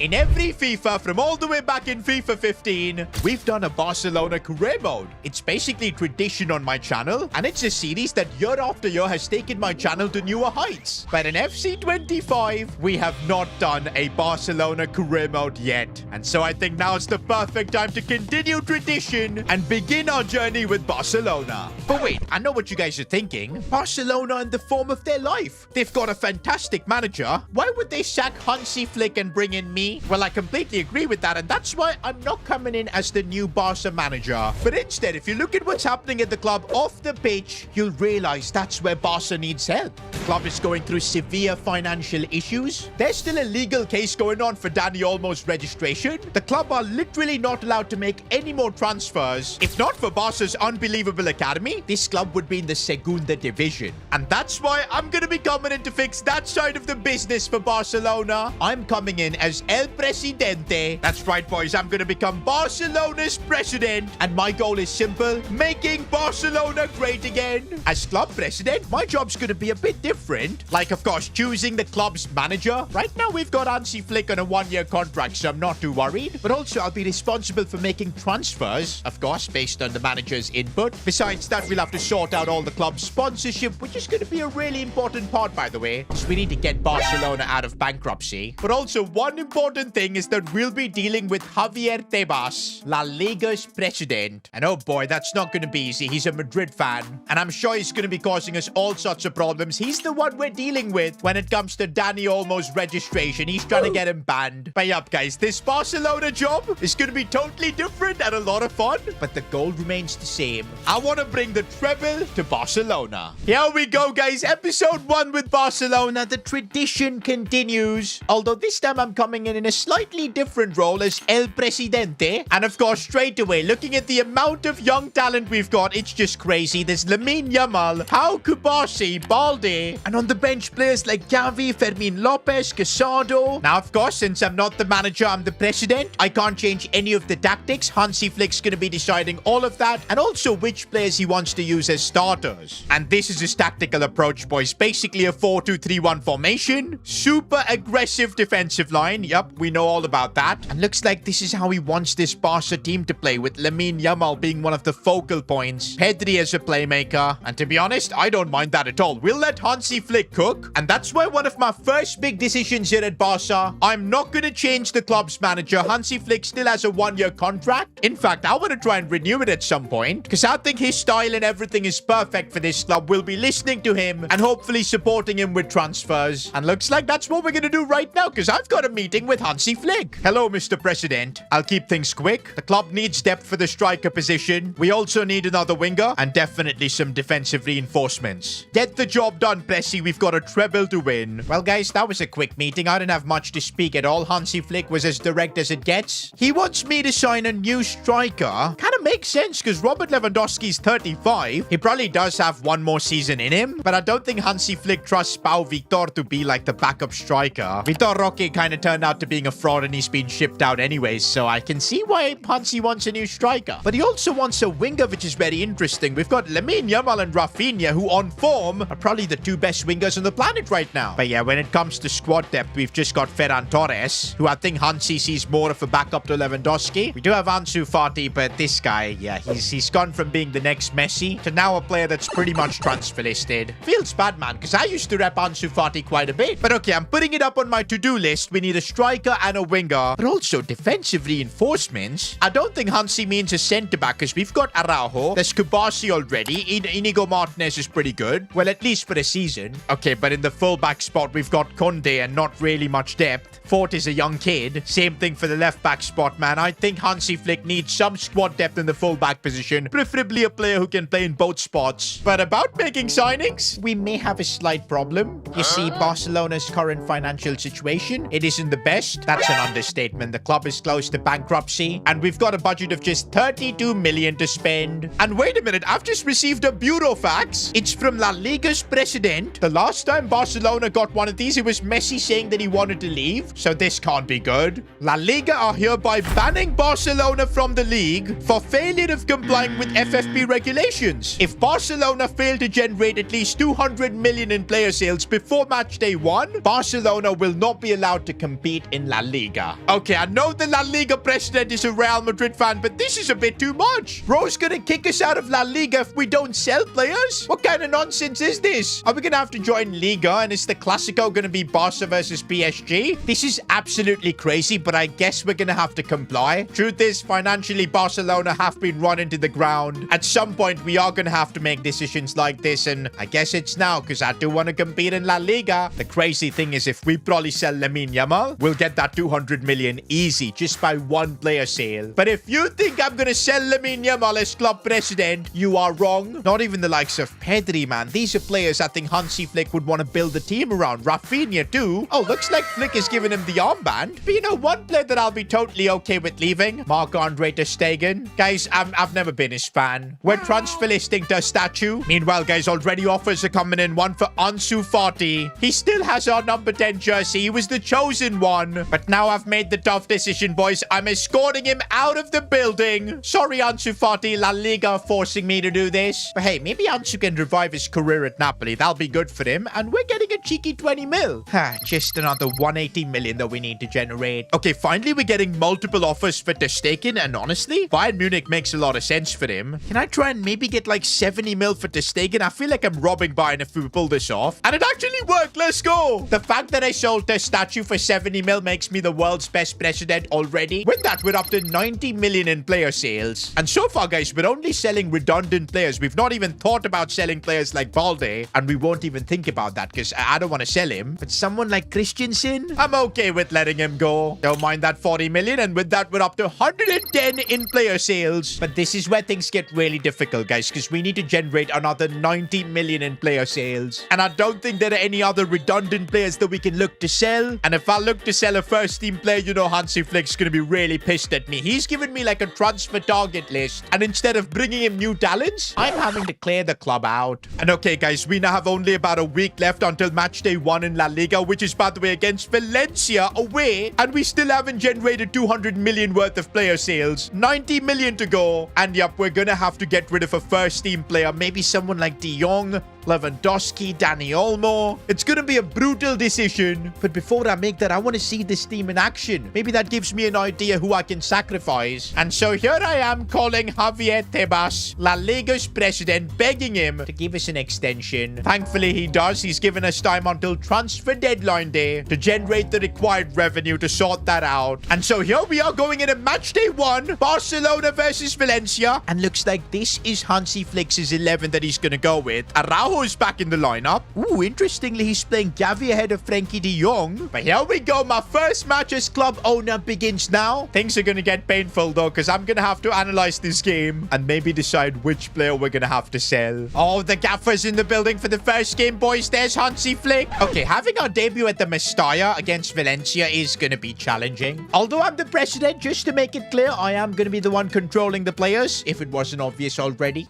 In every FIFA, from all the way back in FIFA 15, we've done a Barcelona career mode. It's basically tradition on my channel, and it's a series that year after year has taken my channel to newer heights. But in FC 25, we have not done a Barcelona career mode yet. And so I think now is the perfect time to continue tradition and begin our journey with Barcelona. But wait, I know what you guys are thinking. Barcelona in the form of their life. They've got a fantastic manager. Why would they sack Hansi Flick and bring in me? Well, I completely agree with that, and that's why I'm not coming in as the new Barca manager. But instead, if you look at what's happening at the club off the pitch, you'll realize that's where Barca needs help. The club is going through severe financial issues. There's still a legal case going on for Dani Olmo's registration. The club are literally not allowed to make any more transfers. If not for Barca's unbelievable academy, this club would be in the Segunda division. And that's why I'm going to be coming in to fix that side of the business for Barcelona. I'm coming in as El Presidente. That's right, boys. I'm going to become Barcelona's president. And my goal is simple: making Barcelona great again. As club president, my job's going to be a bit different. Like, of course, choosing the club's manager. Right now, we've got Hansi Flick on a one-year contract, so I'm not too worried. But also, I'll be responsible for making transfers, of course, based on the manager's input. Besides that, we'll have to sort out all the club's sponsorship, which is going to be a really important part, by the way. So we need to get Barcelona out of bankruptcy. But also, one important thing is that we'll be dealing with Javier Tebas, La Liga's president. And oh boy, that's not going to be easy. He's a Madrid fan, and I'm sure he's going to be causing us all sorts of problems. He's the one we're dealing with when it comes to Dani Olmo's registration. He's trying to get him banned. But yup, guys, this Barcelona job is going to be totally different and a lot of fun, but the goal remains the same. I want to bring the treble to Barcelona. Here we go, guys. Episode 1 with Barcelona. The tradition continues. Although this time I'm coming in a slightly different role as El Presidente. And of course, straight away, looking at the amount of young talent we've got, it's just crazy. There's Lamine Yamal, Pau Kubasi, Balde, and on the bench players like Gavi, Fermin Lopez, Casado. Now, of course, since I'm not the manager, I'm the president, I can't change any of the tactics. Hansi Flick's going to be deciding all of that, and also which players he wants to use as starters. And this is his tactical approach, boys. Basically a 4-2-3-1 formation. Super aggressive defensive line. Yup, we know all about that. And looks like this is how he wants this Barca team to play, with Lamine Yamal being one of the focal points, Pedri as a playmaker. And to be honest, I don't mind that at all. We'll let Hansi Flick cook. And that's why one of my first big decisions here at Barca, I'm not going to change the club's manager. Hansi Flick still has a one-year contract. In fact, I want to try and renew it at some point, because I think his style and everything is perfect for this club. We'll be listening to him and hopefully supporting him with transfers. And looks like that's what we're going to do right now, because I've got a meeting with Hansi Flick. Hello, Mr. President. I'll keep things quick. The club needs depth for the striker position. We also need another winger and definitely some defensive reinforcements. Get the job done, Pressy. We've got a treble to win. Well, guys, that was a quick meeting. I didn't have much to speak at all. Hansi Flick was as direct as it gets. He wants me to sign a new striker. Kind of makes sense, because Robert Lewandowski's 35. He probably does have one more season in him, but I don't think Hansi Flick trusts Pau Victor to be like the backup striker. Vitor Roque kind of turned out to being a fraud, and he's been shipped out anyways, so I can see why Hansi wants a new striker. But he also wants a winger, which is very interesting. We've got Lamine Yamal and Rafinha, who on form are probably the two best wingers on the planet right now. But yeah, when it comes to squad depth, we've just got Ferran Torres, who I think Hansi sees more of a backup to Lewandowski. We do have Ansu Fati, but this guy, yeah, he's gone from being the next Messi to now a player that's pretty much transfer listed. Feels bad, man, because I used to rep Ansu Fati quite a bit. But okay, I'm putting it up on my to-do list. We need a striker and a winger, but also defensive reinforcements. I don't think Hansi means a centre-back, because we've got Araujo. There's Kubasi already. Inigo Martinez is pretty good. Well, at least for a season. Okay, but in the full-back spot, we've got Conde and not really much depth. Fort is a young kid. Same thing for the left-back spot, man. I think Hansi Flick needs some squad depth in the full-back position. Preferably a player who can play in both spots. But about making signings, we may have a slight problem. You see, Barcelona's current financial situation, it isn't the best. That's an understatement. The club is close to bankruptcy, and we've got a budget of just 32 million to spend. And wait a minute, I've just received a bureau fax. It's from La Liga's president. The last time Barcelona got one of these, it was Messi saying that he wanted to leave. So this can't be good. La Liga are hereby banning Barcelona from the league for failure of complying with FFP regulations. If Barcelona fail to generate at least 200 million in player sales before match day 1, Barcelona will not be allowed to compete in La Liga. Okay, I know the La Liga president is a Real Madrid fan, but this is a bit too much. Bro's gonna kick us out of La Liga if we don't sell players? What kind of nonsense is this? Are we gonna have to join Liga, and is the Clasico gonna be Barca versus PSG? This is absolutely crazy, but I guess we're gonna have to comply. Truth is, financially, Barcelona have been run into the ground. At some point, we are gonna have to make decisions like this, and I guess it's now, because I do want to compete in La Liga. The crazy thing is, if we probably sell Lamine Yamal, we'll get that 200 million easy, just by one player sale. But if you think I'm gonna sell Lamine Yamal as club president, you are wrong. Not even the likes of Pedri, man. These are players I think Hansi Flick would want to build a team around. Rafinha too. Oh, looks like Flick is giving him the armband. But you know, one player that I'll be totally okay with leaving, Marc-Andre ter Stegen. Guys, I've never been his fan. We're transfer listing the statue. Meanwhile, guys, already offers are coming in. One for Ansu Fati. He still has our number 10 jersey. He was the chosen one. But now I've made the tough decision, boys. I'm escorting him out of the building. Sorry, Ansu Fati. La Liga forcing me to do this. But hey, maybe Ansu can revive his career at Napoli. That'll be good for him. And we're getting a cheeky 20 mil. Just another 180 million that we need to generate. Okay, finally we're getting multiple offers for ter Stegen. And honestly, Bayern Munich makes a lot of sense for him. Can I try and maybe get like 70 mil for ter Stegen? I feel like I'm robbing Bayern if we pull this off. And it actually worked. Let's go. The fact that I sold the statue for 70 mil makes me the world's best president already. With that, we're up to 90 million in player sales. And so far, guys, we're only selling redundant players. We've not even thought about selling players like Balde. And we won't even think about that because I don't want to sell him. But someone like Christensen, I'm okay with letting him go. Don't mind that 40 million. And with that, we're up to 110 in player sales. But this is where things get really difficult, guys, because we need to generate another 90 million in player sales. And I don't think there are any other redundant players that we can look to sell. And if I look to sell a first team player, you know Hansi Flick's going to be really pissed at me. He's given me like a transfer target list. And instead of bringing him new talents, I'm having to clear the club out. And okay, guys, we now have only about a week left until match day 1 in La Liga, which is, by the way, against Valencia away. And we still haven't generated 200 million worth of player sales. 90 million to go. And yep, we're going to have to get rid of a first team player. Maybe someone like De Jong, Lewandowski, Dani Olmo. It's gonna be a brutal decision. But before I make that, I want to see this team in action. Maybe that gives me an idea who I can sacrifice. And so here I am calling Javier Tebas, La Liga's president, begging him to give us an extension. Thankfully, he does. He's given us time until transfer deadline day to generate the required revenue to sort that out. And so here we are going into match day 1, Barcelona versus Valencia. And looks like this is Hansi Flick's 11 that he's gonna go with. Araujo is back in the lineup. Ooh, interestingly, he's playing Gavi ahead of Frankie de Jong. But here we go. My first match as club owner begins now. Things are going to get painful, though, because I'm going to have to analyze this game and maybe decide which player we're going to have to sell. Oh, the gaffer's in the building for the first game, boys. There's Hansi Flick. Okay, having our debut at the Mestalla against Valencia is going to be challenging. Although I'm the president, just to make it clear, I am going to be the one controlling the players, if it wasn't obvious already.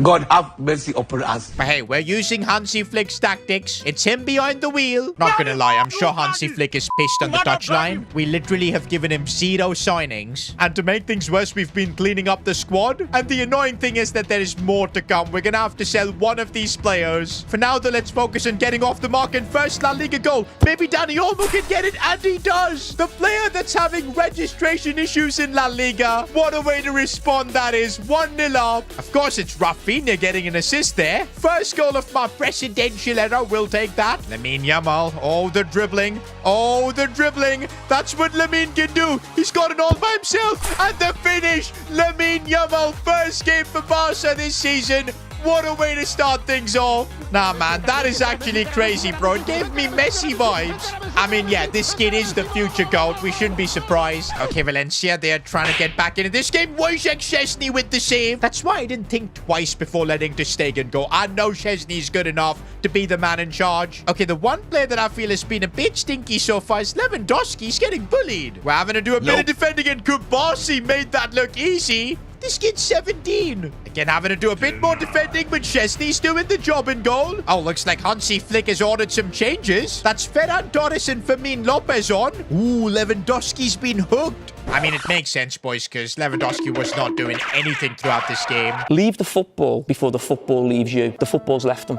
God have mercy upon us. But hey, we're using Hansi Flick's tactics. It's him behind the wheel. Not gonna lie, I'm sure Hansi Flick is pissed on the touchline. We literally have given him 0 signings. And to make things worse, we've been cleaning up the squad. And the annoying thing is that there is more to come. We're gonna have to sell one of these players. For now, though, let's focus on getting off the mark and first La Liga goal. Maybe Dani Olmo can get it, and he does. The player that's having registration issues in La Liga. What a way to respond that is. 1-0 up. Of course, it's Rafinha getting an assist there. First goal of my presidential era. We'll take that. Lamine Yamal. Oh, the dribbling. Oh, the dribbling. That's what Lamine can do. He's got it all by himself. And the finish. Lamine Yamal. First game for Barca this season. What a way to start things off. Nah, man, that is actually crazy, bro. It gave me Messi vibes. I mean, yeah, this kid is the future GOAT. We shouldn't be surprised. Okay, Valencia, they're trying to get back into this game. Wojciech Szczesny with the save. That's why I didn't think twice before letting ter Stegen go. I know Szczesny is good enough to be the man in charge. Okay, the one player that I feel has been a bit stinky so far is Lewandowski. He's getting bullied. We're having to do a bit of defending, and Kubasi made that look easy. This kid's 17. Again, having to do a bit more defending, but Szczesny's doing the job in goal. Oh, looks like Hansi Flick has ordered some changes. That's Ferran Torres and Fermin Lopez on. Ooh, Lewandowski's been hooked. I mean, it makes sense, boys, because Lewandowski was not doing anything throughout this game. Leave the football before the football leaves you. The football's left them.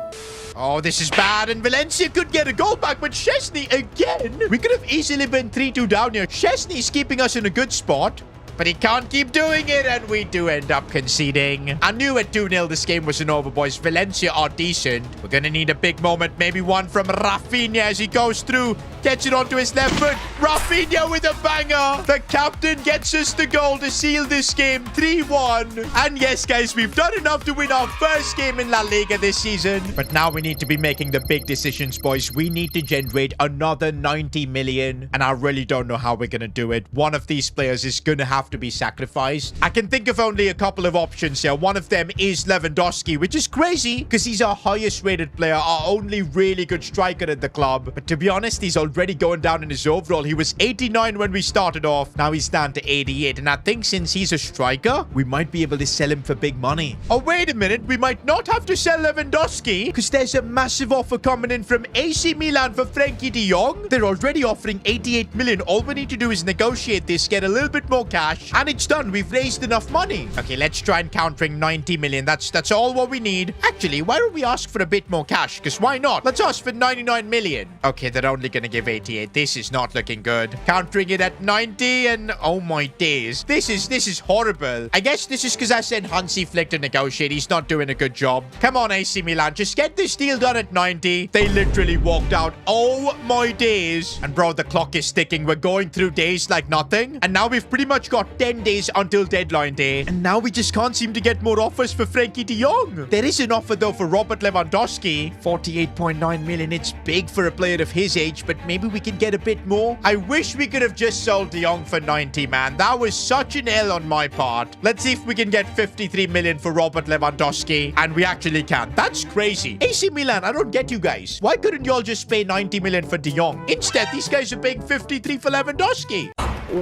Oh, this is bad, and Valencia could get a goal back, but Szczesny again. We could have easily been 3-2 down here. Szczesny's keeping us in a good spot. But he can't keep doing it, and we do end up conceding. I knew at 2-0 this game wasn't over, boys. Valencia are decent. We're going to need a big moment. Maybe one from Rafinha as he goes through. Gets it onto his left foot. Rafinha with a banger. The captain gets us the goal to seal this game 3-1. And yes, guys, we've done enough to win our first game in La Liga this season. But now we need to be making the big decisions, boys. We need to generate another 90 million. And I really don't know how we're going to do it. One of these players is going to have to be sacrificed. I can think of only a couple of options here. One of them is Lewandowski, which is crazy because he's our highest rated player, our only really good striker at the club. But to be honest, he's already going down in his overall. He was 89 when we started off. Now he's down to 88. And I think since he's a striker, we might be able to sell him for big money. Oh, wait a minute. We might not have to sell Lewandowski because there's a massive offer coming in from AC Milan for Frankie de Jong. They're already offering 88 million. All we need to do is negotiate this, get a little bit more cash, and it's done. We've raised enough money. Okay, let's try and countering 90 million. That's all what we need. Actually, why don't we ask for a bit more cash? Because why not? Let's ask for 99 million. Okay, they're only going to give 88. This is not looking good. Countering it at 90 and oh my days. This is horrible. I guess this is because I sent Hansi Flick to negotiate. He's not doing a good job. Come on, AC Milan. Just get this deal done at 90. They literally walked out. Oh my days. And bro, the clock is ticking. We're going through days like nothing. And now we've pretty much got 10 days until deadline day. And now we just can't seem to get more offers for Frankie de Jong. There is an offer though for Robert Lewandowski. 48.9 million. It's big for a player of his age, but maybe we can get a bit more. I wish we could have just sold de Jong for 90, man. That was such an L on my part. Let's see if we can get 53 million for Robert Lewandowski. And we actually can. That's crazy. AC Milan, I don't get you guys. Why couldn't y'all just pay 90 million for de Jong? Instead, these guys are paying 53 for Lewandowski.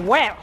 Well.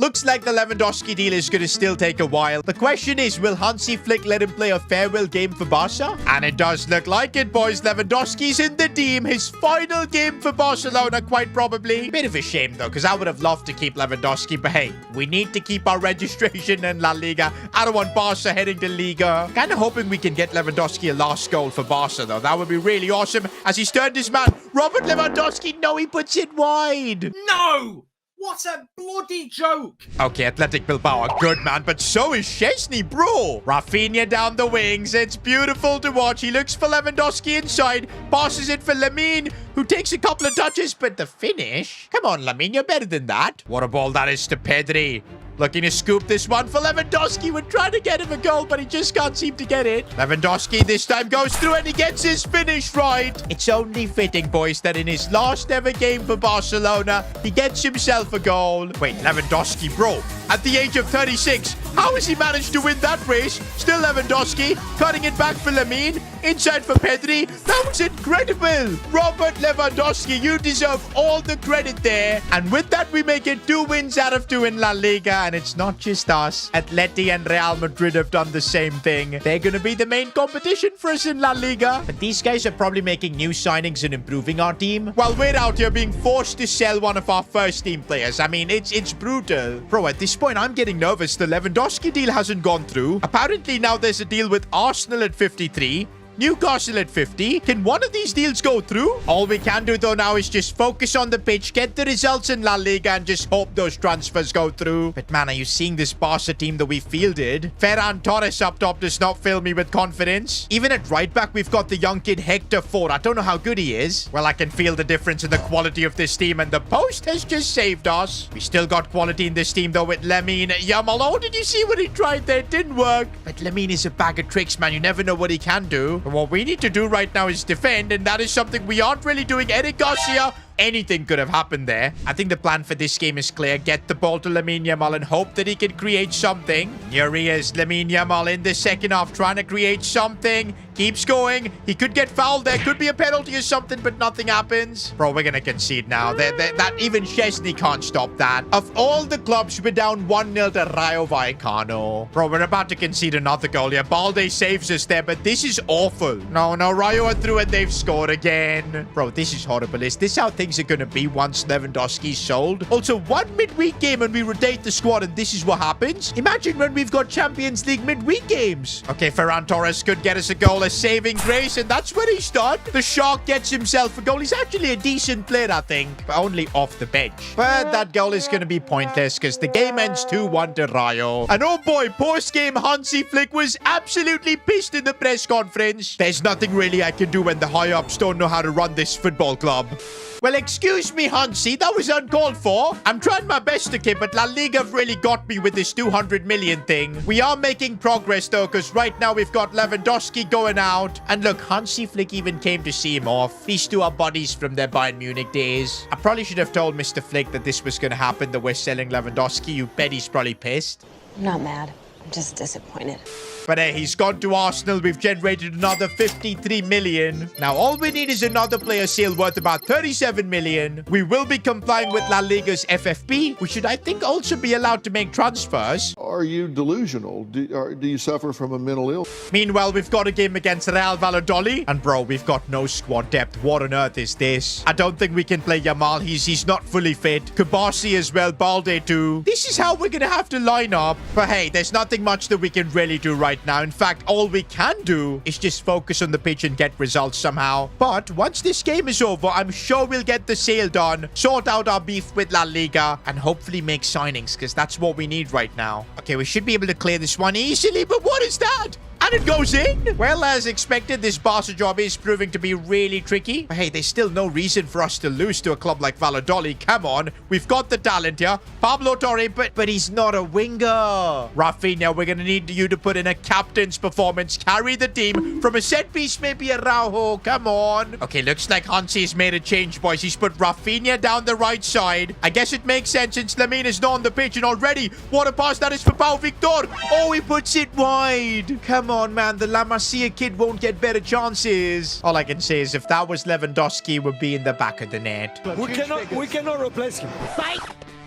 Looks like the Lewandowski deal is going to still take a while. The question is, will Hansi Flick let him play a farewell game for Barca? And it does look like it, boys. Lewandowski's in the team. His final game for Barcelona, quite probably. Bit of a shame, though, because I would have loved to keep Lewandowski. But hey, we need to keep our registration in La Liga. I don't want Barca heading to Liga. Kind of hoping we can get Lewandowski a last goal for Barca, though. That would be really awesome. As he's turned his man, Robert Lewandowski, no, he puts it wide. No! What a bloody joke! Okay, Athletic Bilbao are good, man, but so is Szczesny, bro. Rafinha down the wings. It's beautiful to watch. He looks for Lewandowski inside, passes it for Lamine, who takes a couple of touches, but the finish? Come on, Lamine, you're better than that. What a ball that is to Pedri. Looking to scoop this one for Lewandowski. We're trying to get him a goal, but he just can't seem to get it. Lewandowski this time goes through and he gets his finish right. It's only fitting, boys, that in his last ever game for Barcelona, he gets himself a goal. Wait, Lewandowski, bro, at the age of 36, how has he managed to win that race? Still Lewandowski, cutting it back for Lamine. Inside for Pedri. That was incredible. Robert Lewandowski, you deserve all the credit there. And with that, we make it 2 wins out of 2 in La Liga. And it's not just us. Atleti and Real Madrid have done the same thing. They're going to be the main competition for us in La Liga. But these guys are probably making new signings and improving our team, while we're out here being forced to sell one of our first team players. I mean, it's brutal. Bro, at this point, I'm getting nervous. The Lewandowski deal hasn't gone through. Apparently, now there's a deal with Arsenal at 53. Newcastle at 50. Can one of these deals go through? All we can do though now is just focus on the pitch, get the results in La Liga, and just hope those transfers go through. But man, are you seeing this Barca team that we fielded? Ferran Torres up top does not fill me with confidence. Even at right back, we've got the young kid Hector Ford. I don't know how good he is. Well, I can feel the difference in the quality of this team, and the post has just saved us. We still got quality in this team though with Lamine Yamal. Oh, did you see what he tried there? It didn't work. But Lamine is a bag of tricks, man. You never know what he can do. What we need to do right now is defend, and that is something we aren't really doing. Eric Garcia, anything could have happened there. I think the plan for this game is clear. Get the ball to Lamine Yamal and hope that he can create something. Here he is, Lamine Yamal in the second half, trying to create something. Keeps going. He could get fouled. There could be a penalty or something, but nothing happens. Bro, we're going to concede now. That even Chesney can't stop that. Of all the clubs, we're down 1-0 to Rayo Vallecano. Bro, we're about to concede another goal. Yeah, Balde saves us there, but this is awful. No, Rayo are through and they've scored again. Bro, this is horrible. Is this how things are going to be once Lewandowski's sold? Also, one midweek game and we rotate the squad and this is what happens? Imagine when we've got Champions League midweek games. Okay, Ferran Torres could get us a goal, a saving grace, and that's what he's done. The Shark gets himself a goal. He's actually a decent player, I think, but only off the bench. But that goal is going to be pointless because the game ends 2-1 to Rayo. And oh boy, post-game Hansi Flick was absolutely pissed in the press conference. There's nothing really I can do when the high-ups don't know how to run this football club. Well, excuse me, Hansi, that was uncalled for. I'm trying my best to keep, but La Liga have really got me with this 200 million thing. We are making progress, though, because right now we've got Lewandowski going out. And look, Hansi Flick even came to see him off. These two are buddies from their Bayern Munich days. I probably should have told Mr. Flick that this was going to happen, that we're selling Lewandowski. You bet he's probably pissed. I'm not mad. I'm just disappointed. But hey, he's gone to Arsenal. We've generated another 53 million. Now, all we need is another player sale worth about 37 million. We will be complying with La Liga's FFP. We should, I think, also be allowed to make transfers. Are you delusional? Do you suffer from a mental illness? Meanwhile, we've got a game against Real Valladolid. And bro, we've got no squad depth. What on earth is this? I don't think we can play Yamal. He's not fully fit. Kabasi as well. Balde too. This is how we're going to have to line up. But hey, there's nothing much that we can really do right now. In fact, all we can do is just focus on the pitch and get results somehow. But once this game is over, I'm sure we'll get the sale done, sort out our beef with La Liga, and hopefully make signings, because that's what we need right now. Okay, we should be able to clear this one easily, but what is that? And it goes in. Well, as expected, this Barca job is proving to be really tricky. But hey, there's still no reason for us to lose to a club like Valladolid. Come on. We've got the talent here. Pablo Torre, but he's not a winger. Rafinha, we're going to need you to put in a captain's performance. Carry the team from a set piece, maybe a Araujo. Come on. Okay, looks like Hansi's made a change, boys. He's put Rafinha down the right side. I guess it makes sense since Lamine is not on the pitch. And already, what a pass that is for Pau Victor. Oh, he puts it wide. Come on, man. The La Masia kid won't get better chances. All I can say is if that was Lewandowski, would be in the back of the net. We cannot replace him. Psych!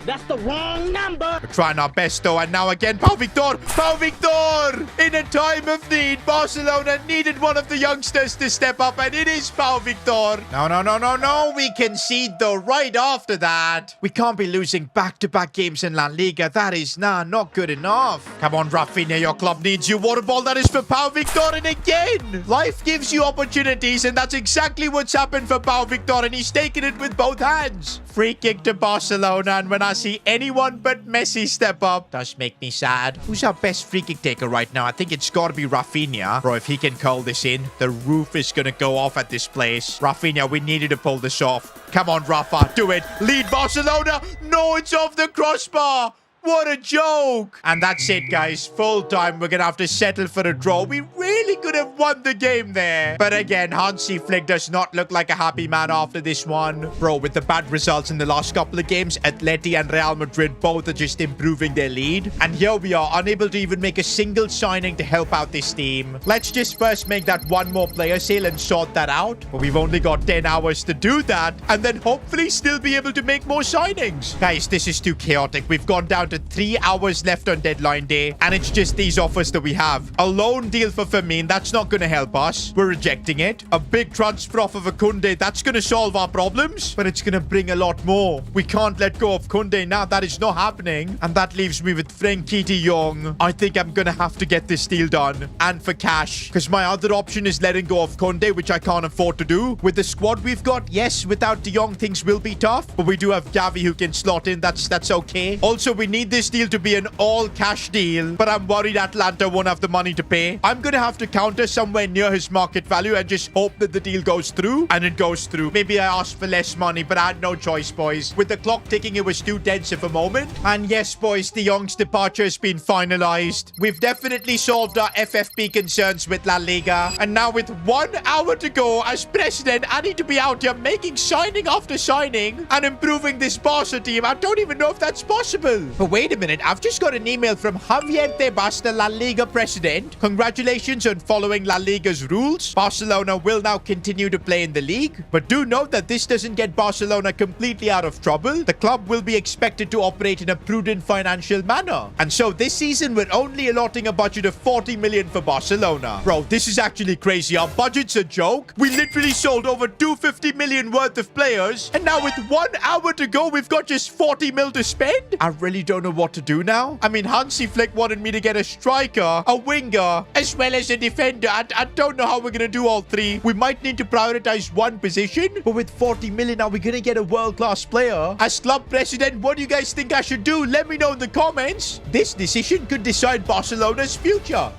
That's the wrong number. We're trying our best, though. And now again, Pau Victor. Pau Victor! In a time of need, Barcelona needed one of the youngsters to step up, and it is Pau Victor. No. We concede, though, right after that. We can't be losing back-to-back games in La Liga. That is, not good enough. Come on, Rafinha, your club needs you. What a ball that is for Pau Victor. And again, life gives you opportunities, and that's exactly what's happened for Pau Victor, and he's taken it with both hands. Free kick to Barcelona, and when I see anyone but Messi step up, does make me sad. Who's our best free kick taker right now? I think it's got to be Rafinha. Bro, if he can call this in, the roof is going to go off at this place. Rafinha, we needed to pull this off. Come on, Rafa, do it. Lead Barcelona. No, it's off the crossbar. What a joke. And that's it, guys. Full time. We're going to have to settle for a draw. We really could have won the game there. But again, Hansi Flick does not look like a happy man after this one. Bro, with the bad results in the last couple of games, Atleti and Real Madrid both are just improving their lead. And here we are, unable to even make a single signing to help out this team. Let's just first make that one more player sale and sort that out. But we've only got 10 hours to do that. And then hopefully still be able to make more signings. Guys, this is too chaotic. We've gone down to 3 hours left on deadline day, and it's just these offers that we have. A loan deal for Firmino, that's not going to help us. We're rejecting it. A big transfer offer for Koundé, that's going to solve our problems, but it's going to bring a lot more. We can't let go of Koundé now. That is not happening, and that leaves me with Frenkie de Jong. I think I'm going to have to get this deal done, and for cash, because my other option is letting go of Koundé, which I can't afford to do. With the squad we've got, yes, without de Jong, things will be tough, but we do have Gavi who can slot in. That's okay. Also, we need this deal to be an all-cash deal, but I'm worried Atlanta won't have the money to pay. I'm going to have to counter somewhere near his market value and just hope that the deal goes through, and it goes through. Maybe I asked for less money, but I had no choice, boys. With the clock ticking, it was too dense of a moment. And yes, boys, de Jong's departure has been finalized. We've definitely solved our FFP concerns with La Liga, and now with 1 hour to go, as president, I need to be out here making signing after signing and improving this Barca team. I don't even know if that's possible. But wait a minute, I've just got an email from Javier Tebas, the La Liga president. Congratulations on following La Liga's rules, Barcelona will now continue to play in the league. But do note that this doesn't get Barcelona completely out of trouble. The club will be expected to operate in a prudent financial manner. And so this season, we're only allotting a budget of 40 million for Barcelona. Bro, this is actually crazy. Our budget's a joke. We literally sold over 250 million worth of players. And now with 1 hour to go, we've got just 40 mil to spend. I really don't know what to do now. I mean, Hansi Flick wanted me to get a striker, a winger, as well as a defender. I don't know how we're going to do all three. We might need to prioritize one position. But with 40 million, are we going to get a world-class player? As club president, what do you guys think I should do? Let me know in the comments. This decision could decide Barcelona's future.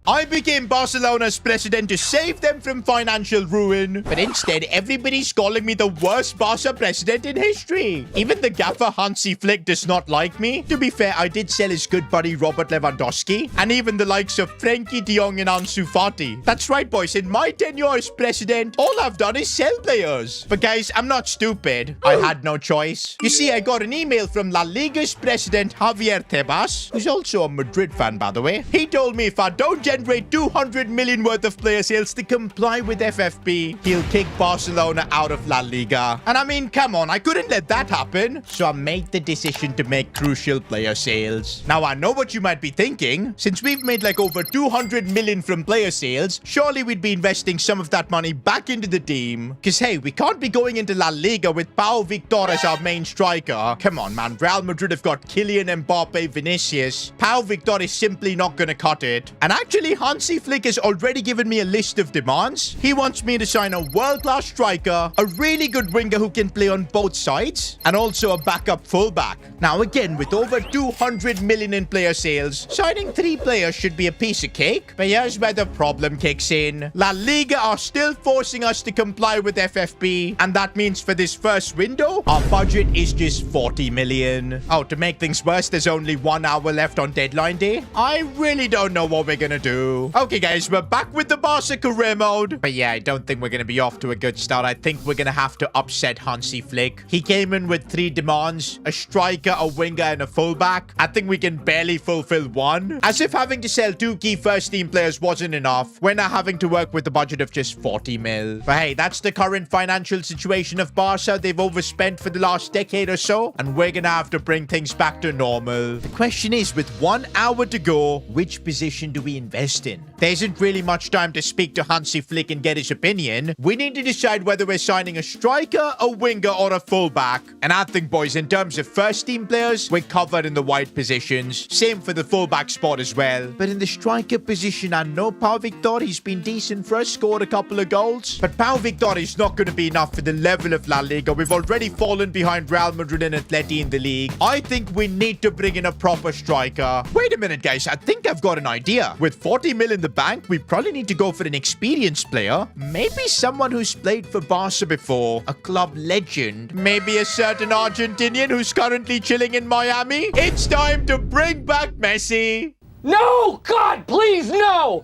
I became Barcelona's president to save them from financial ruin. But instead, everybody's calling me the worst Barca president in history. Even the gaffer Hansi Flick does not like me. To be fair, I did sell his good buddy Robert Lewandowski. And even the likes of Frenkie de Jong and Ansu Fati. That's right, boys. In my tenure as president, all I've done is sell players. But guys, I'm not stupid. I had no choice. You see, I got an email from La Liga's president Javier Tebas, who's also a Madrid fan, by the way. He told me if I don't generate 200 million worth of player sales to comply with FFP, he'll kick Barcelona out of La Liga. And I mean, come on, I couldn't let that happen. So I made the decision to make crucial player sales. Now, I know what you might be thinking. Since we've made like over 200 million from player sales, surely we'd be investing some of that money back into the team. Because, hey, we can't be going into La Liga with Pau Victor as our main striker. Come on, man. Real Madrid have got Kylian Mbappe, Vinicius. Pau Victor is simply not going to cut it. And actually, Hansi Flick has already given me a list of demands. He wants me to sign a world-class striker, a really good winger who can play on both sides, and also a backup fullback. Now again, with over 200 million in player sales, signing 3 players should be a piece of cake. But here's where the problem kicks in. La Liga are still forcing us to comply with FFP, and that means for this first window, our budget is just 40 million. Oh, to make things worse, there's only 1 hour left on deadline day. I really don't know what we're gonna do. Okay, guys, we're back with the Barca career mode. But yeah, I don't think we're going to be off to a good start. I think we're going to have to upset Hansi Flick. He came in with 3 demands, a striker, a winger, and a fullback. I think we can barely fulfill one. As if having to sell 2 key first-team players wasn't enough, we're now having to work with a budget of just 40 mil. But hey, that's the current financial situation of Barca. They've overspent for the last decade or so, and we're going to have to bring things back to normal. The question is, with 1 hour to go, which position do we invest in? There isn't really much time to speak to Hansi Flick and get his opinion. We need to decide whether we're signing a striker, a winger, or a fullback. And I think, boys, in terms of first-team players, we're covered in the wide positions. Same for the fullback spot as well. But in the striker position, I know Pau Victor, he's been decent for us, scored a couple of goals. But Pau Victor is not going to be enough for the level of La Liga. We've already fallen behind Real Madrid and Atleti in the league. I think we need to bring in a proper striker. Wait a minute, guys. I think I've got an idea. With 40 mil in the bank, we probably need to go for an experienced player. Maybe someone who's played for Barca before. A club legend. Maybe a certain Argentinian who's currently chilling in Miami. It's time to bring back Messi. No! God, please, no!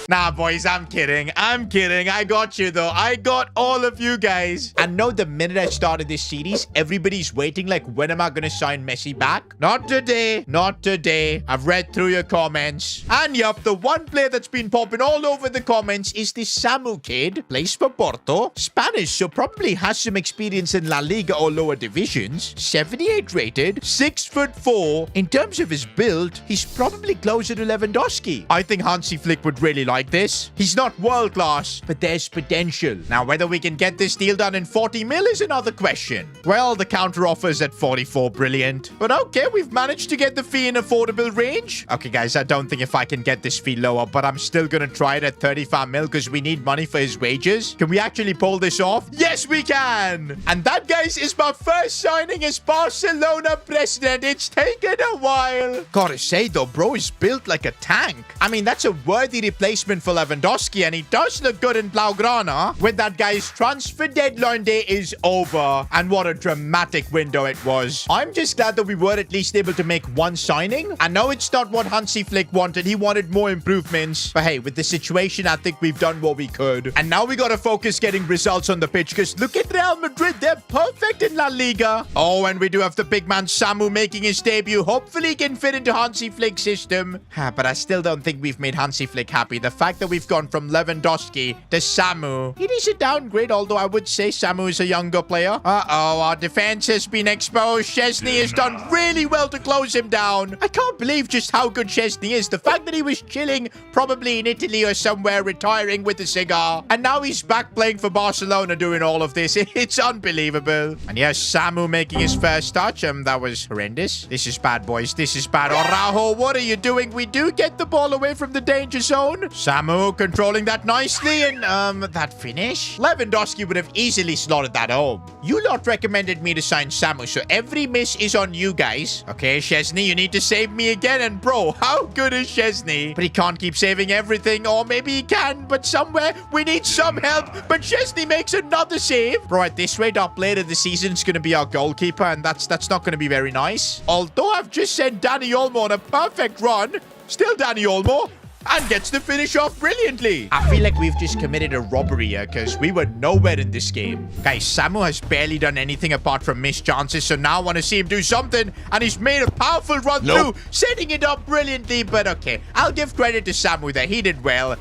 Nah, boys, I'm kidding. I got you, though. I got all of you guys. I know the minute I started this series, everybody's waiting like, when am I going to sign Messi back? Not today. Not today. I've read through your comments. And yup, the one player that's been popping all over the comments is this Samu kid. Plays for Porto. Spanish, so probably has some experience in La Liga or lower divisions. 78 rated. 6'4". In terms of his build, he's probably closer to Lewandowski. I think Hansi Flick would really like this. He's not world class, but there's potential. Now, whether we can get this deal done in 40 mil is another question. Well, the counter offer's at 44. Brilliant. But okay, we've managed to get the fee in affordable range. Okay, guys, I don't think if I can get this fee lower, but I'm still gonna try it at 35 mil because we need money for his wages. Can we actually pull this off? Yes, we can. And that, guys, is my first signing as Barcelona president. It's taken a while. Gotta say, though, bro is built like a tank. I mean, that's a worthy replacement for Lewandowski, and he does look good in Blaugrana. With that, guys, transfer deadline day is over, and what a dramatic window it was. I'm just glad that we were at least able to make one signing. I know it's not what Hansi Flick wanted. He wanted more improvements, but hey, with the situation, I think we've done what we could. And now we gotta focus getting results on the pitch, because look at Real Madrid. They're perfect in La Liga. Oh, and we do have the big man Samu making his debut. Hopefully he can fit into Hansi Flick's system. But I still don't think we've made Hansi Flick happy. The fact that we've gone from Lewandowski to Samu, it is a downgrade, although I would say Samu is a younger player. Uh-oh, our defense has been exposed. Szczesny has done really well to close him down. I can't believe just how good Szczesny is. The fact that he was chilling, probably in Italy or somewhere, retiring with a cigar, and now he's back playing for Barcelona doing all of this. It's unbelievable. And yes, Samu making his first touch. That was horrendous. This is bad, boys. This is bad. Araujo, what are you doing? We do get the ball away from the danger zone. Samu controlling that nicely, and that finish. Lewandowski would have easily slotted that home. You lot recommended me to sign Samu, so every miss is on you guys. Okay, Szczesny, you need to save me again. And bro, how good is Szczesny? But he can't keep saving everything, or maybe he can, but somewhere we need some help. But Szczesny makes another save. Bro, at this rate, our player of the season is going to be our goalkeeper, and that's not going to be very nice. Although I've just sent Dani Olmo on a perfect run. Still Dani Olmo. And gets the finish off brilliantly. I feel like we've just committed a robbery here because we were nowhere in this game. Guys, Samu has barely done anything apart from missed chances, so now I want to see him do something, and he's made a powerful run through, setting it up brilliantly. But okay, I'll give credit to Samu there. He did well.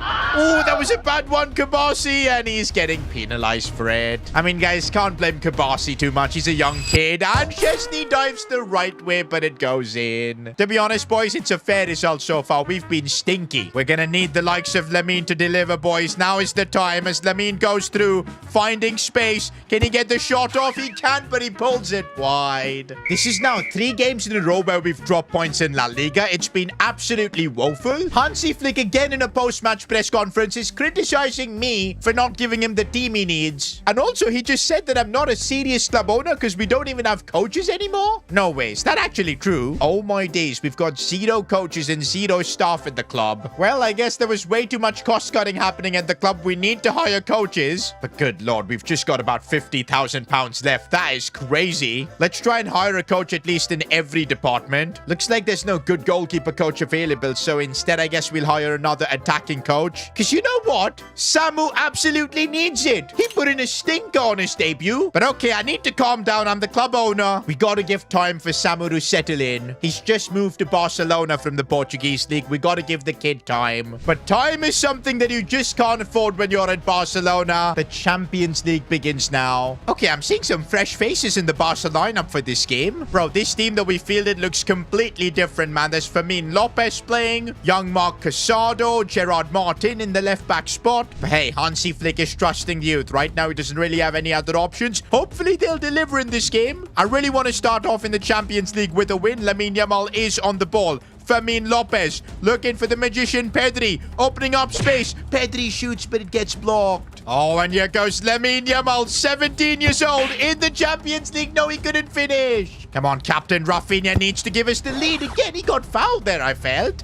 Oh, that was a bad one, Kabasi, and he's getting penalized for it. I mean, guys, can't blame Kabasi too much. He's a young kid, and Szczesny dives the right way, but it goes in. To be honest, boys, it's a fair result so far. We've been stinky. We're gonna need the likes of Lamine to deliver, boys. Now is the time as Lamine goes through, finding space. Can he get the shot off? He can, but he pulls it wide. This is now 3 games in a row where we've dropped points in La Liga. It's been absolutely woeful. Hansi Flick again in a post-match press conference is criticizing me for not giving him the team he needs. And also, he just said that I'm not a serious club owner because we don't even have coaches anymore. No way, is that actually true? Oh my days, we've got 0 coaches and 0 staff at the club. Well, I guess there was way too much cost cutting happening at the club. We need to hire coaches. But good lord, we've just got about £50,000 left. That is crazy. Let's try and hire a coach at least in every department. Looks like there's no good goalkeeper coach available, so instead I guess we'll hire another attacking coach. Because you know what? Samu absolutely needs it. He put in a stinker on his debut. But okay, I need to calm down. I'm the club owner. We gotta give time for Samu to settle in. He's just moved to Barcelona from the Portuguese league. We gotta give the kid time. But time is something that you just can't afford when you're at Barcelona. The Champions League begins now. Okay, I'm seeing some fresh faces in the Barca lineup for this game. Bro, this team that we fielded looks completely different, man. There's Fermin Lopez playing, young Mark Casado, Gerard Martin in the left back spot. But hey, Hansi Flick is trusting the youth. Right now, he doesn't really have any other options. Hopefully, they'll deliver in this game. I really want to start off in the Champions League with a win. Lamine Yamal is on the ball. Fermin Lopez looking for the magician Pedri, opening up space. Pedri shoots, but it gets blocked. Oh, and here goes Lamine Yamal, 17 years old, in the Champions League. No, he couldn't finish. Come on, Captain Rafinha needs to give us the lead again. He got fouled there, I felt.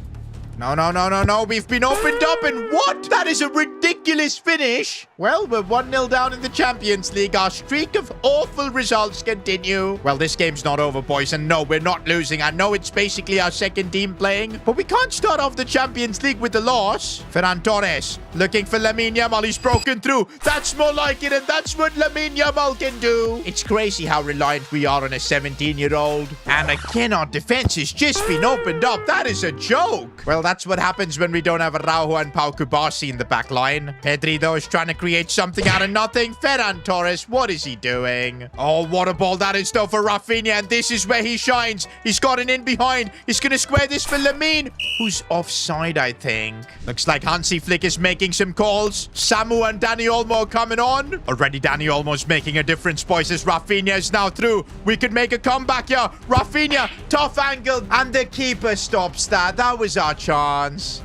No. We've been opened up, and what? That is a ridiculous finish. Well, we're 1-0 down in the Champions League. Our streak of awful results continue. Well, this game's not over, boys, and no, we're not losing. I know it's basically our second team playing, but we can't start off the Champions League with a loss. Ferran Torres looking for Lamine Yamal. He's broken through. That's more like it, and that's what Lamine Yamal can do. It's crazy how reliant we are on a 17-year-old. And again, our defense has just been opened up. That is a joke. Well, that's what happens when we don't have Araujo and Pau Kubasi in the back line. Pedri, though, is trying to create something out of nothing. Ferran Torres, what is he doing? Oh, what a ball that is, though, for Rafinha, and this is where he shines. He's got an in behind. He's going to square this for Lamine, who's offside, I think. Looks like Hansi Flick is making some calls. Samu and Dani Olmo coming on. Already Dani Olmo's making a difference, boys, as Rafinha is now through. We could make a comeback here. Rafinha, tough angle, and the keeper stops that. That was our chance.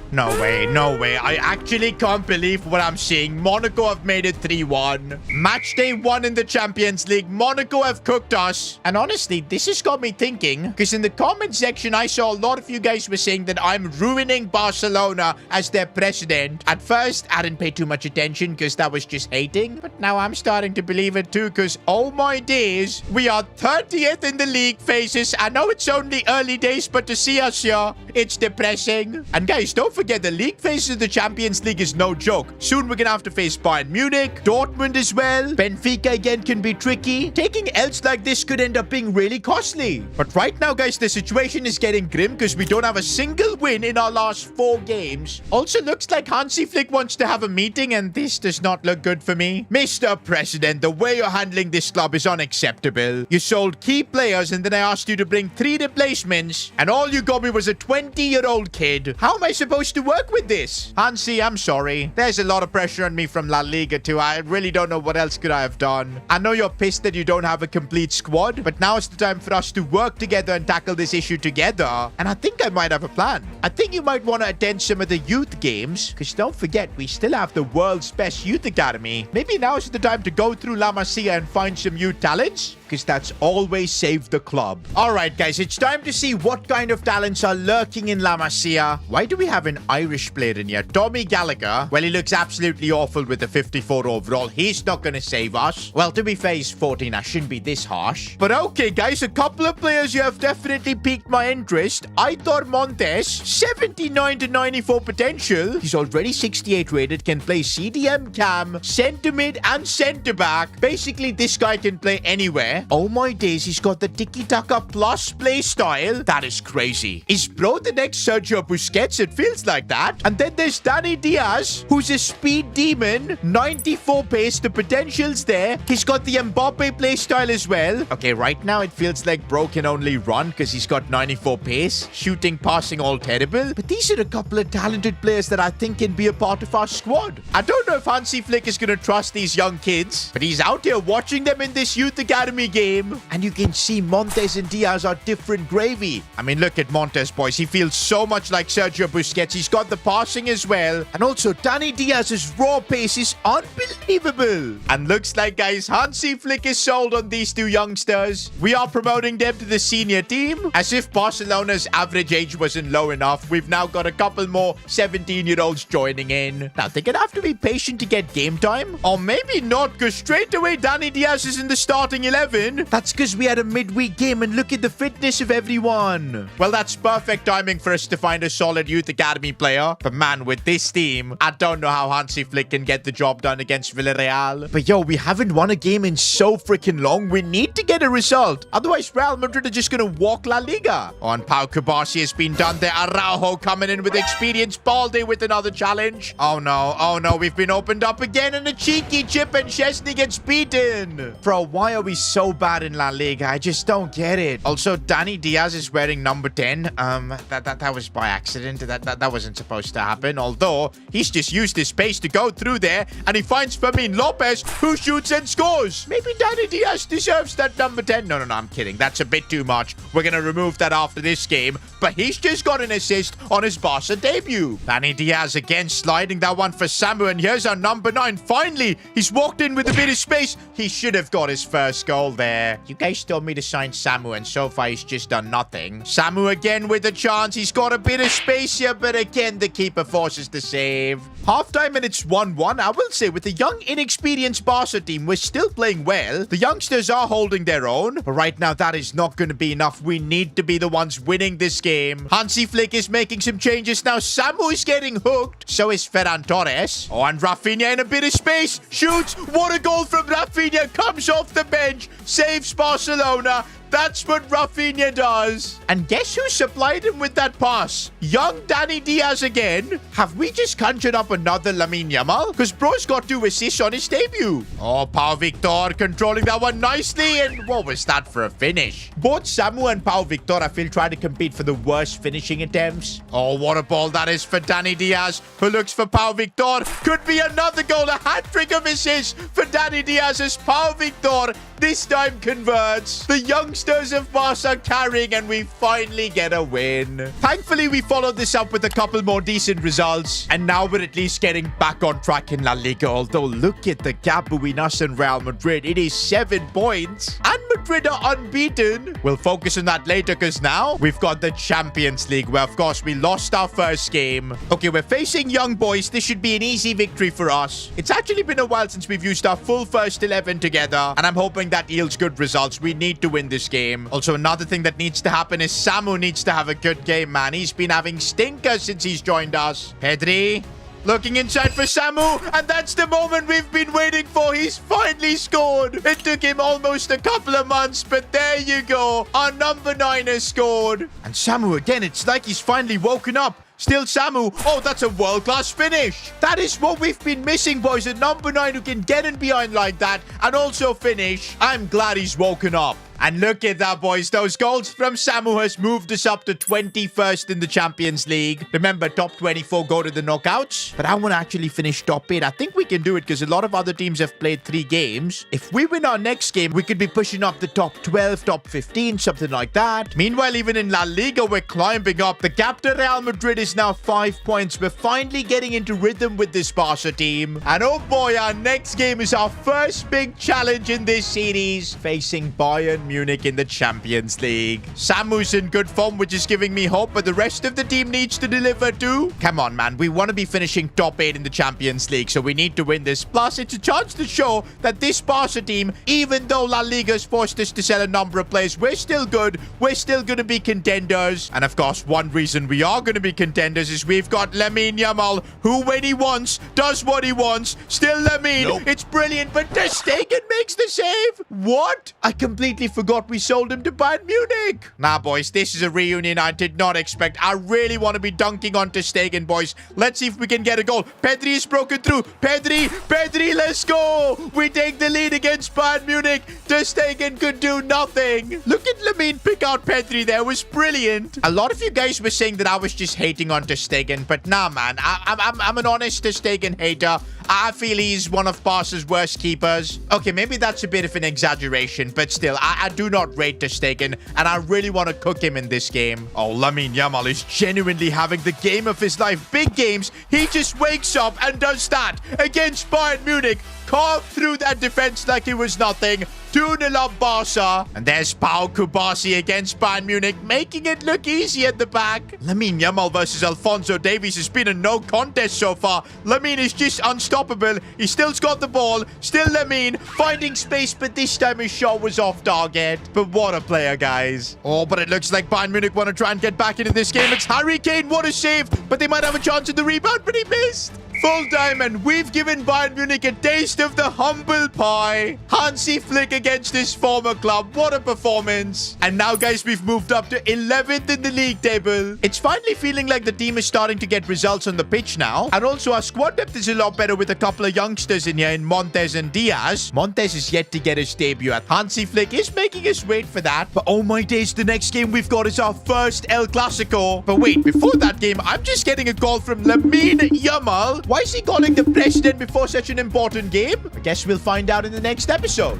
No way. I actually can't believe what I'm seeing. Monaco have made it 3-1. Match day 1 in the Champions League. Monaco have cooked us. And honestly, this has got me thinking, because in the comment section, I saw a lot of you guys were saying that I'm ruining Barcelona as their president. At first, I didn't pay too much attention because that was just hating. But now I'm starting to believe it too, because oh my days, we are 30th in the league phases. I know it's only early days, but to see us here, it's depressing. And guys, don't forget the league phase of the Champions League is no joke. Soon we're gonna have to face Bayern Munich, Dortmund as well. Benfica again can be tricky. Taking L's like this could end up being really costly. But right now, guys, the situation is getting grim because we don't have a single win in our last 4 games. Also looks like Hansi Flick wants to have a meeting, and this does not look good for me. Mr. President, the way you're handling this club is unacceptable. You sold key players and then I asked you to bring 3 replacements, and all you got me was a 20-year-old kid. How am I supposed to work with this? Hansi, I'm sorry. There's a lot of pressure on me from La Liga too. I really don't know what else could I have done. I know you're pissed that you don't have a complete squad, but now is the time for us to work together and tackle this issue together. And I think I might have a plan. I think you might want to attend some of the youth games, because don't forget, we still have the world's best youth academy. Maybe now is the time to go through La Masia and find some youth talents, because that's always saved the club. All right, guys, it's time to see what kind of talents are lurking in La Masia. Why do we have an Irish player in here? Tommy Gallagher. Well, he looks absolutely awful with the 54 overall. He's not going to save us. Well, to be fair, he's 14. I shouldn't be this harsh. But okay, guys, a couple of players you have definitely piqued my interest. Aitor Montes, 79 to 94 potential. He's already 68 rated, can play CDM cam, centre mid, and centre back. Basically, this guy can play anywhere. Oh my days, he's got the tiki-taka plus play style. That is crazy. Is bro the next Sergio Busquets? It feels like that. And then there's Danny Diaz, who's a speed demon, 94 pace. The potential's there. He's got the Mbappe play style as well. Okay, right now it feels like bro can only run because he's got 94 pace. Shooting, passing, all terrible. But these are a couple of talented players that I think can be a part of our squad. I don't know if Hansi Flick is going to trust these young kids, but he's out here watching them in this youth academy game. And you can see Montes and Diaz are different gravy. I mean, look at Montes, boys. He feels so much like Sergio Busquets. He's got the passing as well. And also, Danny Diaz's raw pace is unbelievable. And looks like, guys, Hansi Flick is sold on these 2 youngsters. We are promoting them to the senior team. As if Barcelona's average age wasn't low enough, we've now got a couple more 17-year-olds joining in. Now, they're gonna have to be patient to get game time. Or maybe not, because straight away Danny Diaz is in the starting 11. That's because we had a midweek game, and look at the fitness of everyone. Well, that's perfect timing for us to find a solid youth academy player. But man, with this team, I don't know how Hansi Flick can get the job done against Villarreal. But yo, we haven't won a game in so freaking long. We need to get a result. Otherwise, Real Madrid are just going to walk La Liga. Oh, and Pau Kubasi has been done there. Araujo coming in with experience. Balde with another challenge. Oh no, we've been opened up again, and a cheeky chip, and Chesney gets beaten. Bro, why are we so bad in La Liga? I just don't get it. Also, Danny Diaz is wearing number 10. That was by accident. That wasn't supposed to happen. Although, he's just used his space to go through there, and he finds Fermin Lopez, who shoots and scores. Maybe Danny Diaz deserves that number 10. No, I'm kidding. That's a bit too much. We're going to remove that after this game. But he's just got an assist on his Barca debut. Danny Diaz again sliding that one for Samu, and here's our number 9. Finally, he's walked in with a bit of space. He should have got his first goal there. You guys told me to sign Samu, and so far he's just done nothing. Samu again with a chance. He's got a bit of space here, but again, the keeper forces the save. Halftime, and it's 1-1. I will say, with the young, inexperienced Barca team, we're still playing well. The youngsters are holding their own, but right now, that is not going to be enough. We need to be the ones winning this game. Hansi Flick is making some changes now. Samu is getting hooked. So is Ferran Torres. Oh, and Rafinha in a bit of space. Shoots. What a goal from Rafinha. Comes off the bench. Saves Barcelona. That's what Rafinha does. And guess who supplied him with that pass? Young Danny Diaz again. Have we just conjured up another Lamine Yamal? Because bro's got 2 assists on his debut. Oh, Pau Victor controlling that one nicely. And what was that for a finish? Both Samu and Pau Victor, I feel, try to compete for the worst finishing attempts. Oh, what a ball that is for Danny Diaz, who looks for Pau Victor. Could be another goal. A hat-trick of assists for Danny Diaz as Pau Victor this time converts. The youngsters of Barca carrying, and we finally get a win. Thankfully, we followed this up with a couple more decent results, and now we're at least getting back on track in La Liga. Although, look at the gap between us and Real Madrid. It is 7 points. And Madrid are unbeaten. We'll focus on that later because now we've got the Champions League where, of course, we lost our first game. Okay, we're facing young boys. This should be an easy victory for us. It's actually been a while since we've used our full first 11 together, and I'm hoping that yields good results. We need to win this game. Also, another thing that needs to happen is Samu needs to have a good game, man. He's been having stinkers since he's joined us. Pedri. Looking inside for Samu, and that's the moment we've been waiting for. He's finally scored. It took him almost a couple of months, but there you go. Our number 9 has scored. And Samu again, it's like he's finally woken up. Still Samu. Oh, that's a world-class finish. That is what we've been missing, boys. A number 9 who can get in behind like that and also finish. I'm glad he's woken up. And look at that, boys. Those goals from Samu has moved us up to 21st in the Champions League. Remember, top 24 go to the knockouts. But I want to actually finish top 8. I think we can do it because a lot of other teams have played 3 games. If we win our next game, we could be pushing up the top 12, top 15, something like that. Meanwhile, even in La Liga, we're climbing up. The gap to Real Madrid is now 5 points. We're finally getting into rhythm with this Barca team. And oh boy, our next game is our first big challenge in this series, facing Bayern Munich in the Champions League. Samu's in good form, which is giving me hope, but the rest of the team needs to deliver too. Come on, man. We want to be finishing top 8 in the Champions League, so we need to win this. Plus, it's a chance to show that this Barca team, even though La Liga's forced us to sell a number of players, we're still good. We're still going to be contenders. And of course, one reason we are going to be contenders is we've got Lamine Yamal, who when he wants, does what he wants. Still Lamine. Nope. It's brilliant, but Ter Stegen makes the save. What? I completely forgot we sold him to Bayern Munich. Nah, boys, this is a reunion I did not expect. I really want to be dunking on Ter Stegen, boys. Let's see if we can get a goal. Pedri is broken through. Pedri, let's go. We take the lead against Bayern Munich. Ter Stegen could do nothing. Look at Lamine pick out Pedri there. It was brilliant. A lot of you guys were saying that I was just hating on Ter Stegen, but nah, man. I'm an honest Ter Stegen hater. I feel he's one of Barca's worst keepers. Okay, maybe that's a bit of an exaggeration, but still, I do not rate Ter Stegen, and I really want to cook him in this game. Oh, Lamine Yamal is genuinely having the game of his life. Big games, he just wakes up and does that against Bayern Munich. Carved through that defense like it was nothing. 2-0 up Barca. And there's Pau Kubasi against Bayern Munich, making it look easy at the back. Lamine Yamal versus Alphonso Davies has been a no contest so far. Lamine is just unstoppable. He still's got the ball. Still Lamine finding space, but this time his shot was off target. But what a player, guys. Oh, but it looks like Bayern Munich want to try and get back into this game. It's Harry Kane. What a save. But they might have a chance at the rebound, but he missed. Full time, and we've given Bayern Munich a taste of the humble pie. Hansi Flick against his former club. What a performance. And now, guys, we've moved up to 11th in the league table. It's finally feeling like the team is starting to get results on the pitch now. And also, our squad depth is a lot better with a couple of youngsters in here in Montes and Diaz. Montes is yet to get his debut at Hansi Flick is making us wait for that. But oh my days, the next game we've got is our first El Clasico. But wait, before that game, I'm just getting a call from Lamine Yamal. Why is he calling the president before such an important game? I guess we'll find out in the next episode.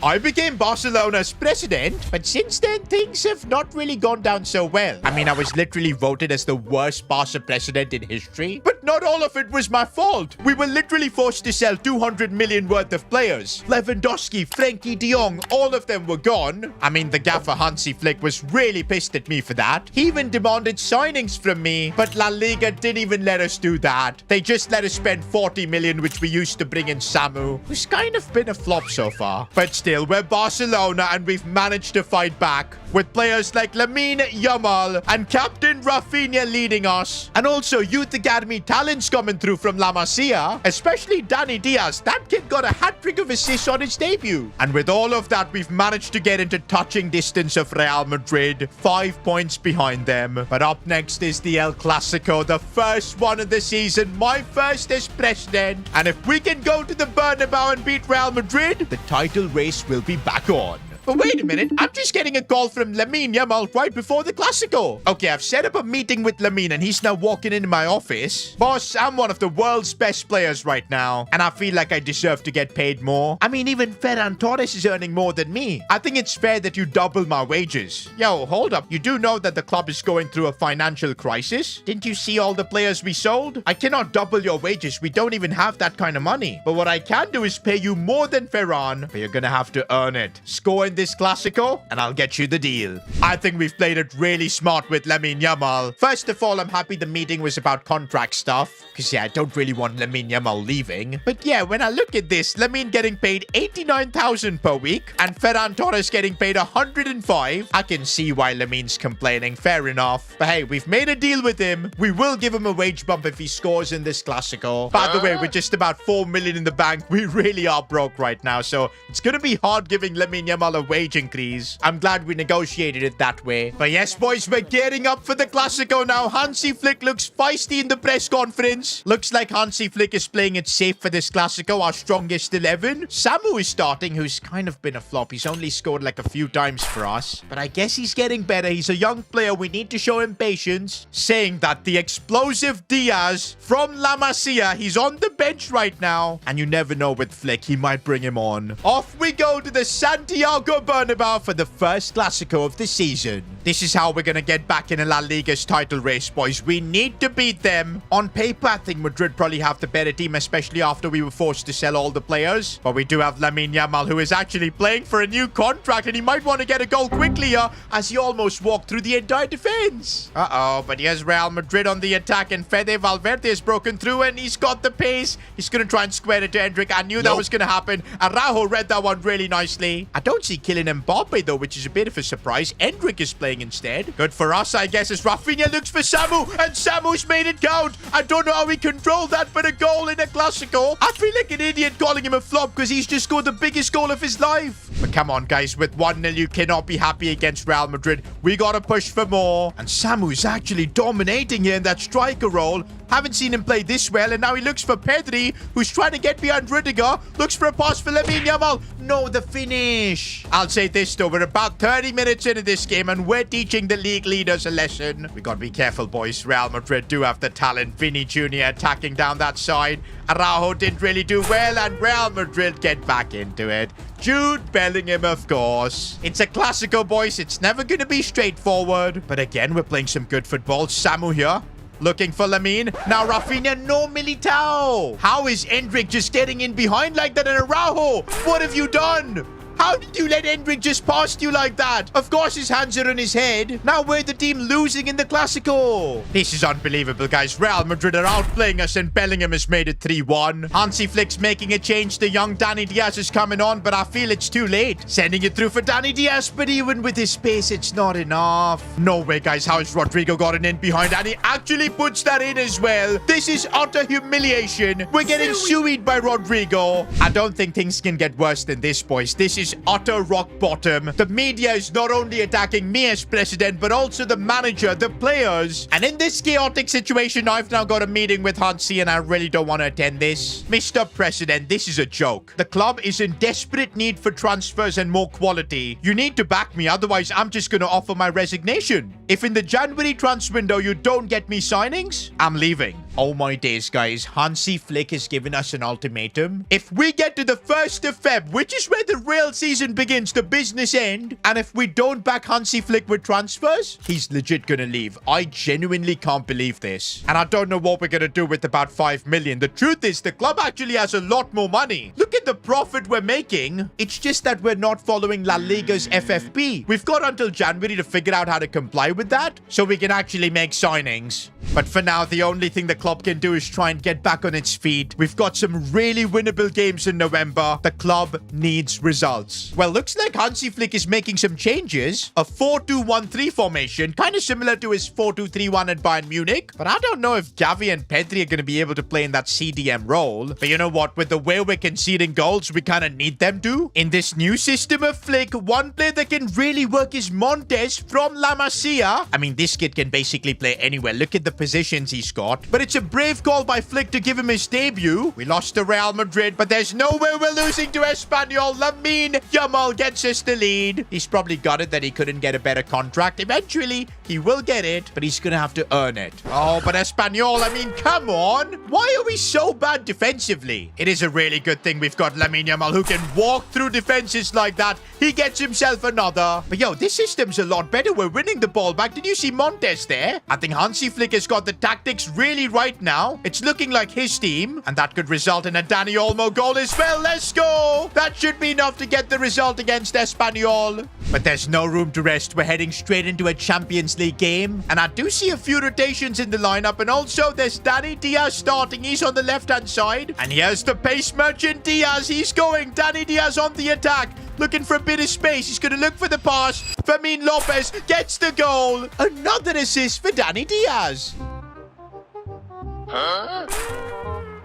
I became Barcelona's president, but since then, things have not really gone down so well. I mean, I was literally voted as the worst Barca president in history, but not all of it was my fault. We were literally forced to sell 200 million worth of players. Lewandowski, Frenkie de Jong, all of them were gone. I mean, the gaffer Hansi Flick was really pissed at me for that. He even demanded signings from me, but La Liga didn't even let us do that. They just let us spend 40 million, which we used to bring in Samu, who's kind of been a flop so far. But still, we're Barcelona and we've managed to fight back with players like Lamine Yamal and Captain Rafinha leading us. And also Youth Academy talents coming through from La Masia, especially Dani Diaz. That kid got a hat-trick of assists on his debut. And with all of that, we've managed to get into touching distance of Real Madrid, 5 points behind them. But up next is the El Clasico, the first one of the season, my first as president. And if we can go to the Bernabeu and beat Real Madrid, the title race will be back on. But wait a minute, I'm just getting a call from Lamine Yamal right before the Clasico. Okay, I've set up a meeting with Lamine and he's now walking into my office. Boss, I'm one of the world's best players right now, and I feel like I deserve to get paid more. I mean, even Ferran Torres is earning more than me. I think it's fair that you double my wages. Yo, hold up. You do know that the club is going through a financial crisis? Didn't you see all the players we sold? I cannot double your wages. We don't even have that kind of money. But what I can do is pay you more than Ferran, but you're gonna have to earn it. Score in this Clasico, and I'll get you the deal. I think we've played it really smart with Lamine Yamal. First of all, I'm happy the meeting was about contract stuff, because yeah, I don't really want Lamine Yamal leaving. But yeah, when I look at this, Lamine getting paid 89,000 per week, and Ferran Torres getting paid 105, I can see why Lamine's complaining. Fair enough. But hey, we've made a deal with him. We will give him a wage bump if he scores in this Clasico. By the way, we're just about 4 million in the bank. We really are broke right now, so it's gonna be hard giving Lamine Yamal a wage increase. I'm glad we negotiated it that way. But yes, boys, we're gearing up for the Clasico now. Hansi Flick looks feisty in the press conference. Looks like Hansi Flick is playing it safe for this Clasico, our strongest 11. Samu is starting, who's kind of been a flop. He's only scored like a few times for us, but I guess he's getting better. He's a young player. We need to show him patience. Saying that, the explosive Diaz from La Masia, he's on the bench right now, and you never know with Flick, he might bring him on. Off we go to the Santiago Bernabeu for the first Clasico of the season. This is how we're gonna get back in a La Liga's title race, boys. We need to beat them. On paper, I think Madrid probably have the better team, especially after we were forced to sell all the players. But we do have Lamine Yamal, who is actually playing for a new contract, and he might want to get a goal quickly here, as he almost walked through the entire defense. Uh-oh, but here's Real Madrid on the attack, and Fede Valverde has broken through, and he's got the pace. He's gonna try and square it to Endrick. I knew that was gonna happen. Araujo read that one really nicely. I don't see Kylian Mbappe, though, which is a bit of a surprise. Endrick is playing instead. Good for us, I guess, as Rafinha looks for Samu, and Samu's made it count. I don't know how he controlled that, but a goal in a Clasico. I feel like an idiot calling him a flop because he's just scored the biggest goal of his life. But come on, guys, with 1-0, you cannot be happy against Real Madrid. We gotta push for more. And Samu's actually dominating here in that striker role. Haven't seen him play this well, and now he looks for Pedri, who's trying to get behind Rudiger. Looks for a pass for Lamine Yamal. No, the finish. I'll say this, though. We're about 30 minutes into this game, and we're teaching the league leaders a lesson. We gotta be careful, boys. Real Madrid do have the talent. Vini Jr. attacking down that side. Araujo didn't really do well, and Real Madrid get back into it. Jude Bellingham, of course. It's a Clasico, boys. It's never gonna be straightforward. But again, we're playing some good football. Samu here, looking for Lamine. Now Rafinha, no Militao. How is Endrick just getting in behind like that? And Araujo, what have you done? How did you let Endrick just pass you like that? Of course his hands are on his head. Now we're the team losing in the Clasico. This is unbelievable, guys. Real Madrid are outplaying us, and Bellingham has made it 3-1. Hansi Flick's making a change. The young Dani Diaz is coming on, but I feel it's too late. Sending it through for Dani Diaz, but even with his pace, it's not enough. No way, guys. How has Rodrigo gotten in behind? And he actually puts that in as well. This is utter humiliation. We're getting suied by Rodrigo. I don't think things can get worse than this, boys. This is utter rock bottom. The media is not only attacking me as president, but also the manager, the players. And in this chaotic situation, I've now got a meeting with Hansi, and I really don't want to attend this. Mr. President, this is a joke. The club is in desperate need for transfers and more quality. You need to back me, otherwise I'm just going to offer my resignation. If in the January transfer window you don't get me signings, I'm leaving. Oh my days, guys. Hansi Flick has given us an ultimatum. If we get to the 1st of Feb, which is where the real season begins, the business end, and if we don't back Hansi Flick with transfers, he's legit gonna leave. I genuinely can't believe this. And I don't know what we're gonna do with about 5 million. The truth is, the club actually has a lot more money. Look at the profit we're making. It's just that we're not following La Liga's FFP. We've got until January to figure out how to comply with that, so we can actually make signings. But for now, the only thing the club can do is try and get back on its feet. We've got some really winnable games in November. The club needs results. Well, looks like Hansi Flick is making some changes. A 4-2-1-3 formation, kind of similar to his 4-2-3-1 at Bayern Munich. But I don't know if Gavi and Pedri are going to be able to play in that CDM role. But you know what? With the way we're conceding goals, we kind of need them to. In this new system of Flick, one player that can really work is Montes from La Masia. I mean, this kid can basically play anywhere. Look at the positions he's got. But it's a brave call by Flick to give him his debut. We lost to Real Madrid, but there's no way we're losing to Espanyol. Lamine Yamal gets us the lead. He's probably got it that he couldn't get a better contract. Eventually, he will get it, but he's going to have to earn it. Oh, but Espanyol, I mean, come on. Why are we so bad defensively? It is a really good thing we've got Lamine Yamal who can walk through defenses like that. He gets himself another. But yo, this system's a lot better. We're winning the ball back. Did you see Montes there? I think Hansi Flick has got the tactics really right now. It's looking like his team, and that could result in a Dani Olmo goal as well. Let's go. That should be enough to get the result against Espanyol. But there's no room to rest. We're heading straight into a Champions League game, and I do see a few rotations in the lineup, and also there's Dani Diaz starting. He's on the left-hand side, and here's the pace merchant Diaz. He's going. Dani Diaz on the attack, looking for a bit of space. He's going to look for the pass. Fermin Lopez gets the goal. Another assist for Dani Diaz.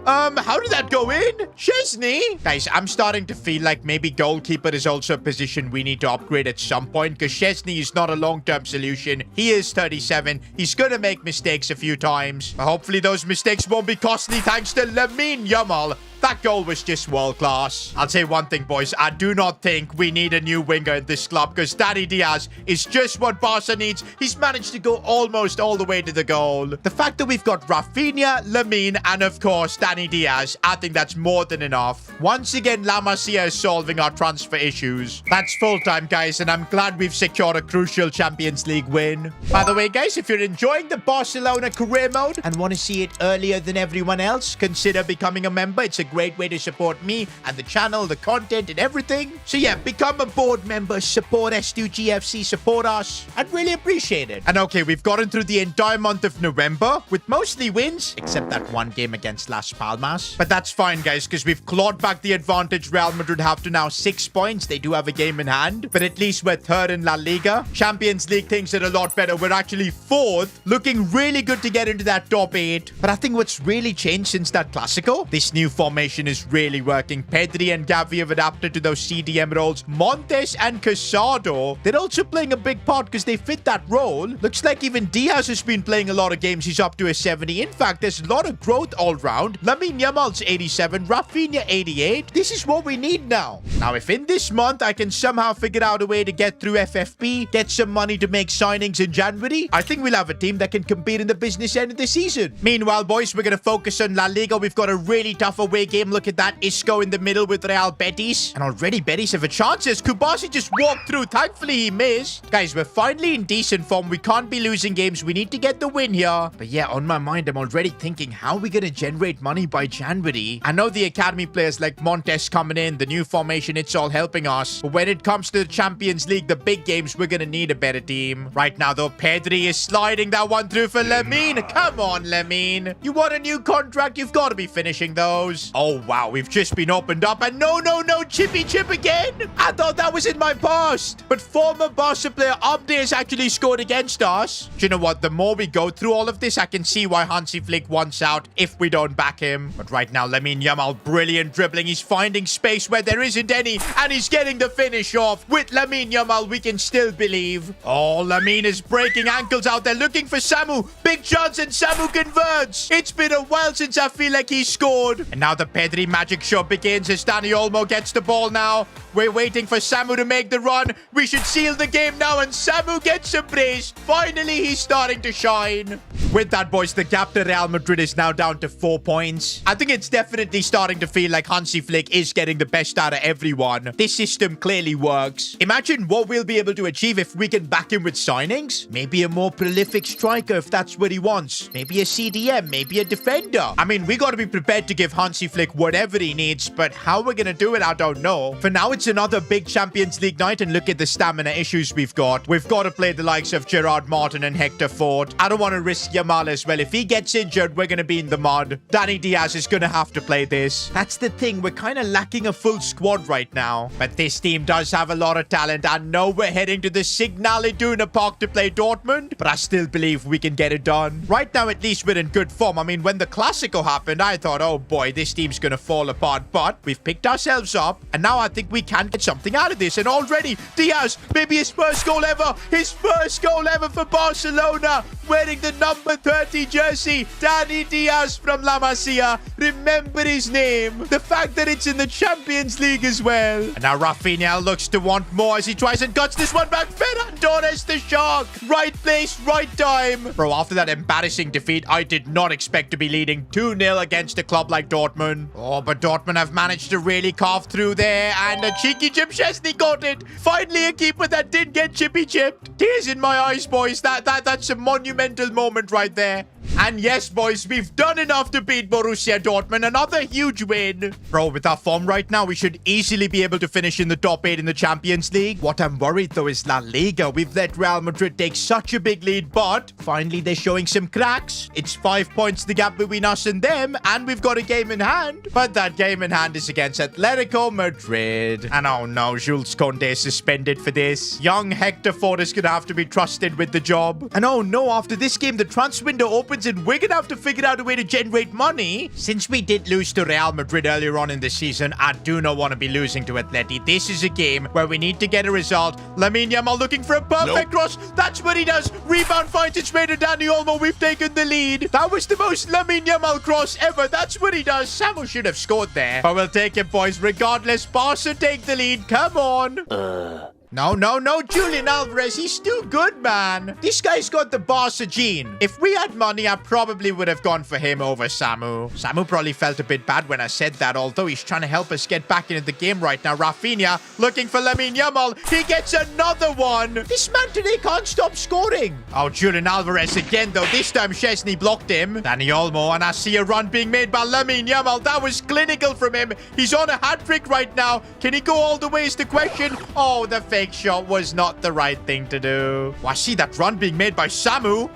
How did that go in? Chesney? Guys, I'm starting to feel like maybe goalkeeper is also a position we need to upgrade at some point, because Chesney is not a long-term solution. He is 37. He's gonna make mistakes a few times, but hopefully those mistakes won't be costly thanks to Lamine Yamal. That goal was just world-class. I'll say one thing, boys. I do not think we need a new winger in this club, because Dani Diaz is just what Barca needs. He's managed to go almost all the way to the goal. The fact that we've got Rafinha, Lamine, and of course, Dani Diaz, I think that's more than enough. Once again, La Masia is solving our transfer issues. That's full-time, guys, and I'm glad we've secured a crucial Champions League win. By the way, guys, if you're enjoying the Barcelona career mode and want to see it earlier than everyone else, consider becoming a member. It's a great way to support me and the channel, the content, and everything. So yeah, become a board member, support S2GFC, support us. I'd really appreciate it. And okay, we've gotten through the entire month of November with mostly wins, except that one game against Las Palmas. But that's fine, guys, because we've clawed back the advantage. Real Madrid have to now 6 points. They do have a game in hand, but at least we're third in La Liga. Champions League things are a lot better. We're actually fourth, looking really good to get into that top 8. But I think what's really changed since that Clasico, this new formation is really working. Pedri and Gavi have adapted to those CDM roles. Montes and Casado, they're also playing a big part because they fit that role. Looks like even Diaz has been playing a lot of games. He's up to a 70. In fact, there's a lot of growth all round. Lamine Yamal's 87, Rafinha 88. This is what we need now. Now, if in this month I can somehow figure out a way to get through FFP, get some money to make signings in January, I think we'll have a team that can compete in the business end of the season. Meanwhile, boys, we're going to focus on La Liga. We've got a really tough away game. Look at that. Isco in the middle with Real Betis. And already Betis have a chance as Kubasi just walked through. Thankfully, he missed. Guys, we're finally in decent form. We can't be losing games. We need to get the win here. But yeah, on my mind, I'm already thinking, how are we going to generate money by January? I know the academy players like Montes coming in, the new formation, it's all helping us. But when it comes to the Champions League, the big games, we're going to need a better team. Right now, though, Pedri is sliding that one through for Lamine. Come on, Lamine. You want a new contract? You've got to be finishing those. Oh, wow. We've just been opened up. And no, Chippy Chip again. I thought that was in my past. But former Barca player Abde has actually scored against us. Do you know what? The more we go through all of this, I can see why Hansi Flick wants out if we don't back him. But right now, Lamine Yamal, brilliant dribbling. He's finding space where there isn't any, and he's getting the finish off. With Lamine Yamal, we can still believe. Oh, Lamine is breaking ankles out there, looking for Samu. Big chance, and Samu converts. It's been a while since I feel like he scored. And now the Pedri magic show begins as Dani Olmo gets the ball now. We're waiting for Samu to make the run. We should seal the game now, and Samu gets a brace. Finally, he's starting to shine. With that, boys, the gap to Real Madrid is now down to 4 points. I think it's definitely starting to feel like Hansi Flick is getting the best out of everyone. This system clearly works. Imagine what we'll be able to achieve if we can back him with signings. Maybe a more prolific striker if that's what he wants. Maybe a CDM, maybe a defender. I mean, we got to be prepared to give Hansi Flick whatever he needs, but how we're going to do it, I don't know. For now, it's another big Champions League night, and look at the stamina issues we've got. We've got to play the likes of Gerard Martin and Hector Ford. I don't want to risk Yamal as well. If he gets injured, we're going to be in the mud. Dani Diaz is going to have to play this. That's the thing. We're kind of lacking a full squad right now. But this team does have a lot of talent. I know we're heading to the Signal Iduna Park to play Dortmund, but I still believe we can get it done. Right now, at least we're in good form. I mean, when the Clasico happened, I thought, oh boy, this team's going to fall apart. But we've picked ourselves up, and now I think we can get something out of this. And already, Diaz, maybe his first goal ever. His first goal ever for Barcelona. wearing the number 30 jersey. Dani Diaz from La Masia. Remember his name. The fact that it's in the Champions League as well. And now Rafinha looks to want more as he tries and guts this one back. Ferran Torres, the shark. Right place, right time. Bro, after that embarrassing defeat, I did not expect to be leading 2-0 against a club like Dortmund. Oh, but Dortmund have managed to really carve through there. And a cheeky chip. Szczesny got it. Finally, a keeper that did get chippy chipped. Tears in my eyes, boys. That's a monumental moment right there. And yes, boys, we've done enough to beat Borussia Dortmund. Another huge win. Bro, with our form right now, we should easily be able to finish in the top 8 in the Champions League. What I'm worried, though, is La Liga. We've let Real Madrid take such a big lead, but finally they're showing some cracks. It's 5 points the gap between us and them, and we've got a game in hand. But that game in hand is against Atletico Madrid. And oh no, Jules Koundé is suspended for this. Young Hector Ford is going to have to be trusted with the job. And oh no, after this game, the transfer window opens and we're going to have to figure out a way to generate money. Since we did lose to Real Madrid earlier on in the season, I do not want to be losing to Atleti. This is a game where we need to get a result. Lamine Yamal looking for a perfect cross. That's what he does. Rebound finds its way to Dani Olmo. We've taken the lead. That was the most Lamine Yamal cross ever. That's what he does. Samu should have scored there. But we'll take it, boys. Regardless, Barca take the lead. Come on. No, Julian Alvarez, he's too good, man. This guy's got the Barca gene. If we had money, I probably would have gone for him over Samu. Samu probably felt a bit bad when I said that, although he's trying to help us get back into the game right now. Rafinha looking for Lamine Yamal. He gets another one. This man today can't stop scoring. Oh, Julian Alvarez again, though. This time, Szczesny blocked him. Dani Olmo, and I see a run being made by Lamine Yamal. That was clinical from him. He's on a hat-trick right now. Can he go all the way is the question. Oh, the fake shot was not the right thing to do. Oh, I see that run being made by Samu.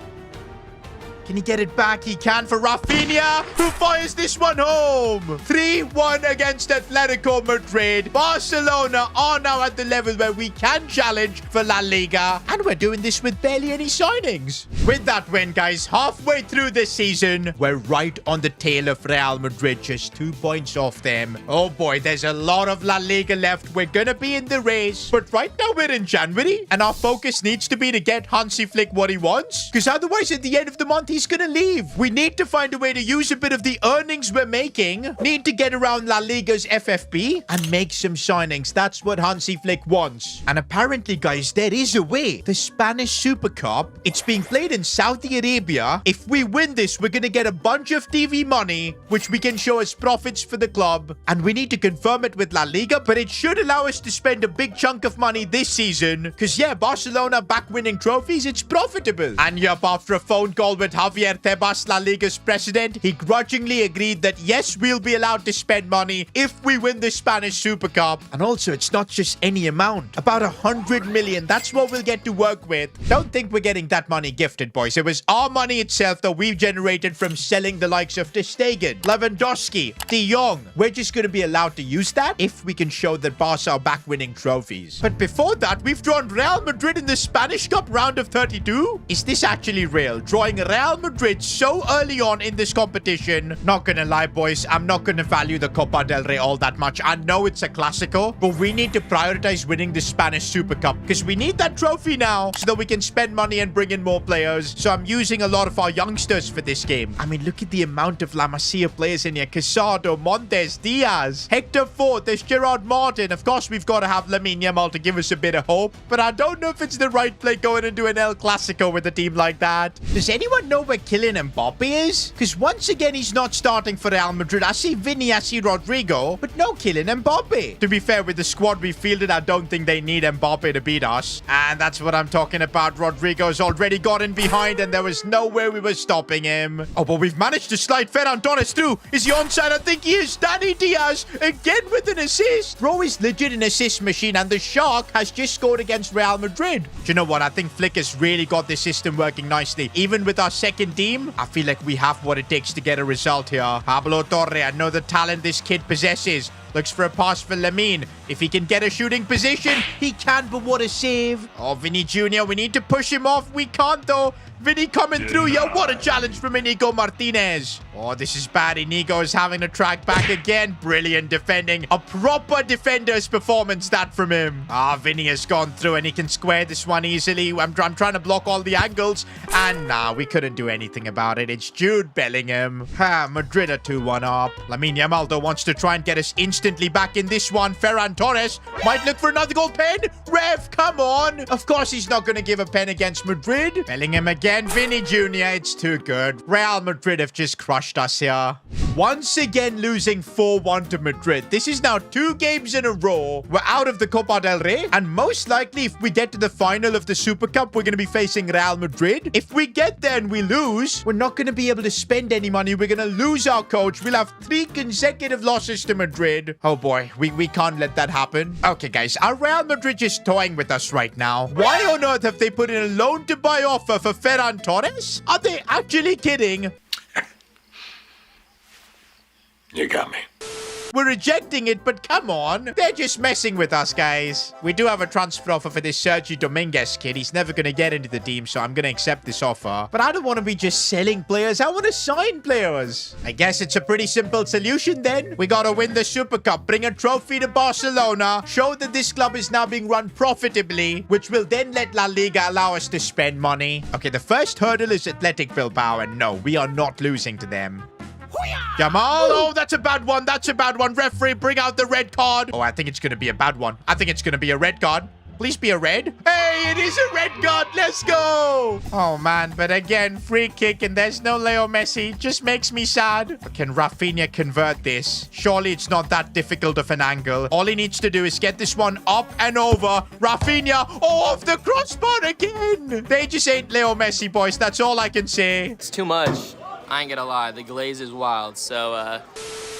Can he get it back? He can for Rafinha, who fires this one home. 3-1 against Atletico Madrid. Barcelona are now at the level where we can challenge for La Liga. And we're doing this with barely any signings. With that win, guys, halfway through this season, we're right on the tail of Real Madrid, just 2 points off them. Oh boy, there's a lot of La Liga left. We're gonna be in the race. But right now we're in January, and our focus needs to be to get Hansi Flick what he wants. Because otherwise, at the end of the month, he's gonna leave. We need to find a way to use a bit of the earnings we're making. Need to get around La Liga's FFP and make some signings. That's what Hansi Flick wants. And apparently, guys, there is a way. The Spanish Super Cup, it's being played in Saudi Arabia. If we win this, we're gonna get a bunch of TV money, which we can show as profits for the club. And we need to confirm it with La Liga, but it should allow us to spend a big chunk of money this season. Because yeah, Barcelona back winning trophies, it's profitable. And yup, after a phone call with Javier Tebas, La Liga's president, he grudgingly agreed that yes, we'll be allowed to spend money if we win the Spanish Super Cup. And also, it's not just any amount. About 100 million. That's what we'll get to work with. Don't think we're getting that money gifted, boys. It was our money itself that we've generated from selling the likes of Ter Stegen, Lewandowski, De Jong. We're just going to be allowed to use that if we can show that Barca are back winning trophies. But before that, we've drawn Real Madrid in the Spanish Cup round of 32. Is this actually real? Drawing Real Madrid so early on in this competition. Not gonna lie, boys, I'm not gonna value the Copa del Rey all that much. I know it's a Clásico, but we need to prioritize winning the Spanish Super Cup because we need that trophy now so that we can spend money and bring in more players. So I'm using a lot of our youngsters for this game. I mean, look at the amount of La Masia players in here. Casado, Montes, Diaz, Hector Ford, there's Gerard Martin. Of course, we've got to have Lamine Yamal to give us a bit of hope, but I don't know if it's the right play going into an El Clásico with a team like that. Does anyone know where Kylian Mbappe is? Because once again, he's not starting for Real Madrid. I see Vinny, I see Rodrigo, but no Kylian Mbappe. To be fair, with the squad we fielded, I don't think they need Mbappe to beat us. And that's what I'm talking about. Rodrigo's already got in behind, and there was no way we were stopping him. Oh, but we've managed to slide Ferran Torres through. Is he onside? I think he is. Dani Diaz again with an assist. Bro is legit an assist machine, and the Shark has just scored against Real Madrid. Do you know what? I think Flick has really got this system working nicely. Even with our second team, I feel like we have what it takes to get a result here. Pablo Torre, I know the talent this kid possesses. Looks for a pass for Lamine. If he can get a shooting position, he can, but what a save. Oh, Vinny Jr., we need to push him off. We can't, though. Vinny coming through here. What a challenge from Inigo Martinez. Oh, this is bad. Inigo is having to track back again. Brilliant defending. A proper defender's performance, that from him. Vinny has gone through and he can square this one easily. I'm trying to block all the angles. And nah, we couldn't do anything about it. It's Jude Bellingham. Madrid are 2-1 up. Lamine Yamal, though, wants to try and get us instantly back in this one. Ferran Torres might look for another goal. Pen. Ref, come on. Of course he's not going to give a pen against Madrid. Bellingham again. Vinny Jr., it's too good. Real Madrid have just crushed us here. Once again losing 4-1 to Madrid. This is now 2 games in a row. We're out of the Copa del Rey. And most likely, if we get to the final of the Super Cup, we're going to be facing Real Madrid. If we get there and we lose, we're not going to be able to spend any money. We're going to lose our coach. We'll have 3 consecutive losses to Madrid. Oh boy, we can't let that happen. Okay, guys, are Real Madrid just toying with us right now? Why on earth have they put in a loan-to-buy offer for Ferran Torres? Are they actually kidding? You got me. We're rejecting it, but come on. They're just messing with us, guys. We do have a transfer offer for this Sergio Dominguez kid. He's never going to get into the team, so I'm going to accept this offer. But I don't want to be just selling players. I want to sign players. I guess it's a pretty simple solution then. We got to win the Super Cup, bring a trophy to Barcelona, show that this club is now being run profitably, which will then let La Liga allow us to spend money. Okay, the first hurdle is Athletic Bilbao, and no, we are not losing to them. Jamal, oh, that's a bad one. That's a bad one. Referee, bring out the red card. Oh, I think it's going to be a bad one. I think it's going to be a red card. Please be a red. Hey, it is a red card. Let's go. Oh, man. But again, free kick and there's no Leo Messi. Just makes me sad. But can Rafinha convert this? Surely it's not that difficult of an angle. All he needs to do is get this one up and over. Rafinha, oh, off the crossbar again. They just ain't Leo Messi, boys. That's all I can say. It's too much. I ain't gonna lie, the glaze is wild, so,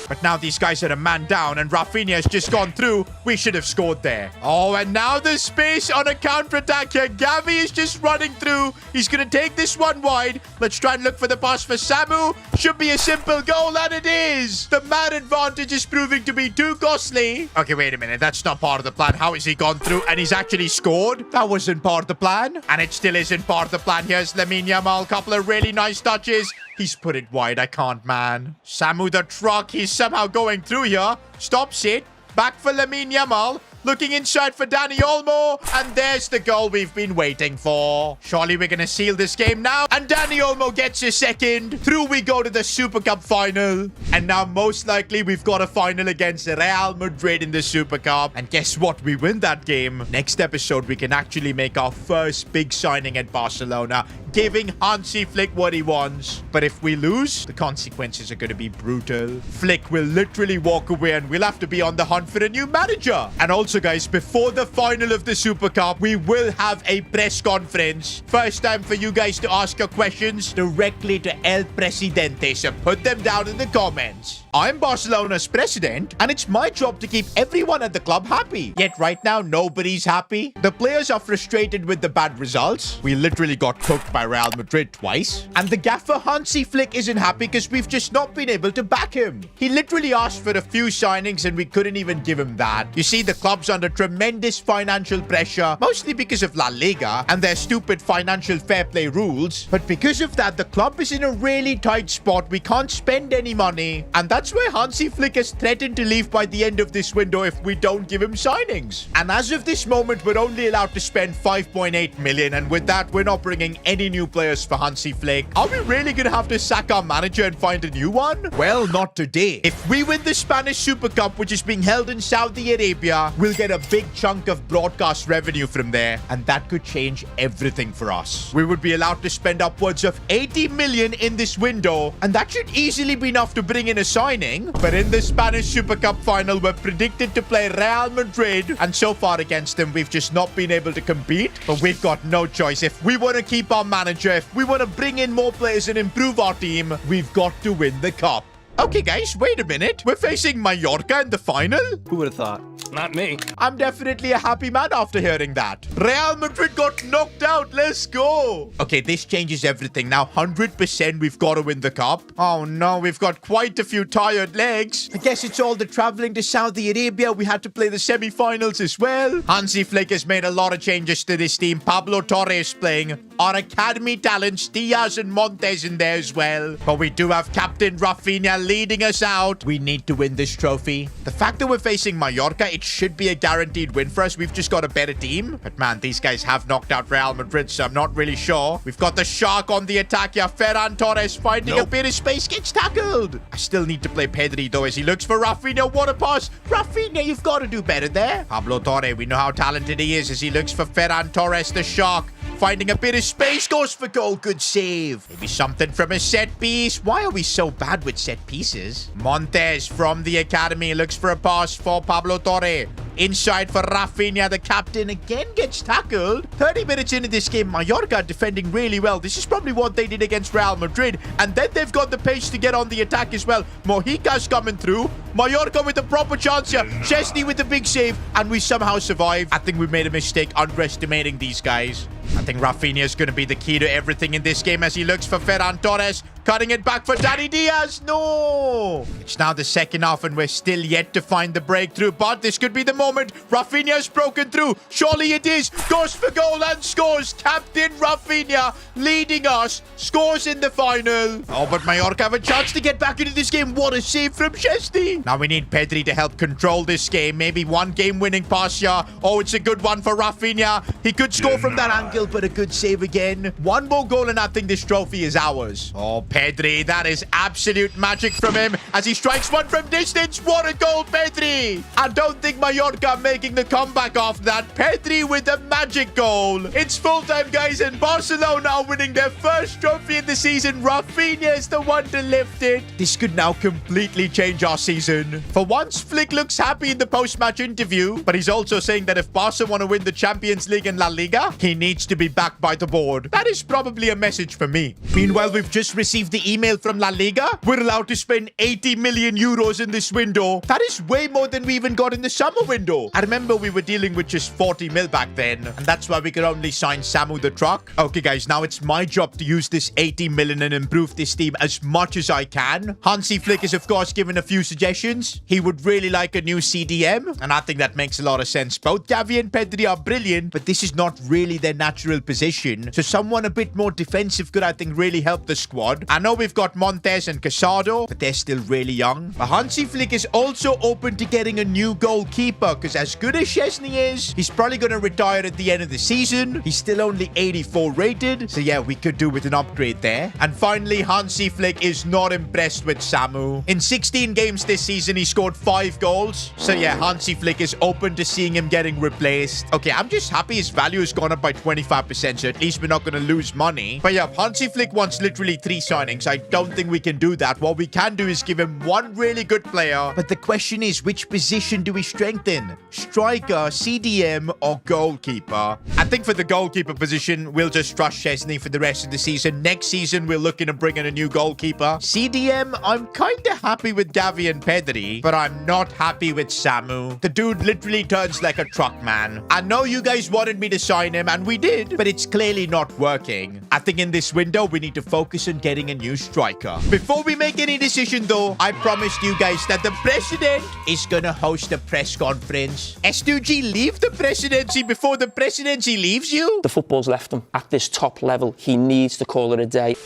But now these guys are a man down and Rafinha has just gone through. We should have scored there. Oh, and now there's space on a counter-attack here. Gavi is just running through. He's going to take this one wide. Let's try and look for the pass for Samu. Should be a simple goal, and it is. The man advantage is proving to be too costly. Okay, wait a minute. That's not part of the plan. How has he gone through and he's actually scored? That wasn't part of the plan. And it still isn't part of the plan. Here's Lamine Yamal. Couple of really nice touches. He's put it wide. I can't, man. Samu the truck. He's somehow going through here. Stops it. Back for Lamine Yamal. Looking inside for Dani Olmo. And there's the goal we've been waiting for. Surely we're going to seal this game now. And Dani Olmo gets a second. Through we go to the Super Cup final. And now most likely we've got a final against Real Madrid in the Super Cup. And guess what? We win that game. Next episode, we can actually make our first big signing at Barcelona, giving Hansi Flick what he wants. But if we lose, the consequences are going to be brutal. Flick will literally walk away and we'll have to be on the hunt for a new manager. And also, guys, before the final of the Super Cup, we will have a press conference. First time for you guys to ask your questions directly to El Presidente, so put them down in the comments. I'm Barcelona's president, and it's my job to keep everyone at the club happy. Yet right now, nobody's happy. The players are frustrated with the bad results. We literally got cooked by Real Madrid twice. And the gaffer Hansi Flick isn't happy because we've just not been able to back him. He literally asked for a few signings and we couldn't even give him that. You see, the club's under tremendous financial pressure, mostly because of La Liga and their stupid financial fair play rules. But because of that, the club is in a really tight spot. We can't spend any money. And that's why Hansi Flick has threatened to leave by the end of this window if we don't give him signings. And as of this moment, we're only allowed to spend 5.8 million. And with that, we're not bringing any new players for Hansi Flick. Are we really going to have to sack our manager and find a new one? Well, not today. If we win the Spanish Super Cup, which is being held in Saudi Arabia, we'll get a big chunk of broadcast revenue from there. And that could change everything for us. We would be allowed to spend upwards of 80 million in this window. And that should easily be enough to bring in a signing. But in the Spanish Super Cup final, we're predicted to play Real Madrid. And so far against them, we've just not been able to compete. But we've got no choice. If we want to keep our manager, if we want to bring in more players and improve our team, we've got to win the cup. Okay, guys, wait a minute. We're facing Mallorca in the final? Who would have thought? Not me. I'm definitely a happy man after hearing that. Real Madrid got knocked out. Let's go. Okay, this changes everything. Now, 100% we've got to win the cup. Oh, no. We've got quite a few tired legs. I guess it's all the traveling to Saudi Arabia. We had to play the semi-finals as well. Hansi Flick has made a lot of changes to this team. Pablo Torres playing. Our academy talents, Diaz and Montes in there as well. But we do have Captain Rafinha leading us out. We need to win this trophy. The fact that we're facing Mallorca, it should be a guaranteed win for us. We've just got a better team. But man, these guys have knocked out Real Madrid, so I'm not really sure. We've got the Shark on the attack here. Ferran Torres finding a bit of space, gets tackled. I still need to play Pedri though as he looks for Rafinha. What a pass. Rafinha, you've got to do better there. Pablo Torre, we know how talented he is as he looks for Ferran Torres, the Shark. Finding a bit of space, goes for goal. Good save. Maybe something from a set piece. Why are we so bad with set pieces? Montes from the academy looks for a pass for Pablo Torre. Inside for Rafinha, the captain again gets tackled. 30 minutes into this game, Mallorca defending really well. This is probably what they did against Real Madrid. And then they've got the pace to get on the attack as well. Mojica's coming through. Mallorca with a proper chance here. Chesney with the big save. And we somehow survived. I think we made a mistake underestimating these guys. I think Rafinha is going to be the key to everything in this game as he looks for Ferran Torres. Cutting it back for Danny Diaz. No! It's now the second half and we're still yet to find the breakthrough. But this could be the moment. Rafinha's broken through. Surely it is. Goes for goal and scores. Captain Rafinha leading us. Scores in the final. Oh, but Mallorca have a chance to get back into this game. What a save from Chesney. Now we need Pedri to help control this game. Maybe one game-winning pass here. Oh, it's a good one for Rafinha. He could score from that angle, but a good save again. One more goal and I think this trophy is ours. Oh, Pedri, that is absolute magic from him as he strikes one from distance. What a goal, Pedri. I don't think Mallorca are making the comeback after that. Pedri with a magic goal. It's full time, guys, and Barcelona are winning their first trophy in the season. Rafinha is the one to lift it. This could now completely change our season. For once, Flick looks happy in the post-match interview, but he's also saying that if Barca want to win the Champions League and La Liga, he needs to be backed by the board. That is probably a message for me. Meanwhile, we've just received the email from La Liga. We're allowed to spend 80 million euros in this window. That is way more than we even got in the summer window. I remember we were dealing with just 40 mil back then, and that's why we could only sign Samu the truck. Okay, guys, now it's my job to use this 80 million and improve this team as much as I can. Hansi Flick is, of course, given a few suggestions. He would really like a new CDM, and I think that makes a lot of sense. Both Gavi and Pedri are brilliant, but this is not really their natural position. So someone a bit more defensive could, I think, really help the squad. I know we've got Montes and Casado, but they're still really young. But Hansi Flick is also open to getting a new goalkeeper, because as good as Chesney is, he's probably going to retire at the end of the season. He's still only 84 rated, so yeah, we could do with an upgrade there. And finally, Hansi Flick is not impressed with Samu. In 16 games this season, he scored 5 goals. So yeah, Hansi Flick is open to seeing him getting replaced. Okay, I'm just happy his value has gone up by 25%, so at least we're not going to lose money. But yeah, Hansi Flick wants literally 3 signings. I don't think we can do that. What we can do is give him one really good player. But the question is, which position do we strengthen? Striker, CDM, or goalkeeper? I think for the goalkeeper position, we'll just trust Chesney for the rest of the season. Next season, we're looking to bring in a new goalkeeper. CDM, I'm kind of happy with Gavi and Pedri, but I'm not happy with Samu. The dude literally turns like a truck, man. I know you guys wanted me to sign him, and we did, but it's clearly not working. I think in this window, we need to focus on getting a new striker. Before we make any decision, though, I promised you guys that the president is gonna host a press conference. S2G, leave the presidency before the presidency leaves you? The football's left him. At this top level, he needs to call it a day.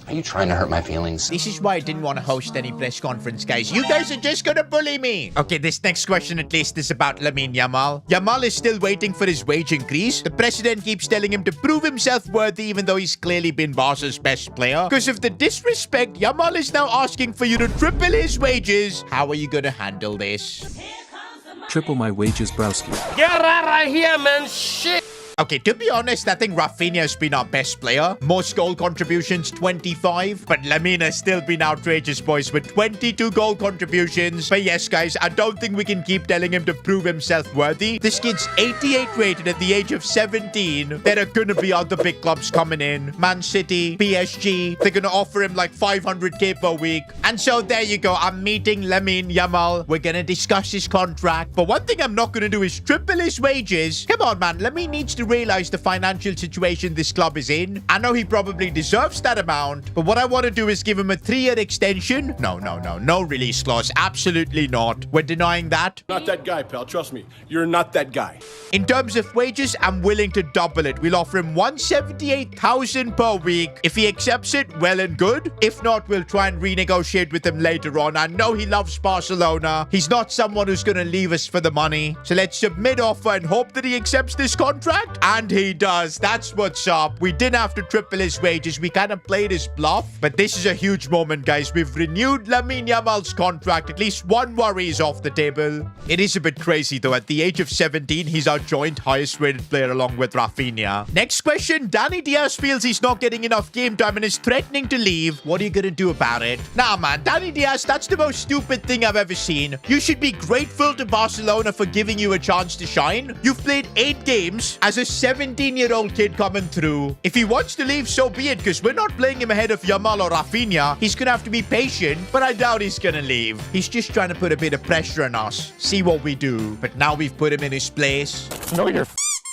Are you trying to hurt my feelings? This is why I didn't want to host any press conference, guys. You guys are just gonna bully me. Okay, this next question at least is about Lamine Yamal. Yamal is still waiting for his wage increase. The president keeps telling him to prove himself worthy even though he's clearly been Barca's best player. Because of the disrespect, Yamal is now asking for you to triple his wages. How are you gonna handle this? Triple my wages, Browski. Get out of here, man. Shit. Okay, to be honest, I think Rafinha has been our best player. Most goal contributions, 25. But Lamine has still been outrageous, boys, with 22 goal contributions. But yes, guys, I don't think we can keep telling him to prove himself worthy. This kid's 88 rated at the age of 17. There are going to be other big clubs coming in. Man City, PSG. They're going to offer him like 500k per week. And so there you go. I'm meeting Lamine Yamal. We're going to discuss his contract. But one thing I'm not going to do is triple his wages. Come on, man. Lamine needs to realize the financial situation this club is in. I know he probably deserves that amount. But what I want to do is give him a 3-year extension. No release clause. Absolutely not. We're denying that. Not that guy, pal. Trust me. You're not that guy. In terms of wages, I'm willing to double it. We'll offer him 178,000 per week. If he accepts it, well and good. If not, we'll try and renegotiate with him later on. I know he loves Barcelona. He's not someone who's going to leave us for the money. So let's submit offer and hope that he accepts this contract. And he does. That's what's up. We didn't have to triple his wages. We kind of played his bluff. But this is a huge moment, guys. We've renewed Lamine Yamal's contract. At least one worry is off the table. It is a bit crazy, though. At the age of 17, he's our joint highest rated player along with Rafinha. Next question. Danny Diaz feels he's not getting enough game time and is threatening to leave. What are you going to do about it? Nah, man. Danny Diaz, that's the most stupid thing I've ever seen. You should be grateful to Barcelona for giving you a chance to shine. You've played 8 games as a 17-year-old kid coming through. If he wants to leave, so be it, because we're not playing him ahead of Yamal or Rafinha. He's going to have to be patient, but I doubt he's going to leave. He's just trying to put a bit of pressure on us. See what we do. But now we've put him in his place. Know your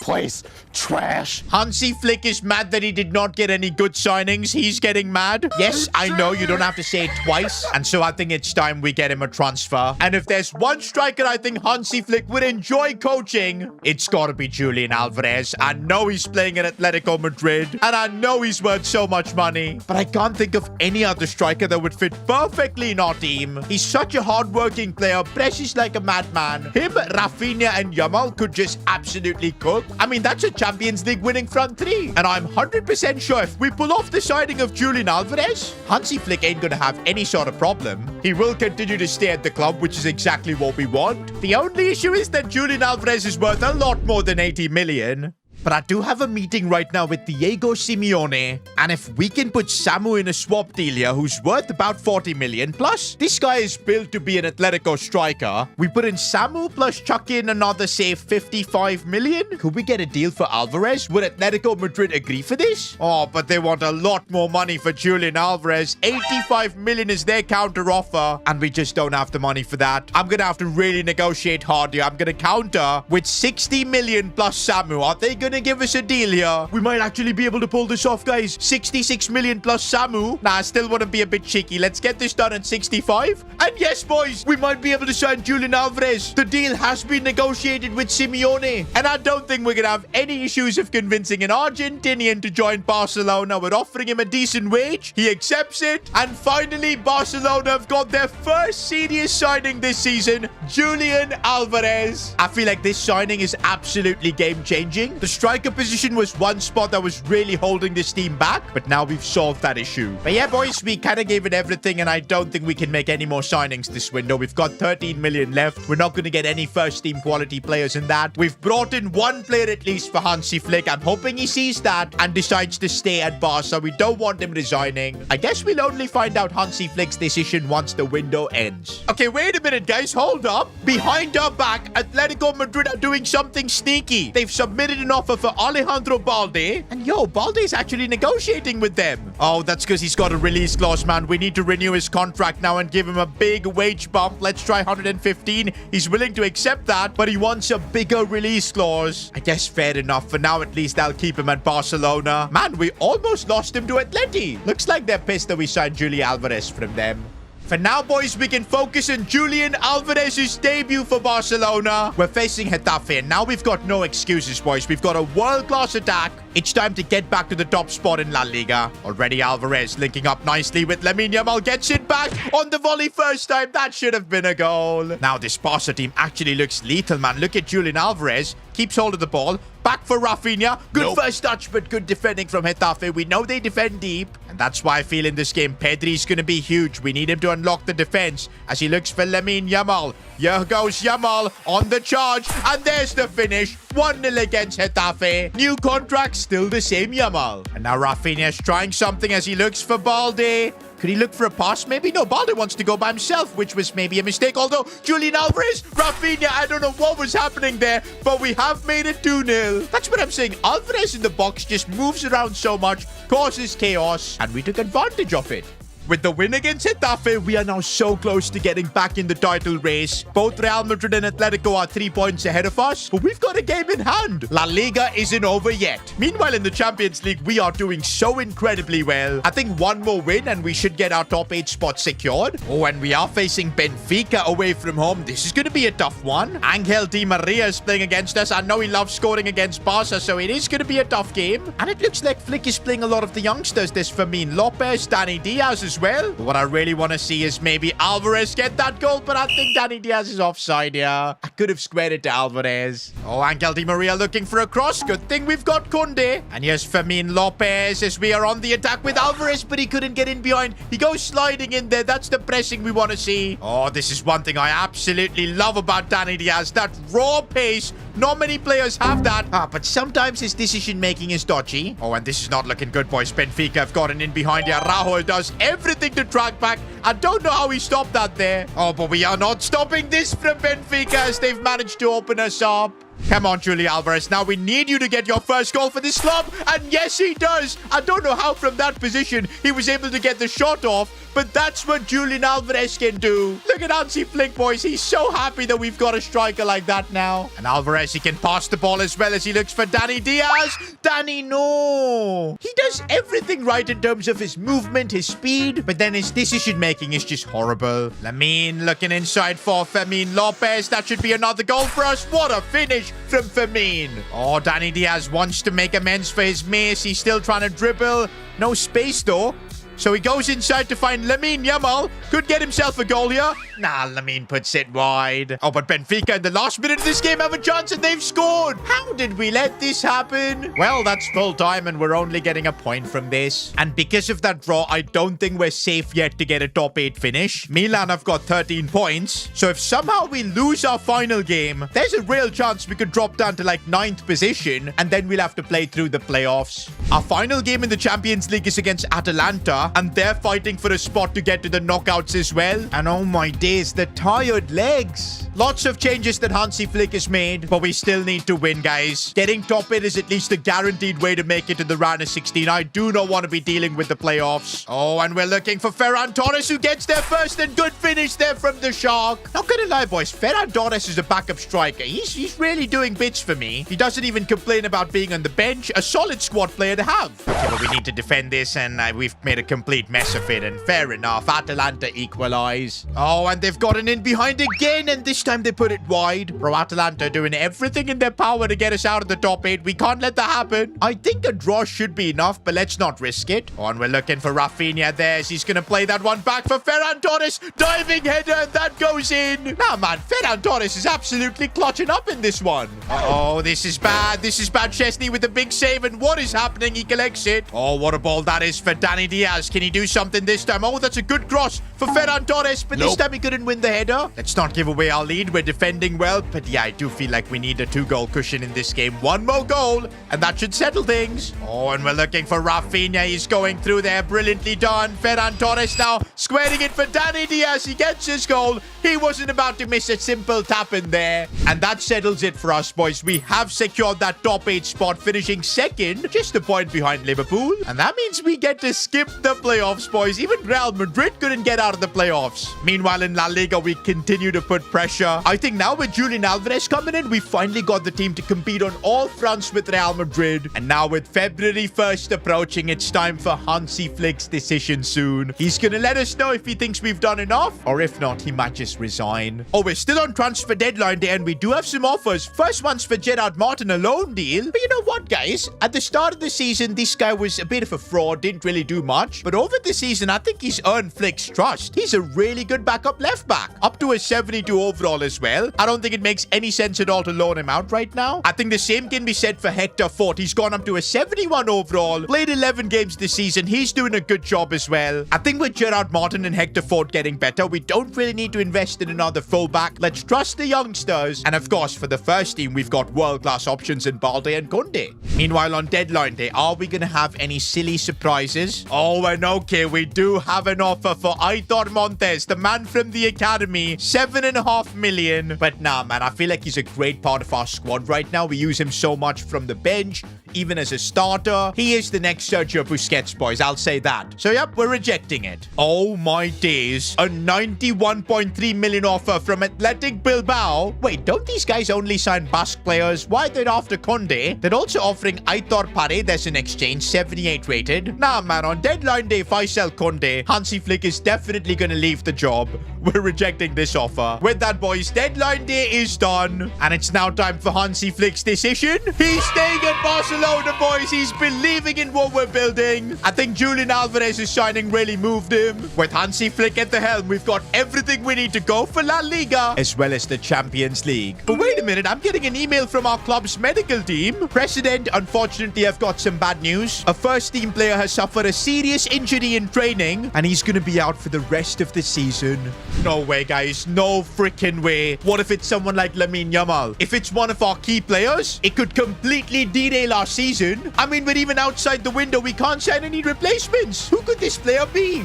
place, trash. Hansi Flick is mad that he did not get any good signings. He's getting mad. Yes, I know you don't have to say it twice. And so I think it's time we get him a transfer. And if there's one striker I think Hansi Flick would enjoy coaching, it's got to be Julian Alvarez. I know he's playing at Atletico Madrid. And I know he's worth so much money. But I can't think of any other striker that would fit perfectly in our team. He's such a hardworking player, presses like a madman. Him, Rafinha, and Yamal could just absolutely cook. I mean, that's a Champions League winning front three. And I'm 100% sure if we pull off the signing of Julian Alvarez, Hansi Flick ain't going to have any sort of problem. He will continue to stay at the club, which is exactly what we want. The only issue is that Julian Alvarez is worth a lot more than 80 million. But I do have a meeting right now with Diego Simeone. And if we can put Samu in a swap deal here, who's worth about 40 million. Plus, this guy is built to be an Atletico striker. We put in Samu plus chuck in another, say, 55 million. Could we get a deal for Alvarez? Would Atletico Madrid agree for this? Oh, but they want a lot more money for Julian Alvarez. 85 million is their counter offer. And we just don't have the money for that. I'm going to have to really negotiate hard here. I'm going to counter with 60 million plus Samu. Are they going to give us a deal here? We might actually be able to pull this off, guys. 66 million plus Samu. Nah, I still want to be a bit cheeky. Let's get this done at 65. And yes, boys, we might be able to sign Julian Alvarez. The deal has been negotiated with Simeone. And I don't think we're going to have any issues of convincing an Argentinian to join Barcelona. We're offering him a decent wage. He accepts it. And finally, Barcelona have got their first serious signing this season, Julian Alvarez. I feel like this signing is absolutely game-changing. The striker position was one spot that was really holding this team back, but now we've solved that issue. But yeah, boys, we kind of gave it everything, and I don't think we can make any more signings this window. We've got 13 million left. We're not going to get any first-team quality players in that. We've brought in one player at least for Hansi Flick. I'm hoping he sees that and decides to stay at Barca. We don't want him resigning. I guess we'll only find out Hansi Flick's decision once the window ends. Okay, wait a minute, guys. Hold up. Behind our back, Atletico Madrid are doing something sneaky. They've submitted an offer for Alejandro Balde. And yo, Balde's actually negotiating with them. Oh, that's because he's got a release clause, man. We need to renew his contract now and give him a big wage bump. Let's try 115. He's willing to accept that, but he wants a bigger release clause. I guess fair enough. For now, at least I'll keep him at Barcelona. Man, we almost lost him to Atleti. Looks like they're pissed that we signed Julian Alvarez from them. For now, boys, we can focus on Julian Alvarez's debut for Barcelona. We're facing Getafe, and now we've got no excuses, boys. We've got a world-class attack. It's time to get back to the top spot in La Liga. Already Alvarez linking up nicely with Lamine Yamal. Gets it. back on the volley first time. That should have been a goal. Now this Barca team actually looks lethal, man. Look at Julian Alvarez. Keeps hold of the ball. Back for Rafinha. Good first touch, but good defending from Getafe. We know they defend deep. And that's why I feel in this game, Pedri's going to be huge. We need him to unlock the defense as he looks for Lamine Yamal. Here goes Yamal on the charge. And there's the finish. 1-0 against Getafe. New contract, still the same Yamal. And now Rafinha's trying something as he looks for Balde. Could he look for a pass? Maybe. No, Balde wants to go by himself, which was maybe a mistake. Although, Julian Alvarez, Rafinha, I don't know what was happening there, but we have made it 2-0. That's what I'm saying. Alvarez in the box just moves around so much, causes chaos, and we took advantage of it. With the win against Getafe, we are now so close to getting back in the title race. Both Real Madrid and Atletico are 3 points ahead of us, but we've got a game in hand. La Liga isn't over yet. Meanwhile, in the Champions League, we are doing so incredibly well. I think one more win and we should get our top 8 spot secured. Oh, and we are facing Benfica away from home. This is going to be a tough one. Angel Di Maria is playing against us. I know he loves scoring against Barca, so it is going to be a tough game. And it looks like Flick is playing a lot of the youngsters. There's Fermin Lopez, Dani Diaz as well. What I really want to see is maybe Alvarez get that goal, but I think Dani Diaz is offside here. I could have squared it to Alvarez. Oh, Angel Di Maria looking for a cross. Good thing we've got Koundé. And here's Fermin Lopez as we are on the attack with Alvarez, but he couldn't get in behind. He goes sliding in there. That's the pressing we want to see. Oh, this is one thing I absolutely love about Dani Diaz. That raw pace. Not many players have that. But sometimes his decision-making is dodgy. Oh, and this is not looking good, boys. Benfica have gotten in behind here. Rajoy does everything to track back. I don't know how he stopped that there. Oh, but we are not stopping this from Benfica as they've managed to open us up. Come on, Julian Alvarez. Now we need you to get your first goal for this club. And yes, he does. I don't know how from that position he was able to get the shot off. But that's what Julian Alvarez can do. Look at Hansi Flick, boys. He's so happy that we've got a striker like that now. And Alvarez, he can pass the ball as well as he looks for Dani Diaz. Dani, no. He does everything right in terms of his movement, his speed. But then his decision-making is just horrible. Lamine looking inside for Fermin Lopez. That should be another goal for us. What a finish from Fermin. Oh, Dani Diaz wants to make amends for his miss. He's still trying to dribble. No space, though. So he goes inside to find Lamine Yamal. Could get himself a goal here. Nah, Lamine puts it wide. Oh, but Benfica in the last minute of this game have a chance and they've scored. How did we let this happen? Well, that's full time and we're only getting a point from this. And because of that draw, I don't think we're safe yet to get a top 8 finish. Milan have got 13 points. So if somehow we lose our final game, there's a real chance we could drop down to like 9th position and then we'll have to play through the playoffs. Our final game in the Champions League is against Atalanta and they're fighting for a spot to get to the knockouts as well. And oh my days, the tired legs. Lots of changes that Hansi Flick has made, but we still need to win, guys. Getting top 8 is at least a guaranteed way to make it to the round of 16. I do not want to be dealing with the playoffs. Oh, and we're looking for Ferran Torres, who gets there first, and good finish there from the Shark. Not gonna lie, boys, Ferran Torres is a backup striker. He's really doing bits for me. He doesn't even complain about being on the bench. A solid squad player to have. Okay, but we need to defend this, and we've made a complete mess of it, and fair enough. Atalanta equalize. Oh, and they've gotten in behind again, and this time they put it wide. Bro, Atalanta doing everything in their power to get us out of the top 8. We can't let that happen. I think a draw should be enough, but let's not risk it. Oh, and we're looking for Rafinha there. He's going to play that one back for Ferran Torres. Diving header, and that goes in. Nah, man, Ferran Torres is absolutely clutching up in this one. Oh, this is bad. This is bad. Chesney with the big save, and what is happening? He collects it. Oh, what a ball that is for Dani Diaz. Can he do something this time? Oh, that's a good cross for Ferran Torres, but this time he couldn't win the header. Let's not give away our lead. We're defending well, but yeah, I do feel like we need a 2-goal cushion in this game. One more goal, and that should settle things. Oh, and we're looking for Rafinha. He's going through there. Brilliantly done. Ferran Torres now squaring it for Dani Diaz. He gets his goal. He wasn't about to miss a simple tap in there. And that settles it for us, boys. We have secured that top 8 spot, finishing second, just a point behind Liverpool. And that means we get to skip the playoffs, boys. Even Real Madrid couldn't get out of the playoffs. Meanwhile, in La Liga, we continue to put pressure. I think now with Julian Alvarez coming in, we finally got the team to compete on all fronts with Real Madrid. And now with February 1st approaching, it's time for Hansi Flick's decision soon. He's going to let us know if he thinks we've done enough, or if not, he might just resign. Oh, we're still on transfer deadline day, and we do have some offers. First one's for Gerard Martin, a loan deal. But you know what, guys? At the start of the season, this guy was a bit of a fraud, didn't really do much. much, but over the season, I think he's earned Flick's trust. He's a really good backup left back, up to a 72 overall as well. I don't think it makes any sense at all to loan him out right now. I think the same can be said for Hector Fort. He's gone up to a 71 overall, played 11 games this season. He's doing a good job as well. I think with Gerard Martin and Hector Fort getting better, we don't really need to invest in another fullback. Let's trust the youngsters. And of course, for the first team, we've got world-class options in Balde and Koundé. Meanwhile, on deadline day, are we going to have any silly surprises? Oh, and okay, we do have an offer for Aitor Montes, the man from the academy. 7.5 million. But nah, man, I feel like he's a great part of our squad right now. We use him so much from the bench, even as a starter. He is the next Sergio Busquets, boys. I'll say that. So, yep, we're rejecting it. Oh, my days. A 91.3 million offer from Athletic Bilbao. Wait, don't these guys only sign Basque players? Why are they after Koundé? They're also offering Aitor Paredes in exchange, 78 rated. Nah, man, on deadline day, if I sell Koundé, Hansi Flick is definitely going to leave the job. We're rejecting this offer. With that, boys, deadline day is done. And it's now time for Hansi Flick's decision. He's staying at Barcelona, boys. He's believing in what we're building. I think Julian Alvarez's signing really moved him. With Hansi Flick at the helm, we've got everything we need to go for La Liga, as well as the Champions League. But wait a minute, I'm getting an email from our club's medical team. President, unfortunately, I've got some bad news. A first-team player has suffered a serious injury in training, and he's going to be out for the rest of the season. No way, guys. No freaking way. What if it's someone like Lamine Yamal? If it's one of our key players, it could completely derail our season. I mean, we're even outside the window. We can't sign any replacements. Who could this player be?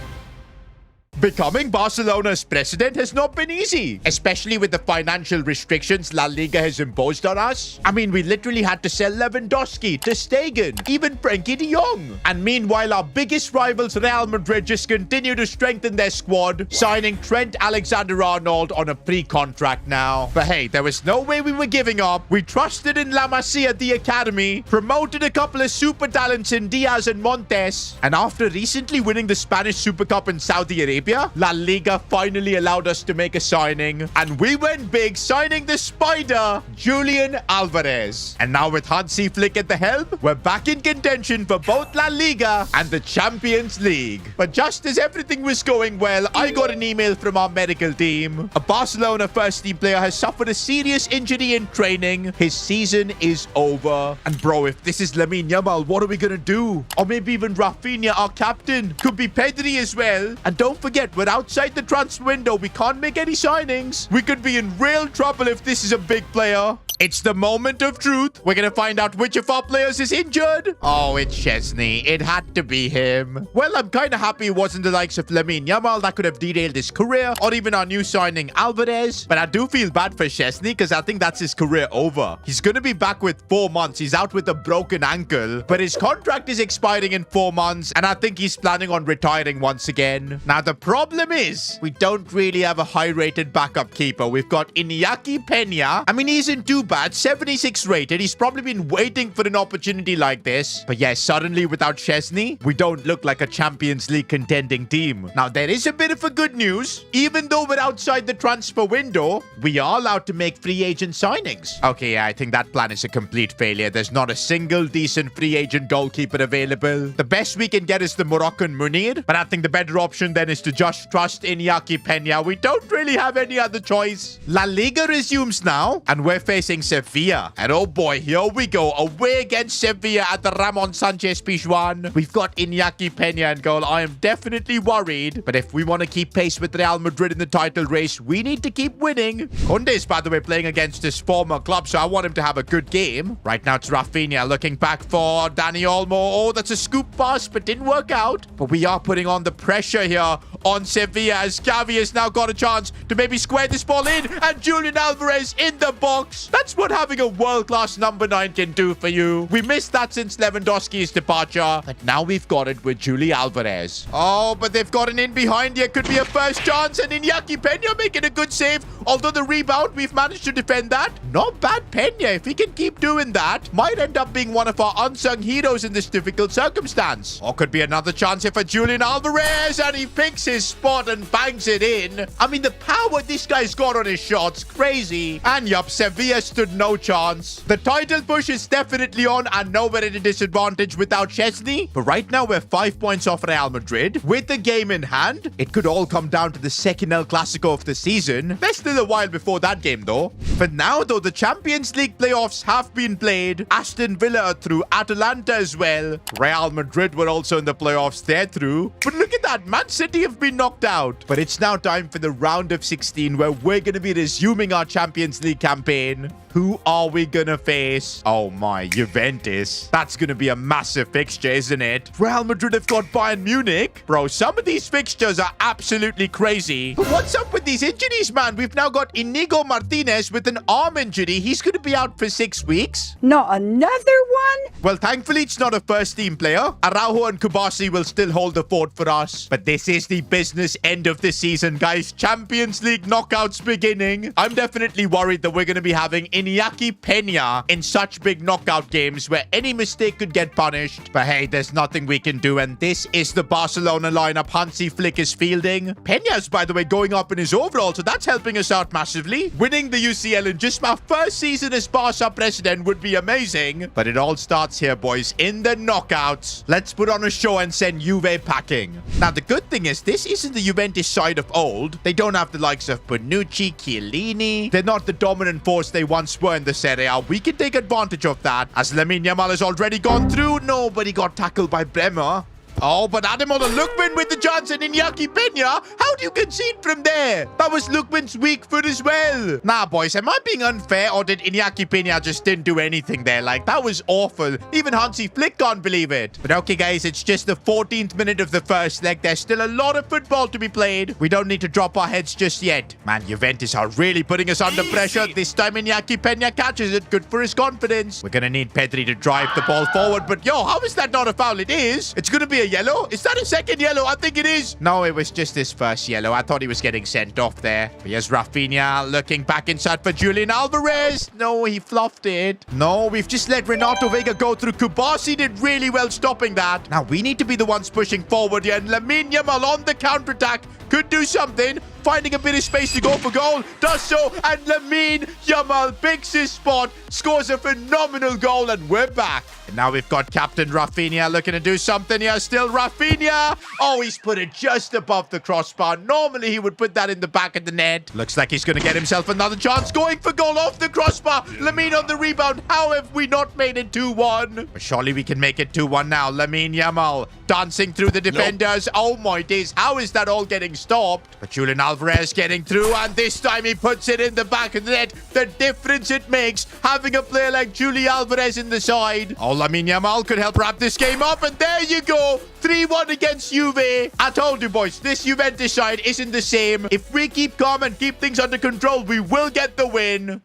Becoming Barcelona's president has not been easy, especially with the financial restrictions La Liga has imposed on us. I mean, we literally had to sell Lewandowski, Ter Stegen, even Frenkie de Jong. And meanwhile, our biggest rivals Real Madrid just continue to strengthen their squad, signing Trent Alexander-Arnold on a pre-contract now. But hey, there was no way we were giving up. We trusted in La Masia at the academy, promoted a couple of super talents in Diaz and Montes, and after recently winning the Spanish Super Cup in Saudi Arabia, La Liga finally allowed us to make a signing, and we went big, signing the Spider, Julian Alvarez. And now with Hansi Flick at the helm, we're back in contention for both La Liga and the Champions League. But just as everything was going well, I got an email from our medical team. A Barcelona first-team player has suffered a serious injury in training. His season is over. And bro, if this is Lamine Yamal, what are we gonna do? Or maybe even Rafinha, our captain. Could be Pedri as well. And don't forget, we're outside the transfer window. We can't make any signings. We could be in real trouble if this is a big player. It's the moment of truth. We're going to find out which of our players is injured. Oh, it's Chesney. It had to be him. Well, I'm kind of happy it wasn't the likes of Lamine Yamal that could have derailed his career, or even our new signing Alvarez. But I do feel bad for Chesney because I think that's his career over. He's going to be back with 4 months. He's out with a broken ankle, but his contract is expiring in 4 months, and I think he's planning on retiring once again. Now, the problem is we don't really have a high-rated backup keeper. We've got Iñaki Peña. I mean, he isn't too bad, 76 rated. He's probably been waiting for an opportunity like this. But yeah, suddenly without Chesney, we don't look like a Champions League contending team. Now, there is a bit of a good news. Even though we're outside the transfer window, we are allowed to make free agent signings. Okay, yeah, I think that plan is a complete failure. There's not a single decent free agent goalkeeper available. The best we can get is the Moroccan Munir, but I think the better option then is to just trust Iñaki Peña. We don't really have any other choice. La Liga resumes now, and we're facing Sevilla. And oh boy, here we go. Away against Sevilla at the Ramon Sanchez Pizjuan. We've got Iñaki Peña in goal. I am definitely worried, but if we want to keep pace with Real Madrid in the title race, we need to keep winning. Koundé is, by the way, playing against his former club, so I want him to have a good game. Right now, it's Rafinha looking back for Dani Olmo. Oh, that's a scoop pass, but didn't work out. But we are putting on the pressure here on Sevilla as Xavi has now got a chance to maybe square this ball in, and Julian Alvarez in the box. That's what having a world-class number 9 can do for you. We missed that since Lewandowski's departure, but now we've got it with Julian Alvarez. Oh, but they've got an in behind here. Could be a first chance, and Iñaki Peña making a good save. Although the rebound, we've managed to defend that. Not bad, Peña. If he can keep doing that, might end up being one of our unsung heroes in this difficult circumstance. Or could be another chance here for Julian Alvarez, and he picks it his spot and bangs it in. I mean, the power this guy's got on his shots, crazy. And yup, Sevilla stood no chance. The title push is definitely on and nowhere at a disadvantage without Chesney. But right now, we're 5 points off Real Madrid. With the game in hand, it could all come down to the second El Clasico of the season. There's still a while before that game, though. For now, though, the Champions League playoffs have been played. Aston Villa are through, Atalanta as well. Real Madrid were also in the playoffs. They're through. But look at that. Man City have been knocked out. But it's now time for the round of 16 where we're going to be resuming our Champions League campaign. Who are we going to face? Oh my, Juventus. That's going to be a massive fixture, isn't it? Real Madrid have got Bayern Munich. Bro, some of these fixtures are absolutely crazy. But what's up with these injuries, man? We've now got Inigo Martinez with an arm injury. He's going to be out for 6 weeks. Not another one? Well, thankfully, it's not a first-team player. Araujo and Kubasi will still hold the fort for us. But this is the business end of the season, guys. Champions League knockouts beginning. I'm definitely worried that we're going to be having Iñaki Peña in such big knockout games where any mistake could get punished. But hey, there's nothing we can do. And this is the Barcelona lineup Hansi Flick is fielding. Peña's, by the way, going up in his overall, so that's helping us out massively. Winning the UCL in just my first season as Barca president would be amazing. But it all starts here, boys, in the knockouts. Let's put on a show and send Juve packing. Now, the good thing is this isn't the Juventus side of old. They don't have the likes of Bonucci, Chiellini. They're not the dominant force they once were in the Serie A. We can take advantage of that. As Lamine Yamal has already gone through, nobody got tackled by Bremer. Oh, but Ademola Lookman with the chance and Iñaki Peña. How do you concede from there? That was Lookman's weak foot as well. Nah, boys, am I being unfair or did Iñaki Peña just didn't do anything there? Like, that was awful. Even Hansi Flick can't believe it. But okay, guys, it's just the 14th minute of the first leg. There's still a lot of football to be played. We don't need to drop our heads just yet. Man, Juventus are really putting us under pressure. This time Iñaki Peña catches it. Good for his confidence. We're gonna need Pedri to drive the ball forward. But yo, how is that not a foul? It is. It's gonna be a yellow. Is that a second yellow? I think it is. No, it was just his first yellow. I thought he was getting sent off there. But here's Rafinha looking back inside for Julian Alvarez. No, he fluffed it. No, we've just let Renato Vega go through. Kubasi did really well stopping that. Now we need to be the ones pushing forward here. And Lamine Yamal on the counterattack could do something. Finding a bit of space to go for goal. Does so. And Lamine Yamal picks his spot. Scores a phenomenal goal. And we're back. And now we've got Captain Rafinha looking to do something here. Still Rafinha. Oh, he's put it just above the crossbar. Normally, he would put that in the back of the net. Looks like he's going to get himself another chance. Going for goal off the crossbar. Lamine on the rebound. How have we not made it 2-1? But surely we can make it 2-1 now. Lamine Yamal dancing through the defenders. Oh, my days. How is that all getting stopped? But Julian Alvarez getting through. And this time he puts it in the back of the net. The difference it makes having a player like Julian Alvarez in the side. Oh, Lamine Yamal could help wrap this game up. And there you go. 3-1 against Juve. I told you, boys, this Juventus side isn't the same. If we keep calm and keep things under control, we will get the win.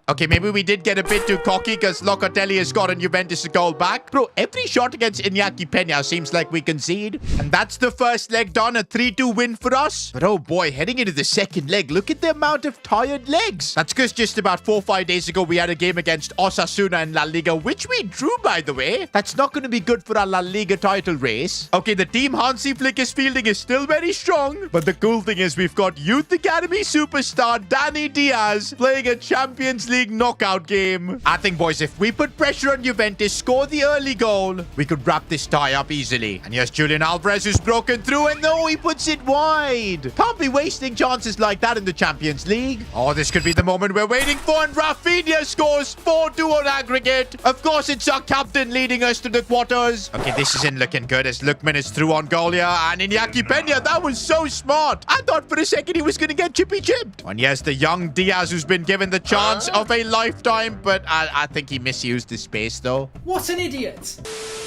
Okay, maybe we did get a bit too cocky because Locatelli has gotten Juventus a goal back. Bro, every shot against Iñaki Peña seems like we concede. And that's the first leg done, a 3-2 win for us. But oh boy, heading into the second leg, look at the amount of tired legs. That's because just about 4 or 5 days ago, we had a game against Osasuna in La Liga, which we drew, by the way. That's not going to be good for our La Liga title race. Okay, the team Hansi Flick is fielding is still very strong. But the cool thing is we've got Youth Academy superstar Dani Diaz playing a Champions League knockout game. I think, boys, if we put pressure on Juventus, score the early goal, we could wrap this tie up easily. And here's Julian Alvarez who's broken through, and no, he puts it wide. Can't be wasting chances like that in the Champions League. Oh, this could be the moment we're waiting for, and Rafinha scores 4-2 on aggregate. Of course, it's our captain leading us to the quarters. Okay, this isn't looking good as Lookman is through on goal here, and Iñaki Peña, that was so smart. I thought for a second he was going to get chippy-chipped. And here's the young Diaz who's been given the chance of a lifetime, but I think he misused his space, though. What an idiot.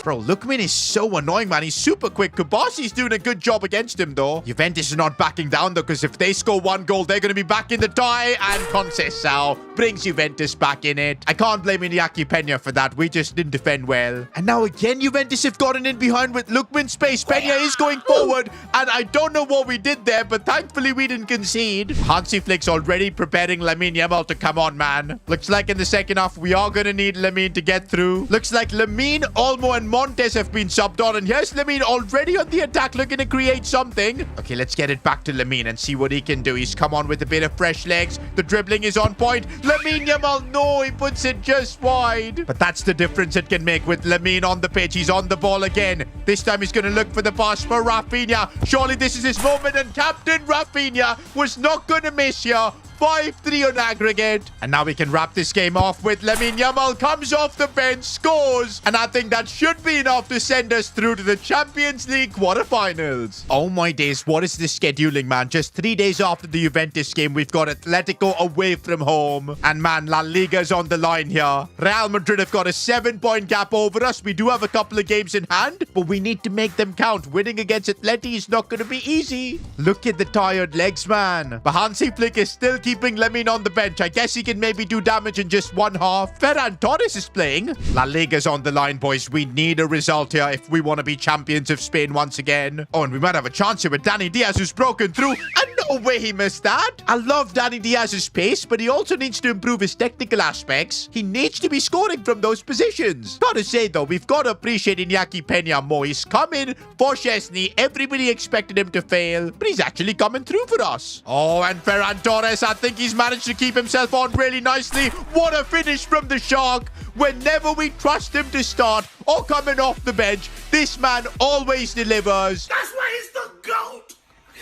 Bro, Lookman is so annoying, man. He's super quick. Kubasi's doing a good job against him, though. Juventus is not backing down, though, because if they score 1 goal, they're going to be back in the tie, and Conceição brings Juventus back in it. I can't blame Iñaki Peña for that. We just didn't defend well. And now again, Juventus have gotten in behind with Lookman's space. Peña is going forward, and I don't know what we did there, but thankfully we didn't concede. Hansi Flick's already preparing Lamine Yamal to come on, man. Looks like in the second half, we are going to need Lamine to get through. Looks like Lamine, Olmo, and Montes have been subbed on. And here's Lamine already on the attack, looking to create something. Okay, let's get it back to Lamine and see what he can do. He's come on with a bit of fresh legs. The dribbling is on point. Lamine Yamal, no, he puts it just wide. But that's the difference it can make with Lamine on the pitch. He's on the ball again. This time he's going to look for the pass for Rafinha. Surely this is his moment, and Captain Rafinha was not going to miss here. 5-3 on aggregate. And now we can wrap this game off with Lamine Yamal comes off the bench, scores. And I think that should be enough to send us through to the Champions League quarterfinals. Oh my days, what is this scheduling, man? Just 3 days after the Juventus game, we've got Atletico away from home. And man, La Liga's on the line here. Real Madrid have got a 7-point gap over us. We do have a couple of games in hand, but we need to make them count. Winning against Atleti is not going to be easy. Look at the tired legs, man. But Hansi Flick is still keeping Lamine on the bench. I guess he can maybe do damage in just one half. Ferran Torres is playing. La Liga's on the line, boys. We need a result here if we want to be champions of Spain once again. Oh, and we might have a chance here with Danny Diaz, who's broken through. And no way he missed that. I love Danny Diaz's pace, but he also needs to improve his technical aspects. He needs to be scoring from those positions. Gotta say, though, we've got to appreciate Iñaki Peña more. He's come in for Szczesny. Everybody expected him to fail, but he's actually coming through for us. Oh, and Ferran Torres, I think he's managed to keep himself on really nicely. What a finish from the Shark. Whenever we trust him to start or coming off the bench, this man always delivers. That's why he's the GOAT!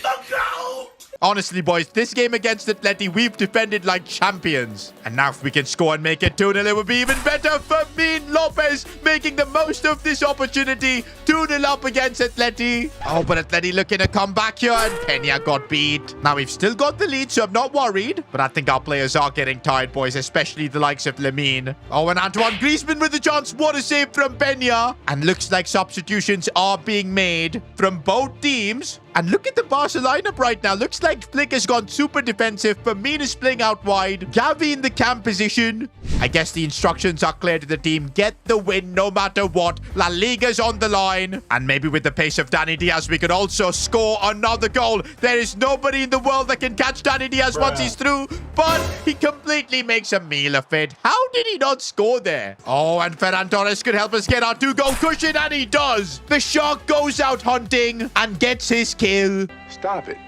The GOAT! Honestly, boys, this game against Atleti, we've defended like champions. And now if we can score and make it 2-0, it would be even better. Fermin Lopez making the most of this opportunity. 2-0 up against Atleti. Oh, but Atleti looking to come back here, and Peña got beat. Now, we've still got the lead, so I'm not worried. But I think our players are getting tired, boys, especially the likes of Lamine. Oh, and Antoine Griezmann with the chance. What a save from Peña. And looks like substitutions are being made from both teams. And look at the Barca lineup right now. Looks like Flick has gone super defensive. Firmino is playing out wide. Gavi in the cam position. I guess the instructions are clear to the team. Get the win no matter what. La Liga's on the line. And maybe with the pace of Danny Diaz, we could also score another goal. There is nobody in the world that can catch Danny Diaz once he's through. But he completely makes a meal of it. How did he not score there? Oh, and Ferran Torres could help us get our 2-goal cushion. And he does. The Shark goes out hunting and gets his kill. Stop it.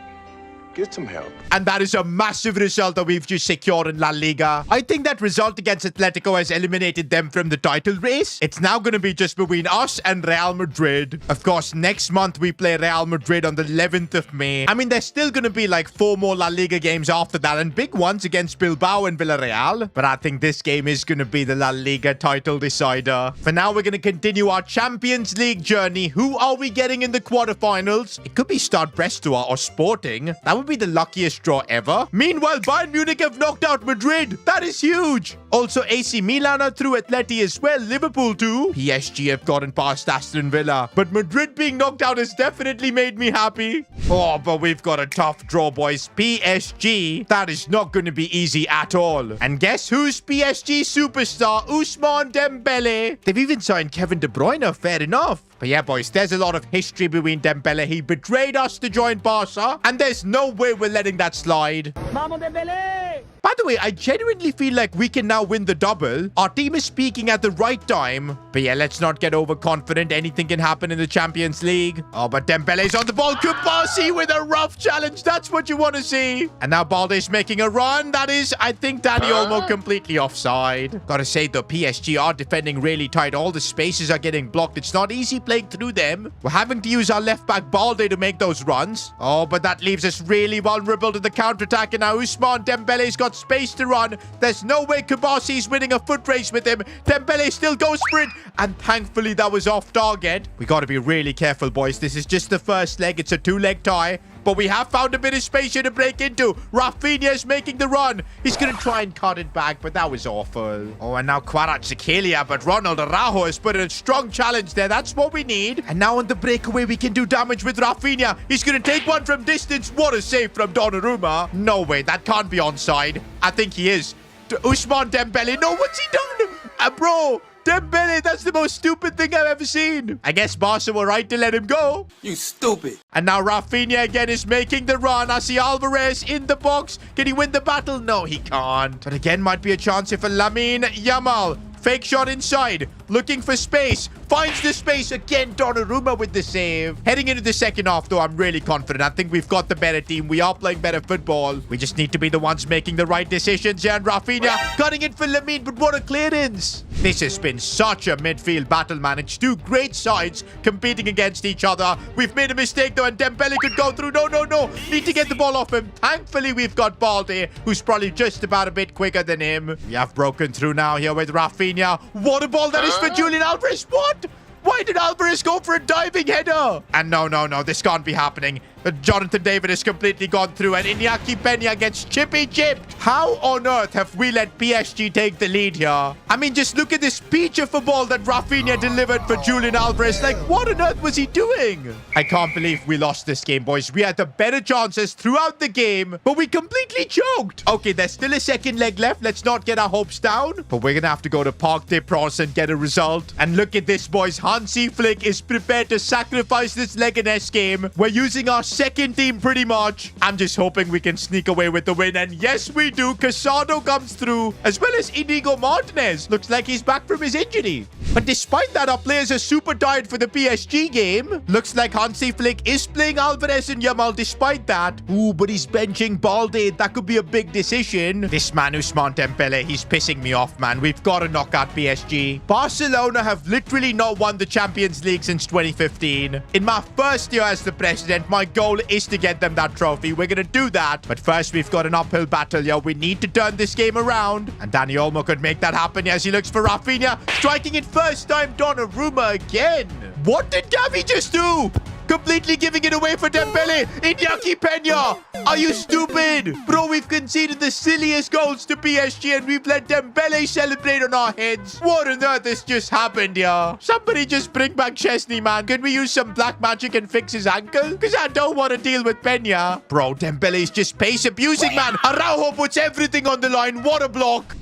Get some help. And that is a massive result that we've just secured in La Liga. I think that result against Atletico has eliminated them from the title race. It's now going to be just between us and Real Madrid. Of course, next month we play Real Madrid on the 11th of May. I mean, there's still going to be like 4 more La Liga games after that, and big ones against Bilbao and Villarreal. But I think this game is going to be the La Liga title decider. For now, we're going to continue our Champions League journey. Who are we getting in the quarterfinals? It could be Stade Brestois or Sporting. That would be the luckiest draw ever. Meanwhile, Bayern Munich have knocked out Madrid. That is huge. Also, AC Milan are through Atleti as well. Liverpool too. PSG have gotten past Aston Villa. But Madrid being knocked out has definitely made me happy. Oh, but we've got a tough draw, boys. PSG. That is not going to be easy at all. And guess who's PSG superstar? Ousmane Dembele. They've even signed Kevin De Bruyne. Fair enough. But yeah, boys, there's a lot of history between Dembele. He betrayed us to join Barca, and there's no way we're letting that slide. Vamos, Dembele! By the way, I genuinely feel like we can now win the double. Our team is speaking at the right time. But yeah, let's not get overconfident. Anything can happen in the Champions League. Oh, but Dembele's on the ball. Kubasi with a rough challenge. That's what you want to see. And now Balde's making a run. That is, I think, Dani Olmo completely offside. Gotta say, though, PSG are defending really tight. All the spaces are getting blocked. It's not easy playing through them. We're having to use our left back Balde to make those runs. Oh, but that leaves us really vulnerable to the counter-attack. And now Ousmane Dembele's got space to run. There's no way Kubasi's winning a foot race with him. Dembele still goes for it. And thankfully, that was off target. We got to be really careful, boys. This is just the first leg. It's a 2-leg tie. But we have found a bit of space here to break into. Rafinha is making the run. He's going to try and cut it back, but that was awful. Oh, and now Kvaratskhelia, but Ronald Araujo has put in a strong challenge there. That's what we need. And now on the breakaway, we can do damage with Rafinha. He's going to take one from distance. What a save from Donnarumma. No way, that can't be onside. I think he is. Ousmane Dembele. No, what's he done? Bro. Dembele, that's the most stupid thing I've ever seen. I guess Barca were right to let him go. You stupid. And now Rafinha again is making the run. I see Alvarez in the box. Can he win the battle? No, he can't. But again, might be a chance here for Lamine Yamal. Fake shot inside. Looking for space. finds the space again. Donnarumma with the save. Heading into the second half, though, I'm really confident. I think we've got the better team. We are playing better football. We just need to be the ones making the right decisions here. And Rafinha cutting it for Lamine, but what a clearance. This has been such a midfield battle, man. It's two great sides competing against each other. We've made a mistake, though, and Dembele could go through. No. Need to get the ball off him. Thankfully, we've got Balde, who's probably just about a bit quicker than him. We have broken through now here with Rafinha. What a ball that is for Julian Alvarez. What? Why did Alvarez go for a diving header? And no. This can't be happening. Jonathan David has completely gone through, and Iñaki Peña gets chippy-chipped. How on earth have we let PSG take the lead here? I mean, just look at this peach of a ball that Rafinha delivered for Julian Alvarez. Like, what on earth was he doing? I can't believe we lost this game, boys. We had the better chances throughout the game, but we completely choked. Okay, there's still a second leg left. Let's not get our hopes down, but we're going to have to go to Parc des Princes and get a result. And look at this, boys. Hansi Flick is prepared to sacrifice this Leganes game. We're using our second team pretty much. I'm just hoping we can sneak away with the win, and yes we do. Casado comes through, as well as Inigo Martinez. Looks like he's back from his injury. But despite that, our players are super tired for the PSG game. Looks like Hansi Flick is playing Alvarez and Yamal despite that. Ooh, but he's benching Balde. That could be a big decision. This man Ousmane Dembele, he's pissing me off, man. We've got to knock out PSG. Barcelona have literally not won the Champions League since 2015. In my first year as the president, my goal is to get them that trophy. We're going to do that. But first, we've got an uphill battle here. We need to turn this game around. And Dani Olmo could make that happen as he looks for Rafinha. Striking it first time. Donnarumma again. What did Gavi just do? Completely giving it away for Dembele. Iñaki Peña. Are you stupid? Bro, we've conceded the silliest goals to PSG and we've let Dembele celebrate on our heads. What on earth has just happened here? Somebody just bring back Chesney, man. Can we use some black magic and fix his ankle? Because I don't want to deal with Peña. Bro, Dembele's just pace abusing, man. Araujo puts everything on the line. What a block.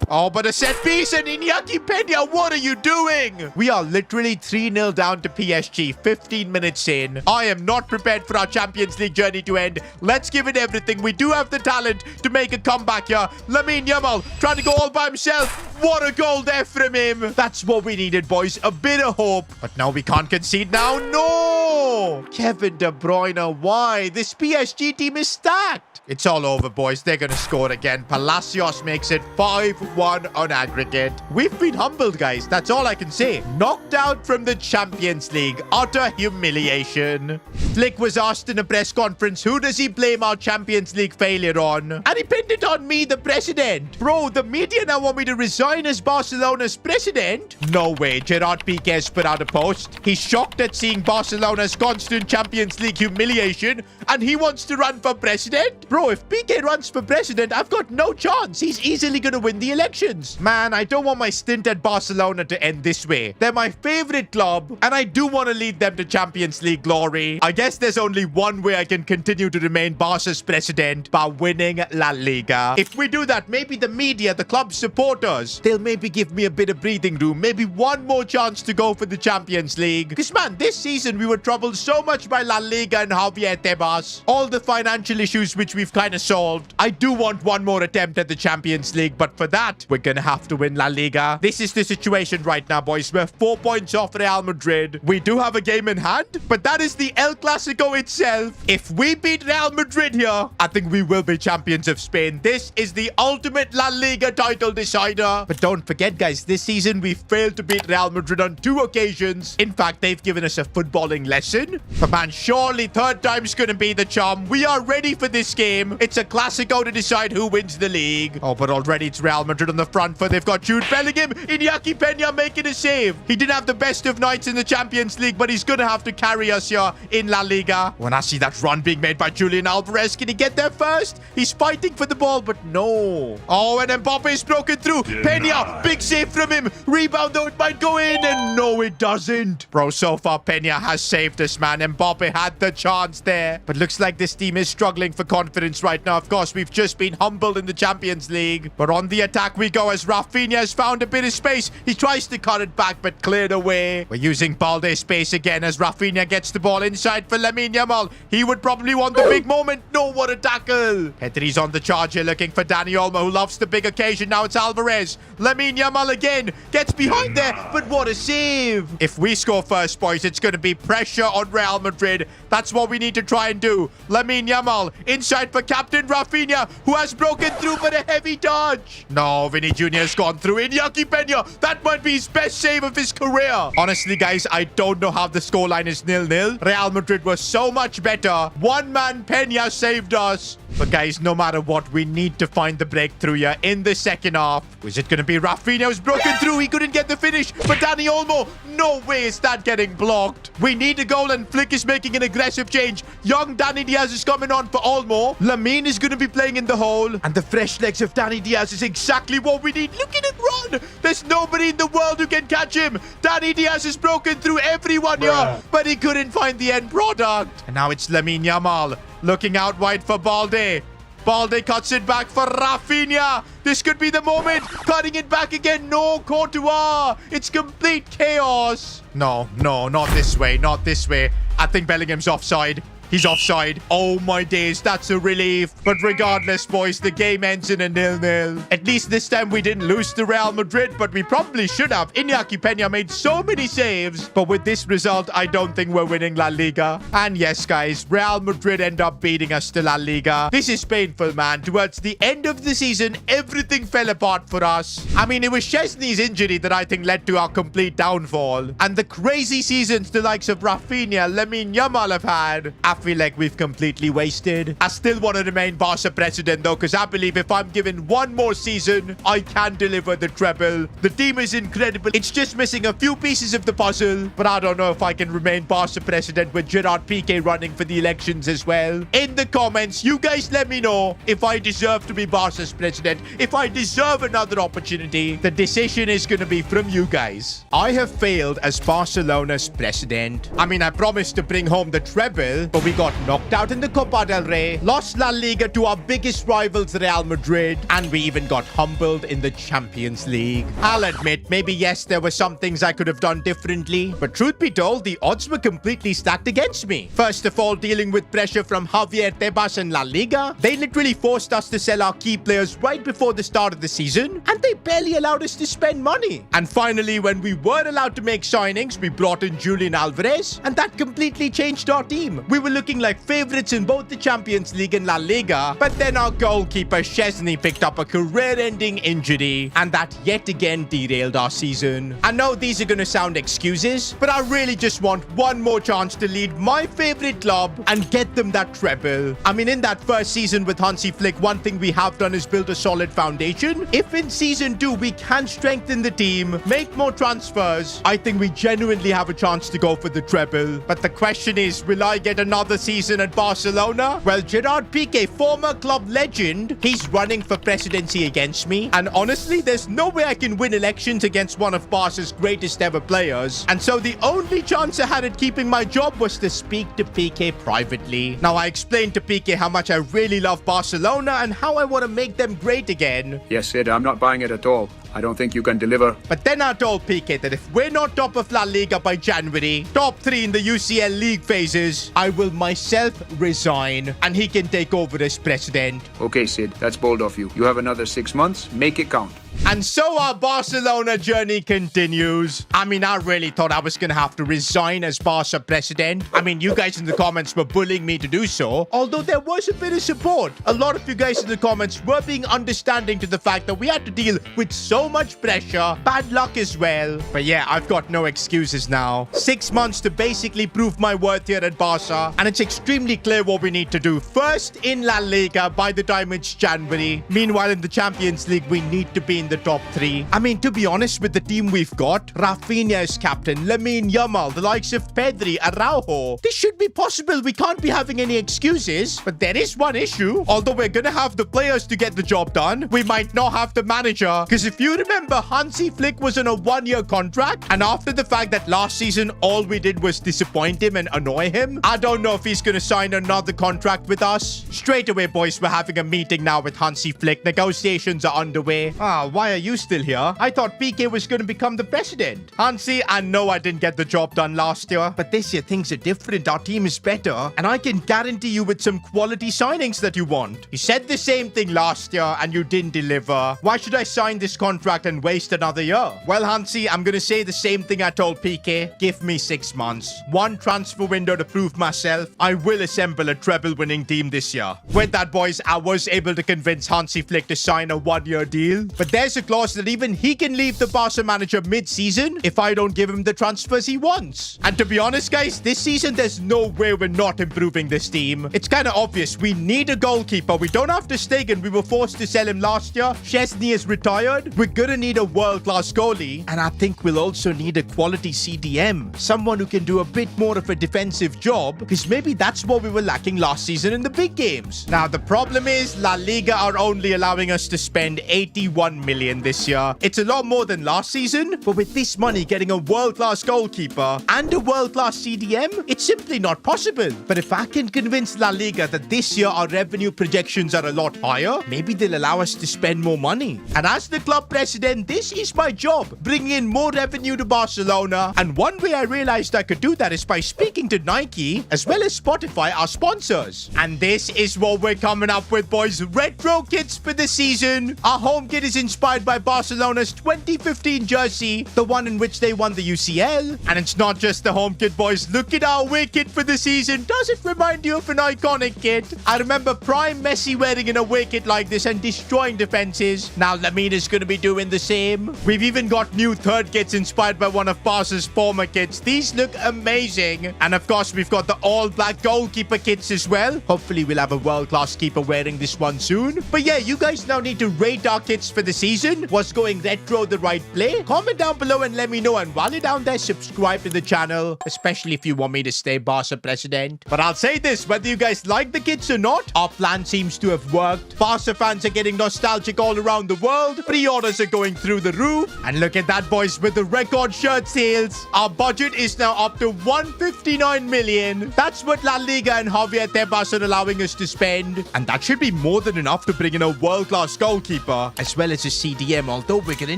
Oh, but a set piece, and Iñaki Peña, what are you doing? We are literally 3-0 down to PSG, 15 minutes in. I am not prepared for our Champions League journey to end. Let's give it everything. We do have the talent to make a comeback here. Lamine Yamal trying to go all by himself. What a goal there from him. That's what we needed, boys. A bit of hope. But now we can't concede now. No! Kevin De Bruyne, why? This PSG team is stacked. It's all over, boys. They're going to score again. Palacios makes it 5-1 on aggregate. We've been humbled, guys. That's all I can say. Knocked out from the Champions League. Utter humiliation. Flick was asked in a press conference, who does he blame our Champions League failure on? And he pinned it on me, the president. Bro, the media now want me to resign as Barcelona's president? No way. Gerard Piqué has put out a post. He's shocked at seeing Barcelona's constant Champions League humiliation, and he wants to run for president? Bro, if Piqué runs for president, I've got no chance. He's easily going to win the elections. Man, I don't want my stint at Barcelona to end this way. They're my favorite club, and I do want to lead them to Champions League glory. I guess there's only one way I can continue to remain Barca's president, by winning La Liga. If we do that, maybe the media, the club's supporters, they'll maybe give me a bit of breathing room. Maybe one more chance to go for the Champions League. Because, man, this season we were troubled so much by La Liga and Javier Tebas. All the financial issues which we've kind of solved. I do want one more attempt at the Champions League, but for that, we're gonna have to win La Liga. This is the situation right now, boys. We're 4 points off Real Madrid. We do have a game in hand, but that is the El Clasico itself. If we beat Real Madrid here, I think we will be champions of Spain. This is the ultimate La Liga title decider. But don't forget, guys, this season we failed to beat Real Madrid on 2 occasions. In fact, they've given us a footballing lesson. But man, surely third time's gonna be the charm. We are ready for this game. It's a Clasico to decide who wins the league. Oh, but already it's Real Madrid on the front foot. They've got Jude Bellingham. Iñaki Peña making a save. He didn't have the best of nights in the Champions League, but he's gonna have to carry us here in La Liga. When I see that run being made by Julian Alvarez, can he get there first? He's fighting for the ball, but no. Oh, and Mbappe's broken through. Peña, big save from him. Rebound, though, it might go in, and no, it doesn't. Bro, so far, Peña has saved us, man. Mbappe had the chance there, but looks like this team is struggling for confidence right now. Of course, we've just been humbled in the Champions League, but on the attack we go as Rafinha has found a bit of space. He tries to cut it back, but cleared away. We're using Balde's space again as Rafinha gets the ball inside for Lamine Yamal. He would probably want the big moment. No, what a tackle. Pedri's on the charge here looking for Dani Olmo, who loves the big occasion. Now it's Alvarez. Lamine Yamal again. Gets behind there, but what a save. If we score first, boys, it's going to be pressure on Real Madrid. That's what we need to try and do. Lamine Yamal inside for Captain Rafinha, who has broken through, but a heavy dodge. No, Vinny Jr. has gone through. Iñaki Peña, that might be his best save of his career. Honestly, guys, I don't know how the scoreline is 0-0. Real Madrid was so much better. One man Peña saved us. But guys, no matter what, we need to find the breakthrough here in the second half. Is it going to be Rafinha who's broken through? He couldn't get the finish. But Dani Olmo, no way is that getting blocked. We need a goal and Flick is making an aggressive change. Young Dani Diaz is coming on for Olmo. Lamine is going to be playing in the hole. And the fresh legs of Dani Diaz is exactly what we need. Look at him run. There's nobody in the world who can catch him. Dani Diaz has broken through everyone here, but he couldn't find the end product. And now it's Lamine Yamal looking out wide for Balde. Balde cuts it back for Rafinha. This could be the moment. Cutting it back again. No, Courtois. It's complete chaos. No, not this way. Not this way. I think Bellingham's offside. He's offside. Oh my days, that's a relief. But regardless, boys, the game ends in a 0-0. At least this time we didn't lose to Real Madrid, but we probably should have. Iñaki Peña made so many saves. But with this result, I don't think we're winning La Liga. And yes, guys, Real Madrid end up beating us to La Liga. This is painful, man. Towards the end of the season, everything fell apart for us. I mean, it was Szczesny's injury that I think led to our complete downfall. And the crazy seasons the likes of Rafinha, Lamine Yamal have had, I feel like we've completely wasted. I still want to remain Barca president though, because I believe if I'm given one more season, I can deliver the treble. The team is incredible. It's just missing a few pieces of the puzzle, but I don't know if I can remain Barca president with Gerard Piqué running for the elections as well. In the comments, you guys let me know if I deserve to be Barca's president, if I deserve another opportunity. The decision is going to be from you guys. I have failed as Barcelona's president. I mean, I promised to bring home the treble, but we got knocked out in the Copa del Rey, lost La Liga to our biggest rivals Real Madrid, and we even got humbled in the Champions League. I'll admit, maybe yes, there were some things I could have done differently, but truth be told, the odds were completely stacked against me. First of all, dealing with pressure from Javier Tebas and La Liga, they literally forced us to sell our key players right before the start of the season, and they barely allowed us to spend money. And finally, when we were allowed to make signings, we brought in Julian Alvarez, and that completely changed our team. We were looking like favorites in both the Champions League and La Liga, but then our goalkeeper Szczesny picked up a career-ending injury, and that yet again derailed our season. I know these are gonna sound excuses, but I really just want one more chance to lead my favorite club and get them that treble. I mean, in that first season with Hansi Flick, one thing we have done is build a solid foundation. If in season 2 we can strengthen the team, make more transfers, I think we genuinely have a chance to go for the treble. But the question is, will I get another season at Barcelona? Well, Gerard Piqué, former club legend, he's running for presidency against me. And honestly, there's no way I can win elections against one of Barca's greatest ever players. And so the only chance I had at keeping my job was to speak to Piqué privately. Now, I explained to Piqué how much I really love Barcelona and how I want to make them great again. Yes, Sid, I'm not buying it at all. I don't think you can deliver. But then I told Piqué that if we're not top of La Liga by January, top 3 in the UCL league phases, I will myself resign and he can take over as president. Okay, Sid, that's bold of you. You have another 6 months. Make it count. And so our Barcelona journey continues. I mean, I really thought I was going to have to resign as Barca president. I mean, you guys in the comments were bullying me to do so, although there was a bit of support. A lot of you guys in the comments were being understanding to the fact that we had to deal with so much pressure, bad luck as well. But yeah, I've got no excuses now. 6 months to basically prove my worth here at Barca, and it's extremely clear what we need to do. First in La Liga by the time it's January. Meanwhile, in the Champions League, we need to be in the top 3. I mean, to be honest, with the team we've got, Rafinha is captain, Lamine Yamal, the likes of Pedri, Araujo, this should be possible. We can't be having any excuses. But there is one issue. Although we're gonna have the players to get the job done, we might not have the manager. Because if you remember, Hansi Flick was on a 1-year contract, and after the fact that last season all we did was disappoint him and annoy him, I don't know if he's gonna sign another contract with us. Straight away, boys, we're having a meeting now with Hansi Flick. Negotiations are underway. why are you still here? I thought PK was going to become the president. Hansi, I know I didn't get the job done last year, but this year things are different. Our team is better, and I can guarantee you with some quality signings that you want. You said the same thing last year, and you didn't deliver. Why should I sign this contract and waste another year? Well, Hansi, I'm going to say the same thing I told PK. Give me 6 months. One transfer window to prove myself. I will assemble a treble-winning team this year. With that, boys, I was able to convince Hansi Flick to sign a 1-year deal. But there's a clause that even he can leave the Barca manager mid-season if I don't give him the transfers he wants. And to be honest, guys, this season, there's no way we're not improving this team. It's kind of obvious. We need a goalkeeper. We don't have to Stegen. We were forced to sell him last year. Chesney is retired. We're gonna need a world-class goalie. And I think we'll also need a quality CDM. Someone who can do a bit more of a defensive job, because maybe that's what we were lacking last season in the big games. Now, the problem is La Liga are only allowing us to spend 81 million this year. It's a lot more than last season, but with this money, getting a world-class goalkeeper and a world-class CDM, it's simply not possible. But if I can convince La Liga that this year our revenue projections are a lot higher, maybe they'll allow us to spend more money. And as the club president, this is my job, bringing in more revenue to Barcelona. And one way I realized I could do that is by speaking to Nike as well as Spotify, our sponsors. And this is what we're coming up with, boys. Retro kits for the season. Our home kit is inspired by Barcelona's 2015 jersey, the one in which they won the UCL. And it's not just the home kit, boys. Look at our away kit for the season. Does it remind you of an iconic kit? I remember prime Messi wearing an away kit like this and destroying defenses. Now Lamina's going to be doing the same. We've even got new third kits inspired by one of Barca's former kits. These look amazing. And of course, we've got the all-black goalkeeper kits as well. Hopefully, we'll have a world-class keeper wearing this one soon. But yeah, you guys now need to rate our kits for the season. Was going retro the right play? Comment down below and let me know. And while you're down there, subscribe to the channel, especially if you want me to stay Barca president. But I'll say this, whether you guys like the kits or not, our plan seems to have worked. Barca fans are getting nostalgic all around the world. Pre-orders are going through the roof. And look at that, boys, with the record shirt sales. Our budget is now up to 159 million. That's what La Liga and Javier Tebas are allowing us to spend. And that should be more than enough to bring in a world-class goalkeeper, as well as a CDM, although we're going to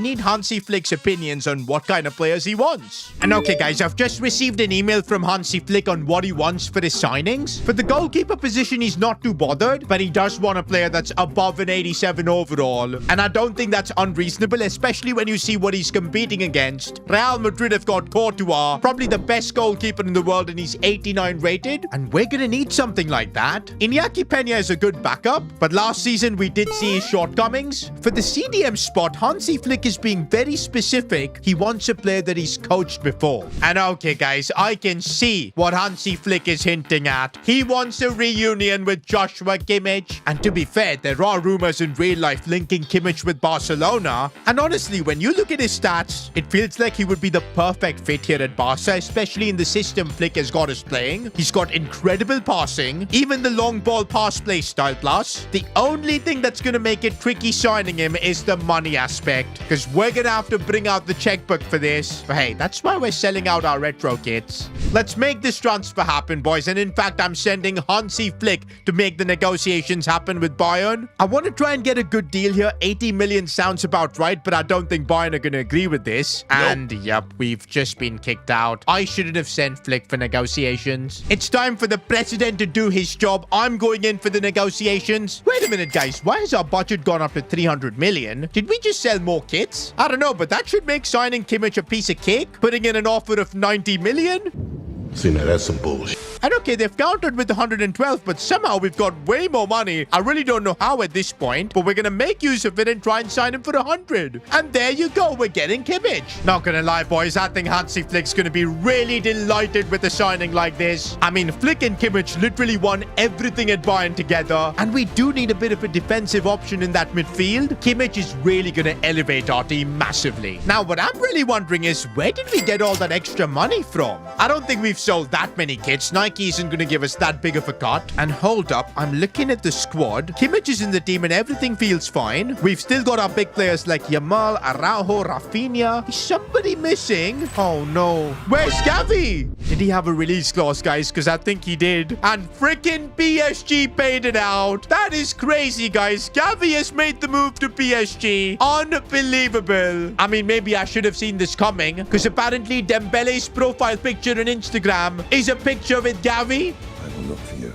need Hansi Flick's opinions on what kind of players he wants. And okay, guys, I've just received an email from Hansi Flick on what he wants for his signings. For the goalkeeper position, he's not too bothered, but he does want a player that's above an 87 overall. And I don't think that's unreasonable, especially when you see what he's competing against. Real Madrid have got Courtois, probably the best goalkeeper in the world, and he's 89 rated. And we're going to need something like that. Iñaki Peña is a good backup, but last season we did see his shortcomings. For the CDM spot, Hansi Flick is being very specific. He wants a player that he's coached before. And okay, guys, I can see what Hansi Flick is hinting at. He wants a reunion with Joshua Kimmich. And to be fair, there are rumors in real life linking Kimmich with Barcelona. And honestly, when you look at his stats, it feels like he would be the perfect fit here at Barca, especially in the system Flick has got us playing. He's got incredible passing, even the long ball pass play style plus. The only thing that's going to make it tricky signing him is the money aspect, because we're going to have to bring out the checkbook for this. But hey, that's why we're selling out our retro kits. Let's make this transfer happen, boys. And in fact, I'm sending Hansi Flick to make the negotiations happen with Bayern. I want to try and get a good deal here. 80 million sounds about right, but I don't think Bayern are going to agree with this. And yep, we've just been kicked out. I shouldn't have sent Flick for negotiations. It's time for the president to do his job. I'm going in for the negotiations. Wait a minute, guys. Why has our budget gone up to 300 million? Did we just sell more kits? I don't know, but that should make signing Kimmich a piece of cake. Putting in an offer of 90 million? See, now that's some bullshit. And okay, they've countered with 112, but somehow we've got way more money. I really don't know how at this point, but we're going to make use of it and try and sign him for 100. And there you go, we're getting Kimmich. Not going to lie, boys, I think Hansi Flick's going to be really delighted with a signing like this. I mean, Flick and Kimmich literally won everything at Bayern together, and we do need a bit of a defensive option in that midfield. Kimmich is really going to elevate our team massively. Now, what I'm really wondering is, where did we get all that extra money from? I don't think we've sold that many kits. Nike isn't going to give us that big of a cut. And hold up, I'm looking at the squad. Kimmich is in the team and everything feels fine. We've still got our big players like Yamal, Araujo, Rafinha. Is somebody missing? Oh no. Where's Gavi? Did he have a release clause, guys? Because I think he did. And freaking PSG paid it out. That is crazy, guys. Gavi has made the move to PSG. Unbelievable. I mean, maybe I should have seen this coming, because apparently Dembele's profile picture on Instagram is a picture with Gavi. I will look for you.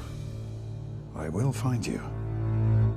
I will find you.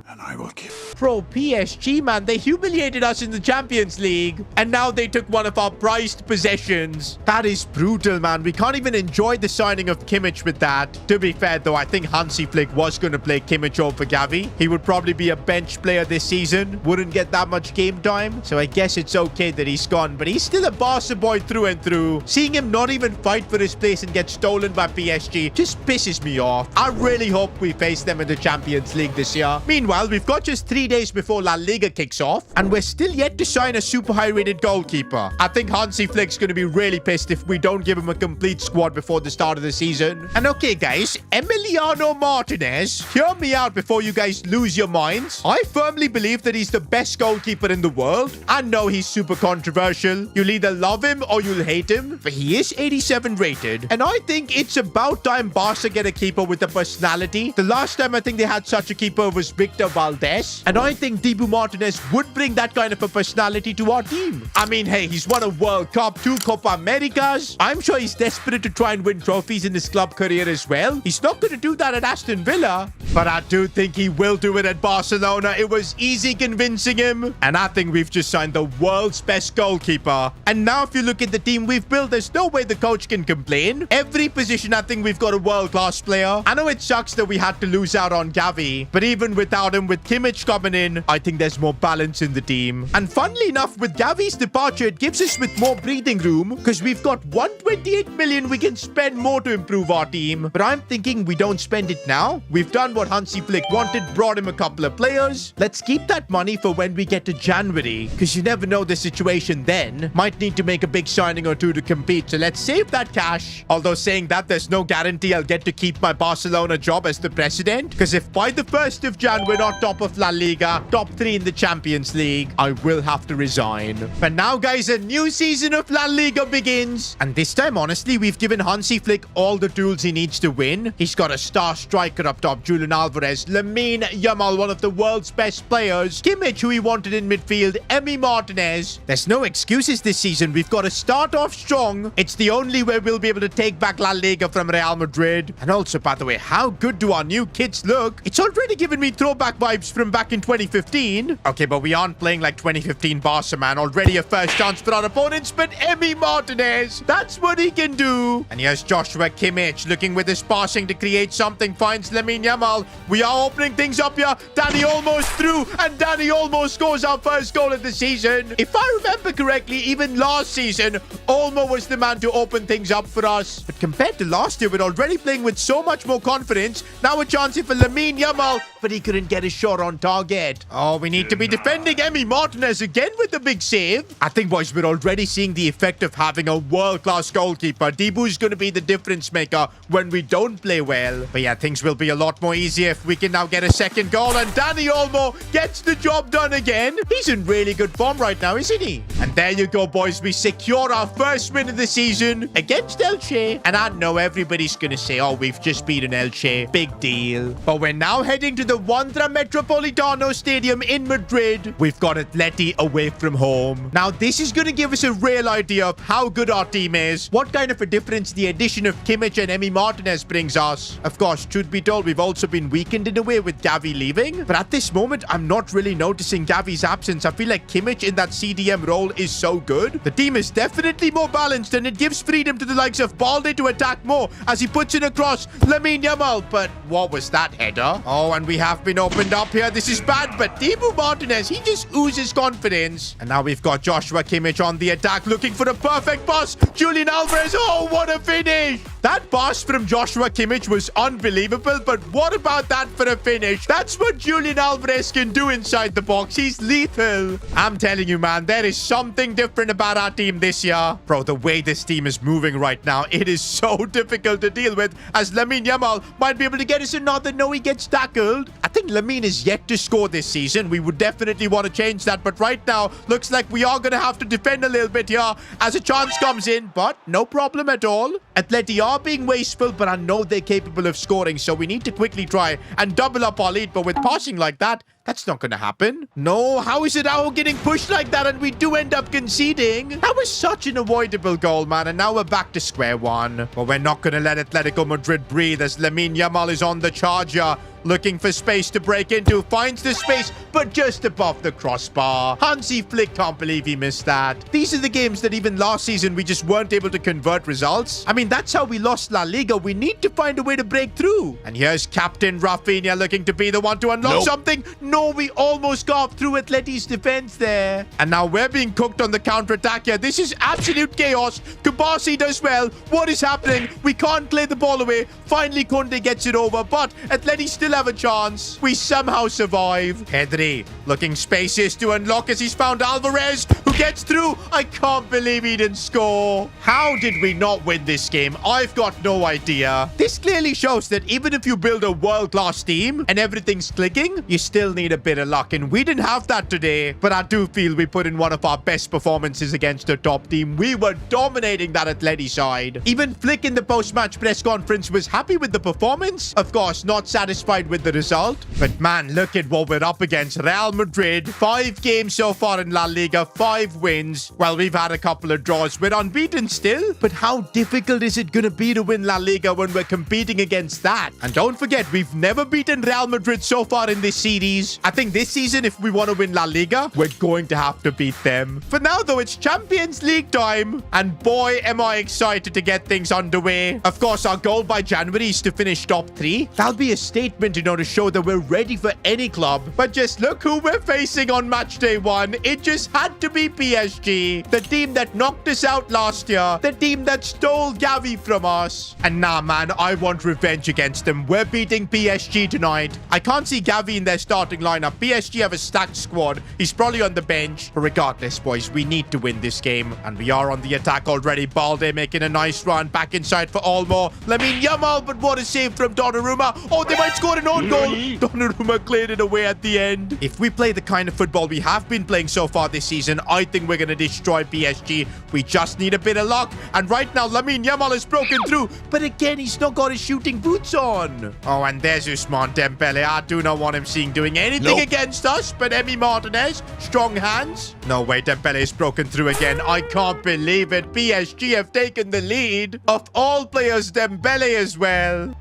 And I will kill. Bro, PSG, man, they humiliated us in the Champions League. And now they took one of our prized possessions. That is brutal, man. We can't even enjoy the signing of Kimmich with that. To be fair, though, I think Hansi Flick was going to play Kimmich over Gavi. He would probably be a bench player this season. Wouldn't get that much game time. So I guess it's okay that he's gone. But he's still a Barca boy through and through. Seeing him not even fight for his place and get stolen by PSG just pisses me off. I really hope we face them in the Champions League this year. Meanwhile, we've got just 3 days before La Liga kicks off, and we're still yet to sign a super high-rated goalkeeper. I think Hansi Flick's going to be really pissed if we don't give him a complete squad before the start of the season. And okay, guys, Emiliano Martinez, hear me out before you guys lose your minds. I firmly believe that he's the best goalkeeper in the world. I know he's super controversial. You'll either love him or you'll hate him, but he is 87 rated. And I think it's about time Barca get a keeper with a personality. The last time I think they had such a keeper was Victor Valdez. And I think Dibu Martinez would bring that kind of a personality to our team. I mean, hey, he's won a World Cup, 2 Copa Americas. I'm sure he's desperate to try and win trophies in his club career as well. He's not going to do that at Aston Villa, but I do think he will do it at Barcelona. It was easy convincing him. And I think we've just signed the world's best goalkeeper. And now if you look at the team we've built, there's no way the coach can complain. Every position, I think we've got a world-class player. I know it sucks that we had to lose out on Gavi, but even without him, with Kimmich coming in, I think there's more balance in the team. And funnily enough, with Gavi's departure, it gives us with more breathing room, because we've got 128 million we can spend more to improve our team. But I'm thinking we don't spend it now. We've done what Hansi Flick wanted, brought him a couple of players. Let's keep that money for when we get to January, because you never know the situation then. Might need to make a big signing or two to compete, so let's save that cash. Although saying that, there's no guarantee I'll get to keep my Barcelona job as the president, because if by the 1st of Jan we're not top of La Liga, top 3 in the Champions League, I will have to resign. But now, guys, a new season of La Liga begins. And this time, honestly, we've given Hansi Flick all the tools he needs to win. He's got a star striker up top, Julian Alvarez, Lamine Yamal, one of the world's best players, Kimmich, who he wanted in midfield, Emi Martinez. There's no excuses this season. We've got to start off strong. It's the only way we'll be able to take back La Liga from Real Madrid. And also, by the way, how good do our new kits look? It's already given me throwback vibes from back in 2015. Okay, but we aren't playing like 2015 Barca, man. Already a first chance for our opponents, but Emi Martinez, that's what he can do. And here's Joshua Kimmich looking with his passing to create something, finds Lamine Yamal. We are opening things up here. Danny almost through, and Danny almost scores our first goal of the season. If I remember correctly, even last season, Olmo was the man to open things up for us. But compared to last year, we're already playing with so much more confidence. Now a chance here for Lamine Yamal, but he couldn't get his shot on target. Oh, we need to be defending Emi Martinez again with the big save. I think, boys, we're already seeing the effect of having a world-class goalkeeper. Dibu's going to be the difference maker when we don't play well. But yeah, things will be a lot more easier if we can now get a second goal. And Danny Olmo gets the job done again. He's in really good form right now, isn't he? And there you go, boys. We secure our first win of the season against Elche. And I know everybody's going to say, oh, we've just beaten Elche. Big deal. But we're now heading to the Wanda Metropolitano Stadium in Madrid. We've got Atleti away from home. Now, this is going to give us a real idea of how good our team is, what kind of a difference the addition of Kimmich and Emi Martinez brings us. Of course, truth be told, we've also been weakened in a way with Gavi leaving. But at this moment, I'm not really noticing Gavi's absence. I feel like Kimmich in that CDM role is so good. The team is definitely more balanced, and it gives freedom to the likes of Balde to attack more as he puts it across Lamine Yamal. But what was that header? Oh, and we have been opened opened up here. This is bad, but Dibu Martinez, he just oozes confidence. And now we've got Joshua Kimmich on the attack, looking for the perfect pass. Julian Alvarez, oh, what a finish. That pass from Joshua Kimmich was unbelievable, but what about that for a finish? That's what Julian Alvarez can do inside the box. He's lethal. I'm telling you, man, there is something different about our team this year. Bro, the way this team is moving right now, it is so difficult to deal with, as Lamine Yamal might be able to get us another. No, he gets tackled. I think Lamine is yet to score this season. We would definitely want to change that, but right now, looks like we are going to have to defend a little bit here as a chance comes in, but no problem at all. Atleti are being wasteful, but I know they're capable of scoring, so we need to quickly try and double up our lead, but with passing like that, that's not going to happen. No, how is it our getting pushed like that and we do end up conceding? That was such an avoidable goal, man, and now we're back to square one. But we're not going to let Atletico Madrid breathe as Lamine Yamal is on the charger. Looking for space to break into, finds the space, but just above the crossbar. Hansi Flick can't believe he missed that. These are the games that even last season we just weren't able to convert results. I mean, that's how we lost La Liga. We need to find a way to break through. And here's Captain Rafinha looking to be the one to unlock something. No, we almost got through Atleti's defense there. And now we're being cooked on the counter-attack here. This is absolute chaos. Kubasi does well. What is happening? We can't play the ball away. Finally, Kunde gets it over, but Atleti still have a chance. We somehow survive. Pedri looking spacious to unlock as he's found Alvarez, who gets through. I can't believe he didn't score. How did we not win this game? I've got no idea. This clearly shows that even if you build a world-class team and everything's clicking, you still need a bit of luck, and we didn't have that today. But I do feel we put in one of our best performances against a top team. We were dominating that Atleti side. Even Flick in the post-match press conference was happy with the performance. Of course, not satisfied with the result. But man, look at what we're up against. Real Madrid, 5 games so far in La Liga, 5 wins. Well, we've had a couple of draws. We're unbeaten still. But how difficult is it going to be to win La Liga when we're competing against that? And don't forget, we've never beaten Real Madrid so far in this series. I think this season, if we want to win La Liga, we're going to have to beat them. For now, though, it's Champions League time. And boy, am I excited to get things underway. Of course, our goal by January is to finish top 3. That'll be a statement, you know, to show that we're ready for any club. But just look who we're facing on match day 1. It just had to be PSG. The team that knocked us out last year. The team that stole Gavi from us. And nah, man, I want revenge against them. We're beating PSG tonight. I can't see Gavi in their starting lineup. PSG have a stacked squad. He's probably on the bench. But regardless, boys, we need to win this game. And we are on the attack already. Balde making a nice run back inside for Olmo. Lamine Yamal, but what a save from Donnarumma. Oh, they might score an own goal. Donnarumma cleared it away at the end. If we play the kind of football we have been playing so far this season, I think we're going to destroy PSG. We just need a bit of luck. And right now, Lamine Yamal has broken through. But again, he's not got his shooting boots on. Oh, and there's Ousmane Dembele. I do not want him seeing doing anything against us. But Emi Martinez, strong hands. No way, Dembele is broken through again. I can't believe it. PSG have taken the lead. Of all players, Dembele as well.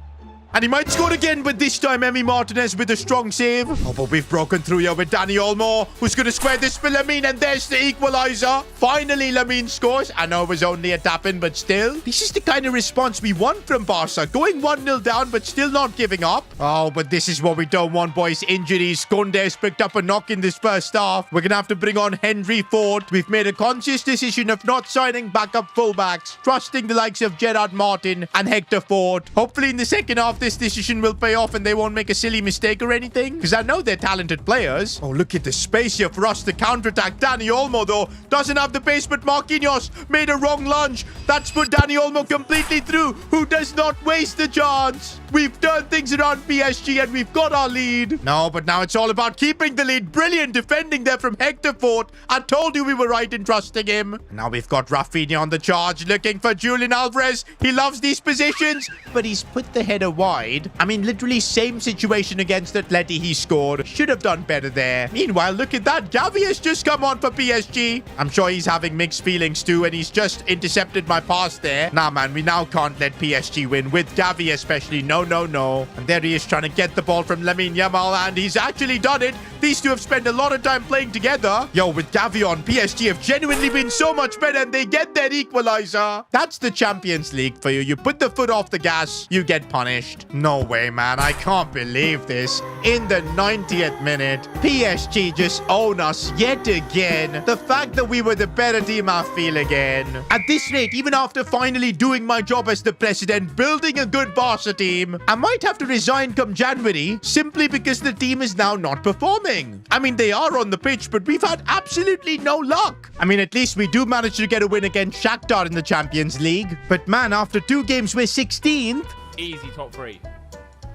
And he might score again, but this time Emi Martinez with a strong save. Oh, but we've broken through here with Dani Olmo, who's going to square this for Lamine, and there's the equalizer. Finally, Lamine scores. I know it was only a tap-in, but still. This is the kind of response we want from Barca. Going 1-0 down, but still not giving up. Oh, but this is what we don't want, boys. Injuries. Kunde's picked up a knock in this first half. We're going to have to bring on Henry Ford. We've made a conscious decision of not signing backup fullbacks, trusting the likes of Gerard Martin and Hector Ford. Hopefully, in the second half, this decision will pay off and they won't make a silly mistake or anything, because I know they're talented players. Oh, look at the space here for us to counterattack. Dani Olmo, though, doesn't have the pace, but Marquinhos made a wrong lunge. That's put Dani Olmo completely through, who does not waste the chance. We've turned things around PSG and we've got our lead. No, but now it's all about keeping the lead. Brilliant defending there from Hector Fort. I told you we were right in trusting him. Now we've got Rafinha on the charge, looking for Julian Alvarez. He loves these positions, but he's put the header wide. I mean, literally same situation against Atleti he scored. Should have done better there. Meanwhile, look at that. Gavi has just come on for PSG. I'm sure he's having mixed feelings too, and he's just intercepted my pass there. Nah, man, we now can't let PSG win. With Gavi especially. No, no, no. And there he is trying to get the ball from Lamine Yamal, and he's actually done it. These two have spent a lot of time playing together. Yo, with Gavi on, PSG have genuinely been so much better, and they get their equalizer. That's the Champions League for you. You put the foot off the gas, you get punished. No way, man. I can't believe this. In the 90th minute, PSG just own us yet again. The fact that we were the better team, I feel again. At this rate, even after finally doing my job as the president, building a good Barca team, I might have to resign come January simply because the team is now not performing. I mean, they are on the pitch, but we've had absolutely no luck. I mean, at least we do manage to get a win against Shakhtar in the Champions League. But man, after 2 games, we're 16th. Easy top 3.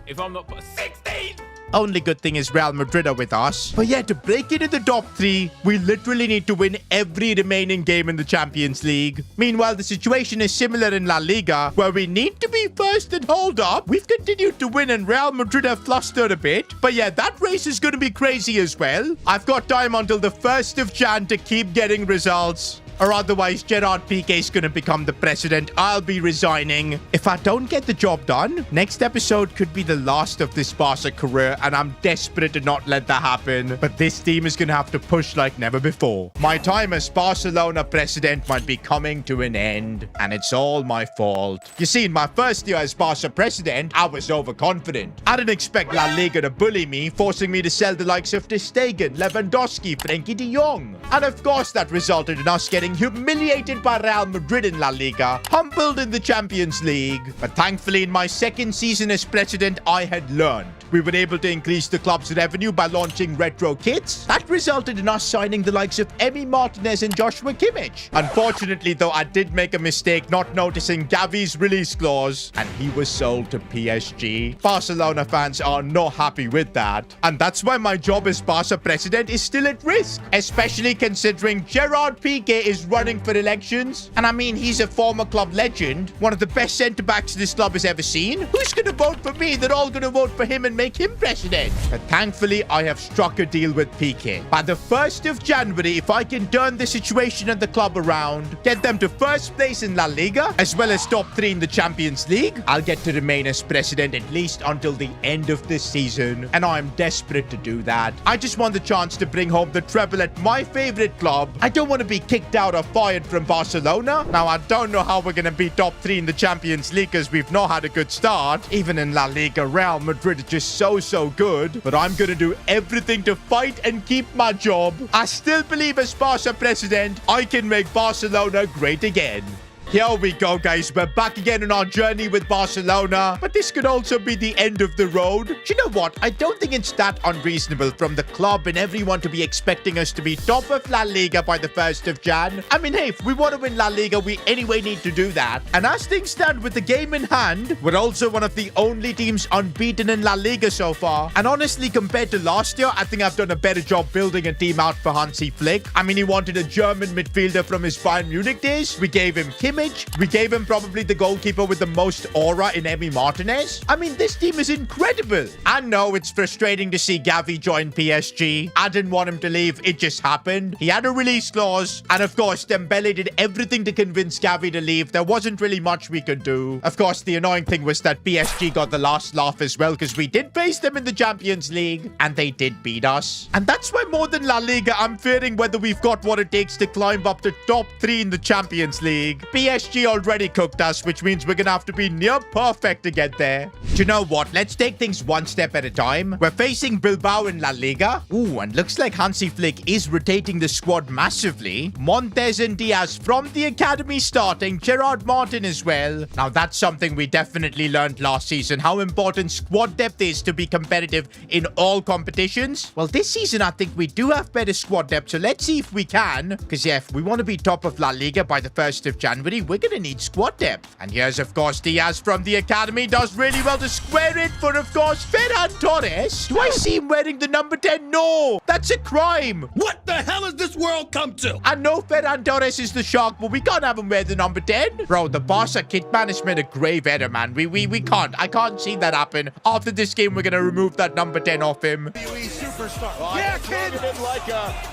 If I'm not 16. Only good thing is Real Madrid are with us. But yeah, to break into the top 3, we literally need to win every remaining game in the Champions League. Meanwhile, the situation is similar in La Liga, where we need to be first and hold up. We've continued to win and Real Madrid have flustered a bit. But yeah, that race is going to be crazy as well. I've got time until the 1st of Jan to keep getting results. Or otherwise, Gerard Piqué is going to become the president. I'll be resigning. If I don't get the job done, next episode could be the last of this Barca career, and I'm desperate to not let that happen. But this team is going to have to push like never before. My time as Barcelona president might be coming to an end, and it's all my fault. You see, in my first year as Barca president, I was overconfident. I didn't expect La Liga to bully me, forcing me to sell the likes of Ter Stegen, Lewandowski, Frenkie de Jong. And of course, that resulted in us getting humiliated by Real Madrid in La Liga, humbled in the Champions League. But thankfully, in my 2nd season as president, I had learned. We were able to increase the club's revenue by launching retro kits. That resulted in us signing the likes of Emi Martinez and Joshua Kimmich. Unfortunately, though, I did make a mistake not noticing Gavi's release clause, and he was sold to PSG. Barcelona fans are not happy with that. And that's why my job as Barca president is still at risk, especially considering Gerard Piqué is running for elections. And I mean, he's a former club legend, one of the best centre-backs this club has ever seen. Who's going to vote for me? They're all going to vote for him and make him president. But thankfully, I have struck a deal with Piqué. By the 1st of January, if I can turn the situation at the club around, get them to 1st place in La Liga, as well as top 3 in the Champions League, I'll get to remain as president at least until the end of this season. And I'm desperate to do that. I just want the chance to bring home the treble at my favorite club. I don't want to be kicked out or fired from Barcelona. Now, I don't know how we're going to be top 3 in the Champions League because we've not had a good start. Even in La Liga, Real Madrid is just so good. But I'm going to do everything to fight and keep my job. I still believe as Barca president, I can make Barcelona great again. Here we go, guys. We're back again on our journey with Barcelona. But this could also be the end of the road. Do you know what? I don't think it's that unreasonable from the club and everyone to be expecting us to be top of La Liga by the 1st of Jan. I mean, hey, if we want to win La Liga, we anyway need to do that. And as things stand with the game in hand, we're also one of the only teams unbeaten in La Liga so far. And honestly, compared to last year, I think I've done a better job building a team out for Hansi Flick. I mean, he wanted a German midfielder from his Bayern Munich days. We gave him Kimmich. We gave him probably the goalkeeper with the most aura in Emi Martinez. I mean, this team is incredible. I know it's frustrating to see Gavi join PSG. I didn't want him to leave. It just happened. He had a release clause. And of course, Dembele did everything to convince Gavi to leave. There wasn't really much we could do. Of course, the annoying thing was that PSG got the last laugh as well because we did face them in the Champions League and they did beat us. And that's why more than La Liga, I'm fearing whether we've got what it takes to climb up to top 3 in the Champions League. PSG already cooked us, which means we're gonna have to be near perfect to get there. Do you know what? Let's take things one step at a time. We're facing Bilbao in La Liga. Ooh, and looks like Hansi Flick is rotating the squad massively. Montes and Diaz from the academy starting. Gerard Martin as well. Now, that's something we definitely learned last season, how important squad depth is to be competitive in all competitions. Well, this season, I think we do have better squad depth, so let's see if we can. Because, yeah, if we want to be top of La Liga by the 1st of January, we're going to need squad depth. And here's, of course, Diaz from the academy. Does really well to square it for, of course, Ferran Torres. Do I see him wearing the number 10? No, that's a crime. What the hell has this world come to? I know Ferran Torres is the shark, but we can't have him wear the number 10. Bro, the Barca kit man has made a grave error, man. We can't. I can't see that happen. After this game, we're going to remove that number 10 off him. Superstar. Yeah, kid.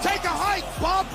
Take a hike, Bob.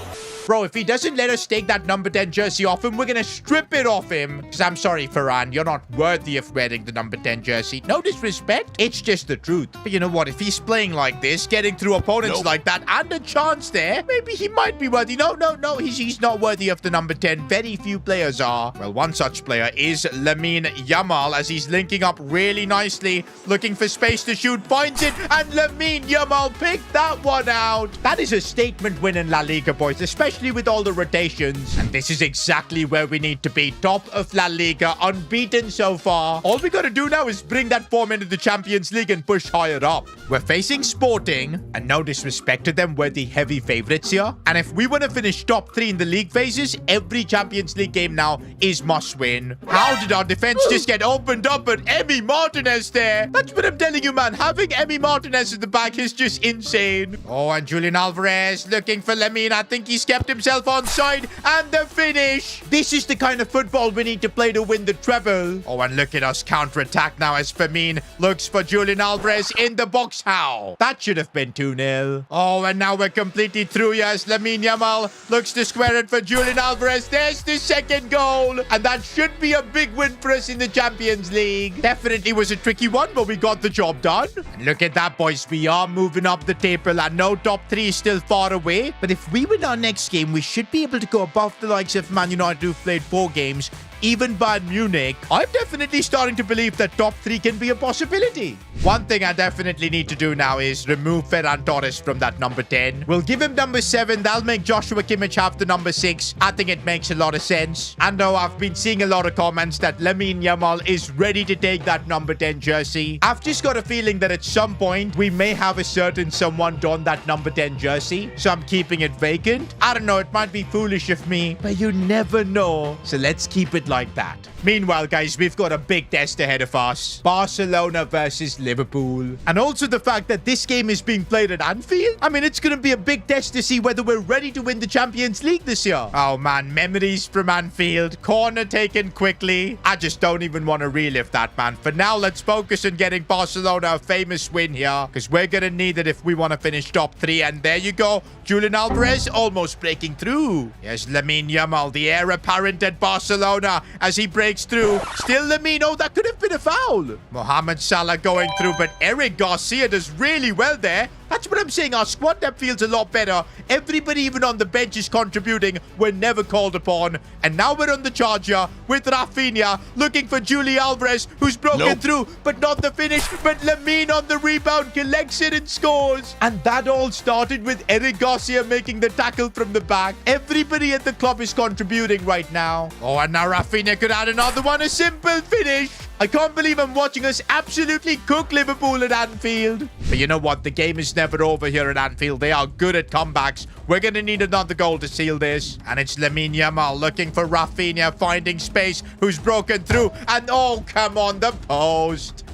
Bro, if he doesn't let us take that number 10 jersey off him, we're gonna strip it off him. Because I'm sorry, Ferran, you're not worthy of wearing the number 10 jersey. No disrespect. It's just the truth. But you know what? If he's playing like this, getting through opponents like that, and a chance there, maybe he might be worthy. No. He's not worthy of the number 10. Very few players are. Well, one such player is Lamine Yamal, as he's linking up really nicely, looking for space to shoot, finds it, and Lamine Yamal picked that one out. That is a statement win in La Liga, boys, especially with all the rotations. And this is exactly where we need to be. Top of La Liga, unbeaten so far. All we gotta do now is bring that form into the Champions League and push higher up. We're facing Sporting, and no disrespect to them, we're the heavy favorites here. And if we want to finish top 3 in the league phases, every Champions League game now is must win. How did our defense just get opened up at Emi Martinez there? That's what I'm telling you, man. Having Emi Martinez at the back is just insane. Oh, and Julian Alvarez looking for Lamine. I think he's kept himself onside, and the finish. This is the kind of football we need to play to win the treble. Oh, and look at us counter-attack now as Firmino looks for Julian Alvarez in the box. How? That should have been 2-0. Oh, and now we're completely through here as Lamine Yamal looks to square it for Julian Alvarez. There's the second goal, and that should be a big win for us in the Champions League. Definitely was a tricky one, but we got the job done. And look at that, boys. We are moving up the table, and no top 3 is still far away. But if we win our next game, we should be able to go above the likes of Man United, who've played 4 games, even Bayern Munich. I'm definitely starting to believe that top 3 can be a possibility. One thing I definitely need to do now is remove Ferran Torres from that number 10. We'll give him number 7. That'll make Joshua Kimmich have the number 6. I think it makes a lot of sense. And though I've been seeing a lot of comments that Lamine Yamal is ready to take that number 10 jersey, I've just got a feeling that at some point we may have a certain someone don that number 10 jersey. So I'm keeping it vacant. I don't know, it might be foolish of me, but you never know. So let's keep it like that. Meanwhile, guys, we've got a big test ahead of us. Barcelona versus Liverpool. And also the fact that this game is being played at Anfield. I mean, it's going to be a big test to see whether we're ready to win the Champions League this year. Oh, man. Memories from Anfield. Corner taken quickly. I just don't even want to relive that, man. For now, let's focus on getting Barcelona a famous win here, because we're going to need it if we want to finish top 3. And there you go. Julian Alvarez almost breaking through. Here's Lamine Yamal, the heir apparent at Barcelona, as he breaks through. Still Lamine. Oh, that could have been a foul. Mohamed Salah going through, but Eric Garcia does really well there. That's what I'm saying. Our squad depth feels a lot better. Everybody, even on the bench, is contributing. We're never called upon. And now we're on the charge here with Rafinha looking for Julian Alvarez, who's broken through, but not the finish. But Lamine on the rebound collects it and scores. And that all started with Eric Garcia making the tackle from the back. Everybody at the club is contributing right now. Oh, and now Rafinha could add another one. A simple finish. I can't believe I'm watching us absolutely cook Liverpool at Anfield. But you know what? The game is never over here at Anfield. They are good at comebacks. We're going to need another goal to seal this. And it's Lamine Yamal looking for Rafinha, finding space, who's broken through. And oh, come on, the post.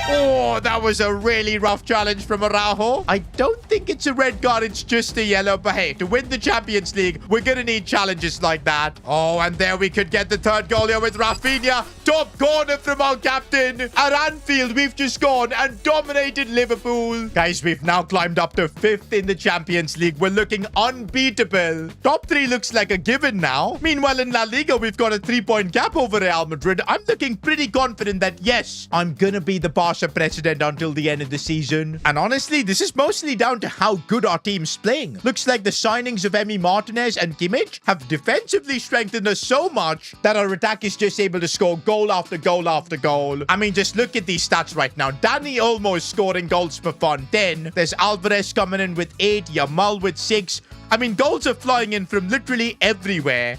Oh, that was a really rough challenge from Araujo. I don't think it's a red card. It's just a yellow. But hey, to win the Champions League, we're going to need challenges like that. Oh, and there we could get the third goal here with Rafinha. Top corner from our captain. At Anfield, we've just gone and dominated Liverpool. Guys, we've now climbed up to 5th in the Champions League. We're looking unbeatable. Top 3 looks like a given now. Meanwhile, in La Liga, we've got a 3-point gap over Real Madrid. I'm looking pretty confident that, yes, I'm going to be the Barca president until the end of the season. And honestly, this is mostly down to how good our team's playing. Looks like the signings of Emi Martinez and Kimmich have defensively strengthened us so much that our attack is just able to score goal after goal after goal. I mean, just look at these stats right now. Dani almost scoring goals for fun. Then there's Alvarez coming in with 8, Yamal with 6. I mean, goals are flying in from literally everywhere.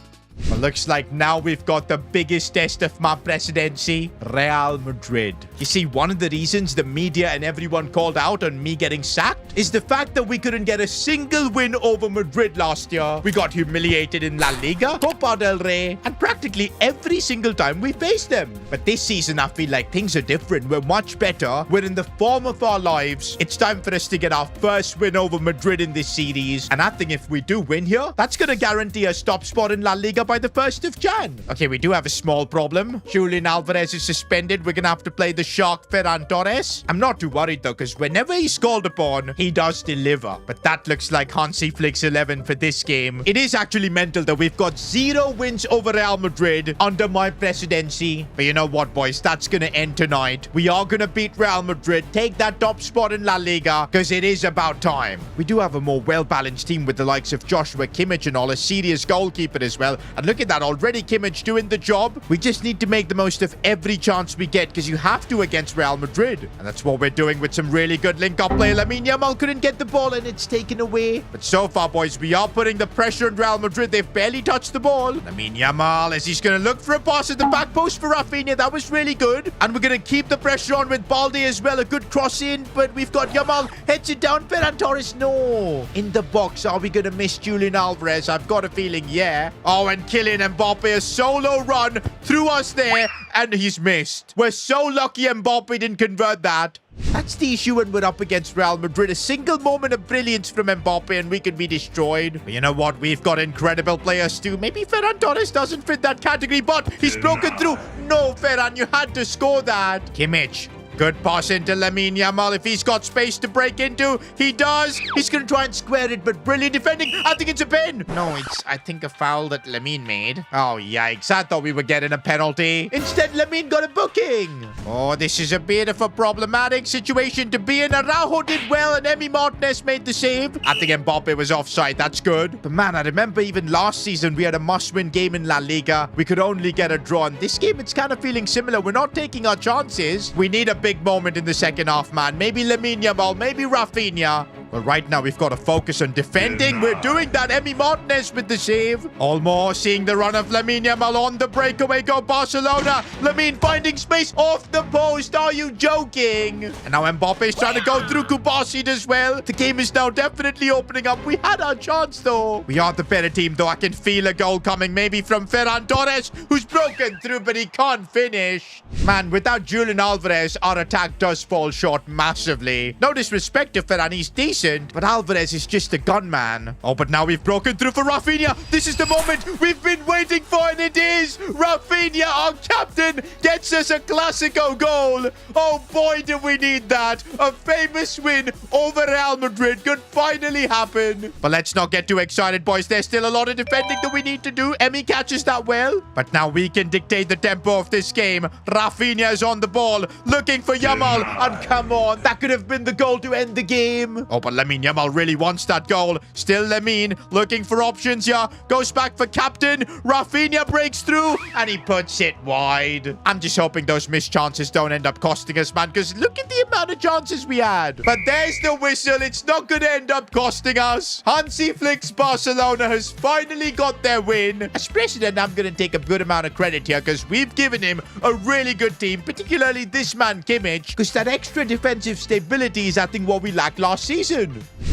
Well, looks like now we've got the biggest test of my presidency, Real Madrid. You see, one of the reasons the media and everyone called out on me getting sacked is the fact that we couldn't get a single win over Madrid last year. We got humiliated in La Liga, Copa del Rey, and practically every single time we faced them. But this season, I feel like things are different. We're much better. We're in the form of our lives. It's time for us to get our first win over Madrid in this series. And I think if we do win here, that's going to guarantee a top spot in La Liga by by the 1st of Jan. Okay, we do have a small problem. Julian Alvarez is suspended. We're going to have to play the Shark Ferran Torres. I'm not too worried, though, because whenever he's called upon, he does deliver. But that looks like Hansi Flick's 11 for this game. It is actually mental, though. We've got 0 wins over Real Madrid under my presidency. But you know what, boys? That's going to end tonight. We are going to beat Real Madrid, take that top spot in La Liga, because it is about time. We do have a more well-balanced team with the likes of Joshua Kimmich and all, a serious goalkeeper as well. And look at that, already Kimmich doing the job. We just need to make the most of every chance we get, because you have to against Real Madrid. And that's what we're doing with some really good link-up play. Lamine Yamal couldn't get the ball and it's taken away. But so far, boys, we are putting the pressure on Real Madrid. They've barely touched the ball. Lamine Yamal, as he's going to look for a pass at the back post for Rafinha. That was really good. And we're going to keep the pressure on with Balde as well. A good cross in, but we've got Yamal. Heads it down. Ferran Torres, no. In the box, are we going to miss Julian Alvarez? I've got a feeling, yeah. Oh, and Kylian Mbappe, a solo run through us there, and he's missed. We're so lucky Mbappe didn't convert that. That's the issue when we're up against Real Madrid. A single moment of brilliance from Mbappe and we could be destroyed. But you know what? We've got incredible players too. Maybe Ferran Torres doesn't fit that category, but he's broken through. No, Ferran, you had to score that. Kimmich. Good pass into Lamine Yamal. If he's got space to break into, he does. He's going to try and square it, but brilliant defending. I think it's a pin. No, it's, I think, a foul that Lamine made. Oh, yikes. I thought we were getting a penalty. Instead, Lamine got a booking. Oh, this is a bit of a problematic situation to be in. Araujo did well, and Emi Martinez made the save. I think Mbappe was offside. That's good. But man, I remember even last season, we had a must-win game in La Liga. We could only get a draw. In this game, it's kind of feeling similar. We're not taking our chances. We need a big moment in the second half, man. Maybe Lamine Yamal, maybe Rafinha. But right now, we've got to focus on defending. We're doing that. Emi Martinez with the save. Olmo seeing the run of Lamine Yamal on the breakaway. Go Barcelona. Lamine finding space off the post. Are you joking? And now Mbappe is trying to go through Kubasi as well. The game is now definitely opening up. We had our chance, though. We are the better team, though. I can feel a goal coming. Maybe from Ferran Torres, who's broken through, but he can't finish. Man, without Julian Alvarez, our attack does fall short massively. No disrespect to Ferran. He's decent. But Alvarez is just a gunman. Oh, but now we've broken through for Rafinha. This is the moment we've been waiting for, and it is. Rafinha, our captain, gets us a Clasico goal. Oh, boy, do we need that. A famous win over Real Madrid could finally happen. But let's not get too excited, boys. There's still a lot of defending that we need to do. Emi catches that well. But now we can dictate the tempo of this game. Rafinha is on the ball, looking for Yamal. And come on, that could have been the goal to end the game. Oh, but Lamine Yamal really wants that goal. Still Lamine looking for options here. Goes back for captain. Rafinha breaks through and he puts it wide. I'm just hoping those missed chances don't end up costing us, man, because look at the amount of chances we had. But there's the whistle. It's not going to end up costing us. Hansi Flick's Barcelona has finally got their win. As president, I'm going to take a good amount of credit here because we've given him a really good team, particularly this man Kimmich, because that extra defensive stability is, I think, what we lacked last season.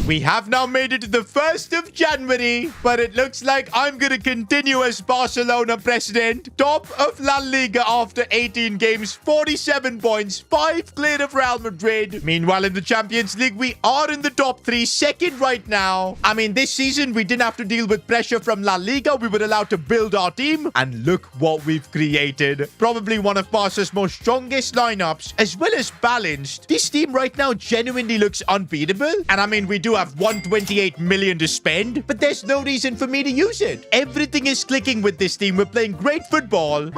We have now made it to the 1st of January, but it looks like I'm going to continue as Barcelona president. Top of La Liga after 18 games, 47 points, 5 clear of Real Madrid. Meanwhile, in the Champions League, we are in the top 3, second right now. I mean, this season, we didn't have to deal with pressure from La Liga. We were allowed to build our team, and look what we've created. Probably one of Barca's most strongest lineups, as well as balanced. This team right now genuinely looks unbeatable. And I mean, we do have 128 million to spend, but there's no reason for me to use it. Everything is clicking with this team. We're playing great football.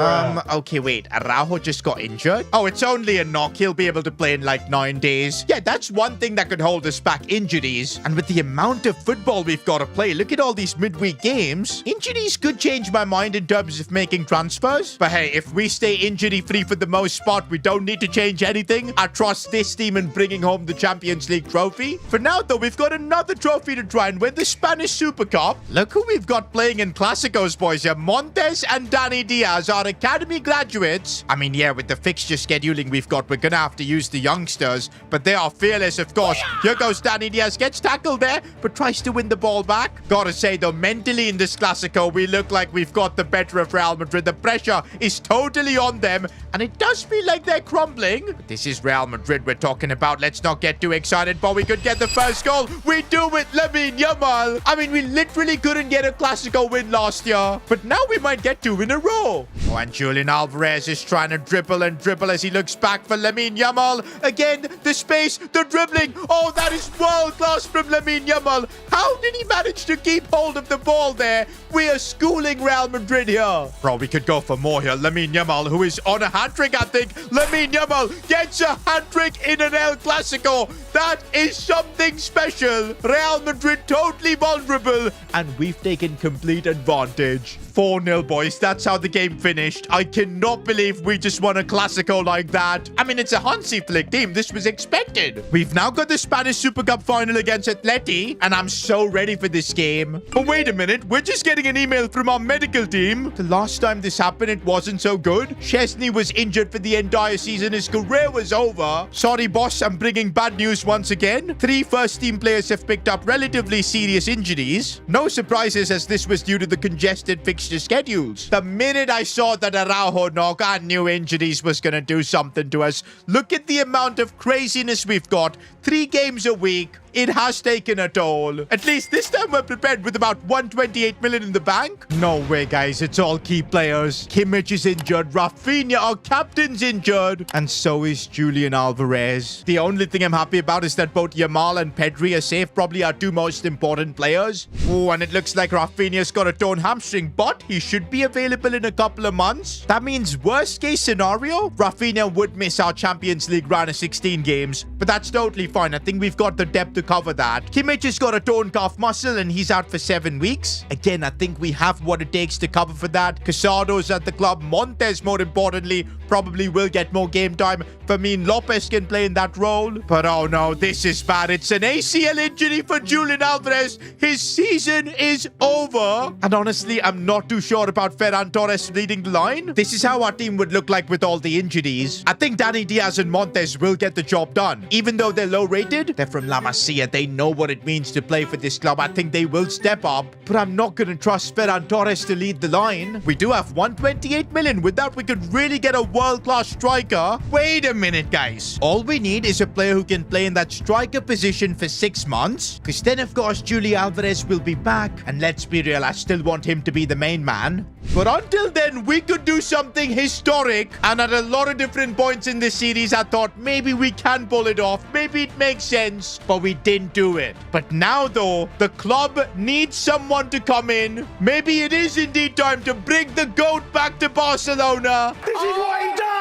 Okay, wait. Araujo just got injured? Oh, it's only a knock. He'll be able to play in like 9 days. Yeah, that's one thing that could hold us back, injuries. And with the amount of football we've got to play, look at all these midweek games. Injuries could change my mind in terms of making transfers. But hey, if we stay injury-free for the most part, we don't need to change anything. I trust this team in bringing home the Champions League trophy. For now, though, we've got another trophy to try and win, the Spanish Super Cup. Look who we've got playing in Clásicos, boys here. Montes and Dani Diaz are academy graduates. I mean, yeah, with the fixture scheduling we've got, we're gonna have to use the youngsters, but they are fearless, of course. Here goes Dani Diaz, gets tackled there, but tries to win the ball back. Gotta say, though, mentally in this Clásico, we look like we've got the better of Real Madrid. The pressure is totally on them, and it does feel like they're crumbling. 16. This is Real Madrid we're talking about. Let's not get too excited, but we could get the first goal. We do it, Lamine Yamal. I mean, we literally couldn't get a Clasico win last year, but now we might get 2 in a row. Oh, and Julian Alvarez is trying to dribble and dribble as he looks back for Lamine Yamal. Again, the space, the dribbling. Oh, that is world class from Lamine Yamal. How did he manage to keep hold of the ball there? We are schooling Real Madrid here. Bro, we could go for more here. Lamine Yamal, who is on a hat-trick, I think. Lamine Yamal gets a hat-trick in an El Clasico. That is something special. Real Madrid totally vulnerable, and we've taken complete advantage. 4-0, boys. That's how the game finished. I cannot believe we just won a Clasico like that. I mean, it's a Hansi Flick team. This was expected. We've now got the Spanish Super Cup final against Atleti, and I'm so ready for this game. But wait a minute. We're just getting an email from our medical team. The last time this happened, it wasn't so good. Chesney was injured for the entire season. His career was over. Sorry, boss. I'm bringing bad news once again. 3 first-team players have picked up relatively serious injuries. No surprises, as this was due to the congested fixture schedules. The minute I saw that Araujo knock, I knew injuries was going to do something to us. Look at the amount of craziness we've got. 3 games a week. It has taken a toll. At least this time we're prepared with about 128 million in the bank. No way, guys. It's all key players. Kimmich is injured. Rafinha, our captain's injured. And so is Julian Alvarez. The only thing I'm happy about is that both Yamal and Pedri are safe. Probably our 2 most important players. Oh, and it looks like Rafinha's got a torn hamstring, but he should be available in a couple of months. That means worst case scenario, Rafinha would miss our Champions League round of 16 games. But that's totally fine. I think we've got the depth to cover that. Kimmich has got a torn calf muscle and he's out for 7 weeks. Again, I think we have what it takes to cover for that. Casado's at the club. Montes, more importantly, probably will get more game time. Fermin Lopez can play in that role. But oh no, this is bad. It's an ACL injury for Julian Alvarez. His season is over. And honestly, I'm not too sure about Ferran Torres leading the line. This is how our team would look like with all the injuries. I think Dani Diaz and Montes will get the job done. Even though they're low rated, they're from La Masia. They know what it means to play for this club. I think they will step up. But I'm not going to trust Ferran Torres to lead the line. We do have 128 million. With that, we could really get a world-class striker. Wait a minute, guys. All we need is a player who can play in that striker position for 6 months. Because then, of course, Julian Alvarez will be back. And let's be real, I still want him to be the main man. But until then, we could do something historic. And at a lot of different points in this series, I thought maybe we can pull it off. Maybe it makes sense. But we didn't do it. But now, though, the club needs someone to come in. Maybe it is indeed time to bring the GOAT back to Barcelona. This is what he does!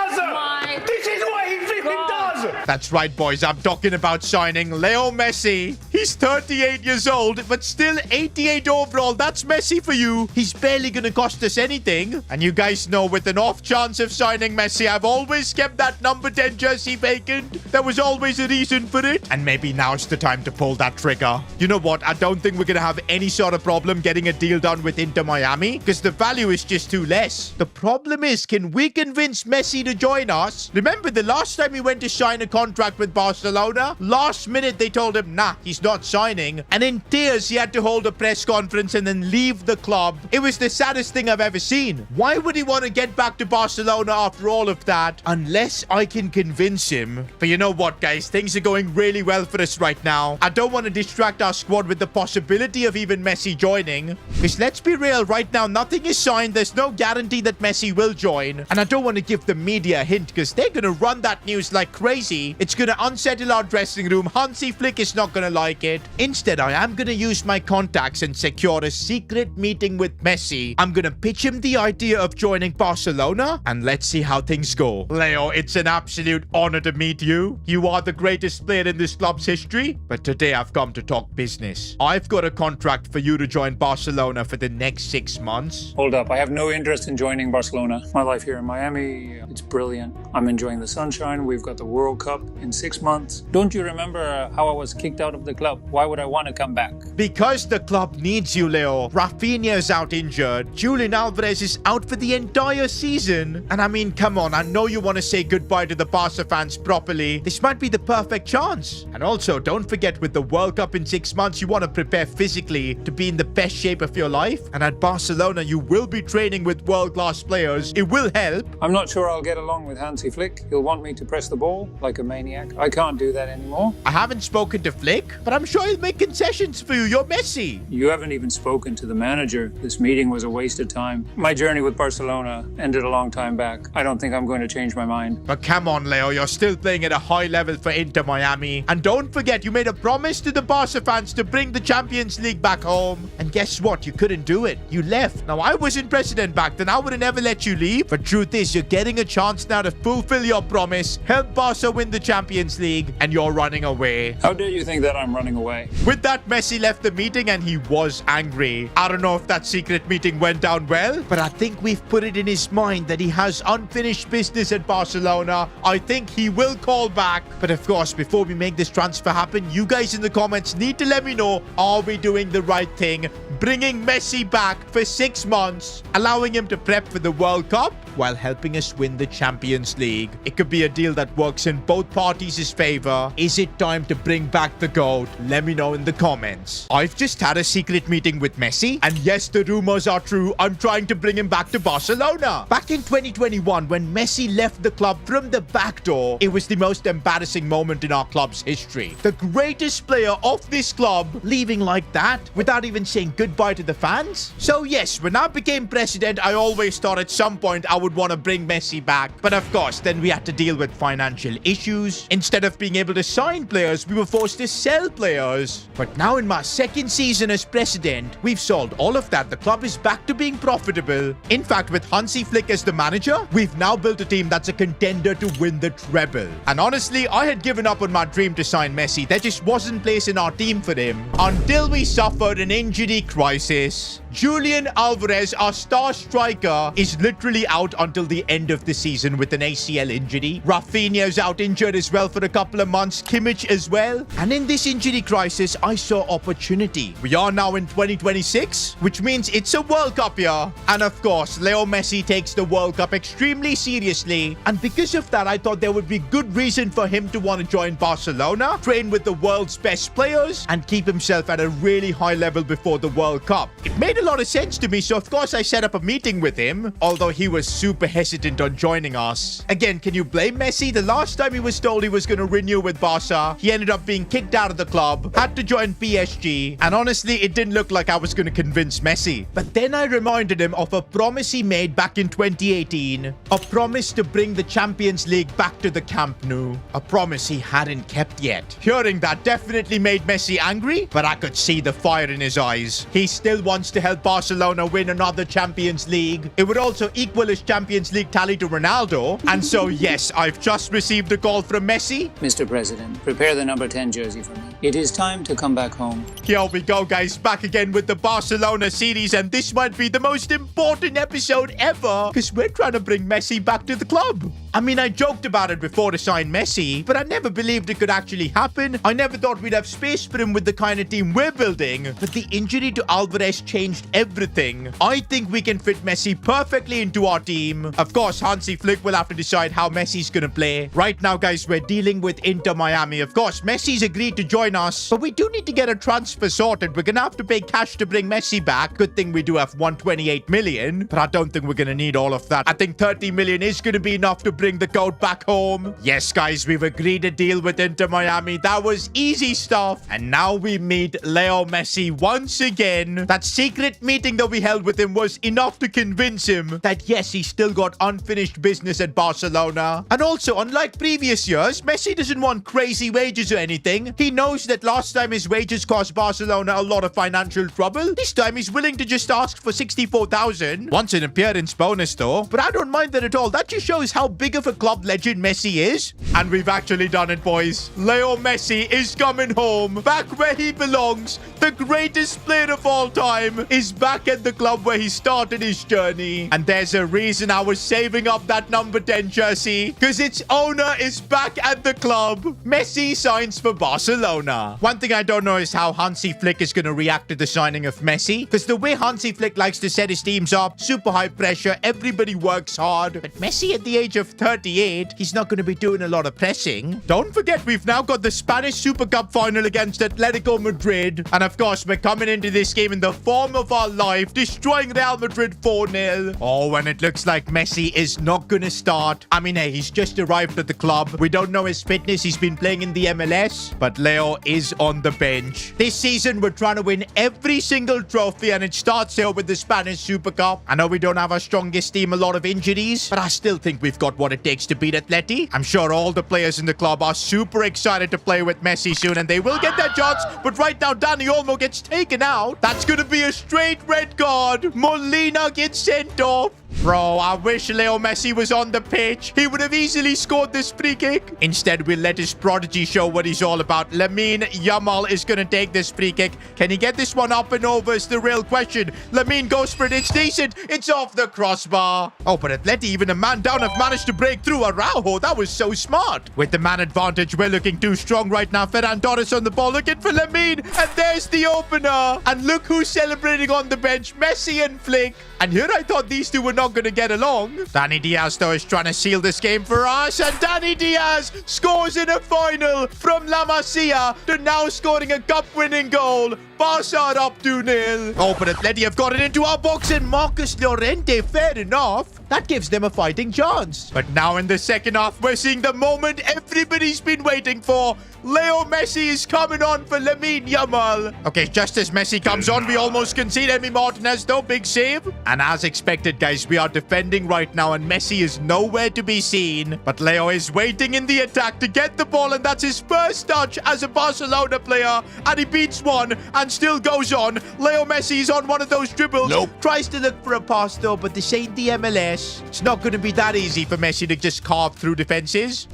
This is what he freaking does! That's right, boys. I'm talking about signing Leo Messi. He's 38 years old, but still 88 overall. That's Messi for you. He's barely going to cost us anything. And you guys know, with an off chance of signing Messi, I've always kept that number 10 jersey vacant. There was always a reason for it. And maybe now's the time to pull that trigger. You know what? I don't think we're going to have any sort of problem getting a deal done with Inter Miami, because the value is just too less. The problem is, can we convince Messi to join us? Remember the last time he went to sign a contract with Barcelona? Last minute they told him, nah, he's not signing. And in tears, he had to hold a press conference and then leave the club. It was the saddest thing I've ever seen. Why would he want to get back to Barcelona after all of that? Unless I can convince him. But you know what, guys? Things are going really well for us right now. I don't want to distract our squad with the possibility of even Messi joining. Because let's be real, right now, nothing is signed. There's no guarantee that Messi will join. And I don't want to give the media a hint, because they're going to run that news like crazy. It's going to unsettle our dressing room. Hansi Flick is not going to like it. Instead, I am going to use my contacts and secure a secret meeting with Messi. I'm going to pitch him the idea of joining Barcelona, and let's see how things go. Leo, it's an absolute honor to meet you. You are the greatest player in this club's history, but today I've come to talk business. I've got a contract for you to join Barcelona for the next 6 months. Hold up, I have no interest in joining Barcelona. My life here in Miami, it's brilliant. I'm enjoying the sunshine. We've got the World Cup. Cup in 6 months. Don't you remember how I was kicked out of the club? Why would I want to come back? Because the club needs you, Leo. Rafinha is out injured. Julian Alvarez is out for the entire season. And I mean, come on, I know you want to say goodbye to the Barca fans properly. This might be the perfect chance. And also, don't forget, with the World Cup in 6 months, you want to prepare physically to be in the best shape of your life. And at Barcelona, you will be training with world-class players. It will help. I'm not sure I'll get along with Hansi Flick. He'll want me to press the ball like a maniac. I can't do that anymore. I haven't spoken to Flick, but I'm sure he'll make concessions for you. You're Messi. You haven't even spoken to the manager. This meeting was a waste of time. My journey with Barcelona ended a long time back. I don't think I'm going to change my mind. But come on, Leo, you're still playing at a high level for Inter Miami. And don't forget, you made a promise to the Barca fans to bring the Champions League back home. And guess what? You couldn't do it. You left. Now, I wasn't president back then. I would have never let you leave. But truth is, you're getting a chance now to fulfill your promise, help Barca win the Champions League, and you're running away. How dare you think that I'm running away? With that, Messi left the meeting and he was angry. I don't know if that secret meeting went down well, but I think we've put it in his mind that he has unfinished business at Barcelona. I think he will call back. But of course, before we make this transfer happen, you guys in the comments need to let me know, are we doing the right thing? Bringing Messi back for 6 months, allowing him to prep for the World Cup while helping us win the Champions League. It could be a deal that works in both parties' favor. Is it time to bring back the GOAT? Let me know in the comments. I've just had a secret meeting with Messi, and yes, the rumors are true. I'm trying to bring him back to Barcelona. Back in 2021, when Messi left the club from the back door, it was the most embarrassing moment in our club's history. The greatest player of this club leaving like that without even saying goodbye to the fans. So yes, when I became president, I always thought at some point I would want to bring Messi back. But of course, then we had to deal with financial issues. Instead of being able to sign players, we were forced to sell players. But now in my second season as president, we've solved all of that. The club is back to being profitable. In fact, with Hansi Flick as the manager, we've now built a team that's a contender to win the treble. And honestly, I had given up on my dream to sign Messi. There just wasn't place in our team for him until we suffered an injury crisis. Julian Alvarez, our star striker, is literally out until the end of the season with an ACL injury. Rafinha is out injured as well for a couple of months. Kimmich as well. And in this injury crisis, I saw opportunity. We are now in 2026, which means it's a World Cup year. And of course, Leo Messi takes the World Cup extremely seriously. And because of that, I thought there would be good reason for him to want to join Barcelona, train with the world's best players, and keep himself at a really high level before the World Cup. It made a lot of sense to me, so of course I set up a meeting with him, although he was super hesitant on joining us. Again, can you blame Messi? The last time he was told he was going to renew with Barca, he ended up being kicked out of the club, had to join PSG, and honestly, it didn't look like I was going to convince Messi. But then I reminded him of a promise he made back in 2018, a promise to bring the Champions League back to the Camp Nou, a promise he hadn't kept yet. Hearing that definitely made Messi angry, but I could see the fire in his eyes. He still wants to help Barcelona win another Champions League. It would also equal his Champions League tally to Ronaldo. And so, yes, I've just received a call from Messi. Mr. President, prepare the number 10 jersey for me. It is time to come back home. Here we go, guys. Back again with the Barcelona series. And this might be the most important episode ever, because we're trying to bring Messi back to the club. I mean, I joked about it before to sign Messi, but I never believed it could actually happen. I never thought we'd have space for him with the kind of team we're building. But the injury to Alvarez changed everything. I think we can fit Messi perfectly into our team. Of course, Hansi Flick will have to decide how Messi's gonna play. Right now, guys, we're dealing with Inter Miami. Of course, Messi's agreed to join us, but we do need to get a transfer sorted. We're gonna have to pay cash to bring Messi back. Good thing we do have 128 million, but I don't think we're gonna need all of that. I think 30 million is gonna be enough to bring the GOAT back home. Yes, guys, we've agreed a deal with Inter Miami. That was easy stuff. And now we meet Leo Messi once again. That secret meeting that we held with him was enough to convince him that yes, he's still got unfinished business at Barcelona. And also, unlike previous years, Messi doesn't want crazy wages or anything. He knows that last time his wages cost Barcelona a lot of financial trouble. This time he's willing to just ask for 64,000. Once an appearance bonus though. But I don't mind that at all. That just shows how big of a club legend Messi is. And we've actually done it, boys. Leo Messi is coming home, back where he belongs. The greatest player of all time is is back at the club where he started his journey. And there's a reason I was saving up that number 10 jersey, because its owner is back at the club. Messi signs for Barcelona. One thing I don't know is how Hansi Flick is going to react to the signing of Messi, because the way Hansi Flick likes to set his teams up, super high pressure, everybody works hard. But Messi at the age of 38, he's not going to be doing a lot of pressing. Don't forget, we've now got the Spanish Super Cup final against Atletico Madrid. And of course, we're coming into this game in the form of our life, destroying Real Madrid 4-0. Oh, and it looks like Messi is not going to start. I mean, hey, he's just arrived at the club. We don't know his fitness. He's been playing in the MLS, but Leo is on the bench. This season, we're trying to win every single trophy, and it starts here with the Spanish Super Cup. I know we don't have our strongest team, a lot of injuries, but I still think we've got what it takes to beat Atleti. I'm sure all the players in the club are super excited to play with Messi soon, and they will get their chance. But right now, Dani Olmo gets taken out. That's going to be a straight red card. Molina gets sent off. Bro, I wish Leo Messi was on the pitch. He would have easily scored this free kick. Instead, we'll let his prodigy show what he's all about. Lamine Yamal is going to take this free kick. Can he get this one up and over is the real question. Lamine goes for it. It's decent. It's off the crossbar. Oh, but Atleti, even a man down, have managed to break through. Araujo, that was so smart. With the man advantage, we're looking too strong right now. Ferran Torres on the ball, looking for Lamine. And there's the opener. And look who's celebrating on the bench. Messi and Flick. And here I thought these two were not going to get along. Danny Diaz, though, is trying to seal this game for us. And Danny Diaz scores in a final from La Masia to now scoring a cup-winning goal. Barca are up 2-0. Oh, but Atleti have got it into our box, and Marcus Llorente, fair enough. That gives them a fighting chance. But now in the second half, we're seeing the moment everybody's been waiting for. Leo Messi is coming on for Lamine Yamal. Okay, just as Messi comes on, we almost concede. Emi Martinez, though, big save. And as expected, guys, we are defending right now, and Messi is nowhere to be seen. But Leo is waiting in the attack to get the ball, and that's his first touch as a Barcelona player. And he beats one and still goes on. Leo Messi is on one of those dribbles. Nope. Tries to look for a pass, though, but this ain't the MLS. It's not going to be that easy for Messi to just carve through defenses.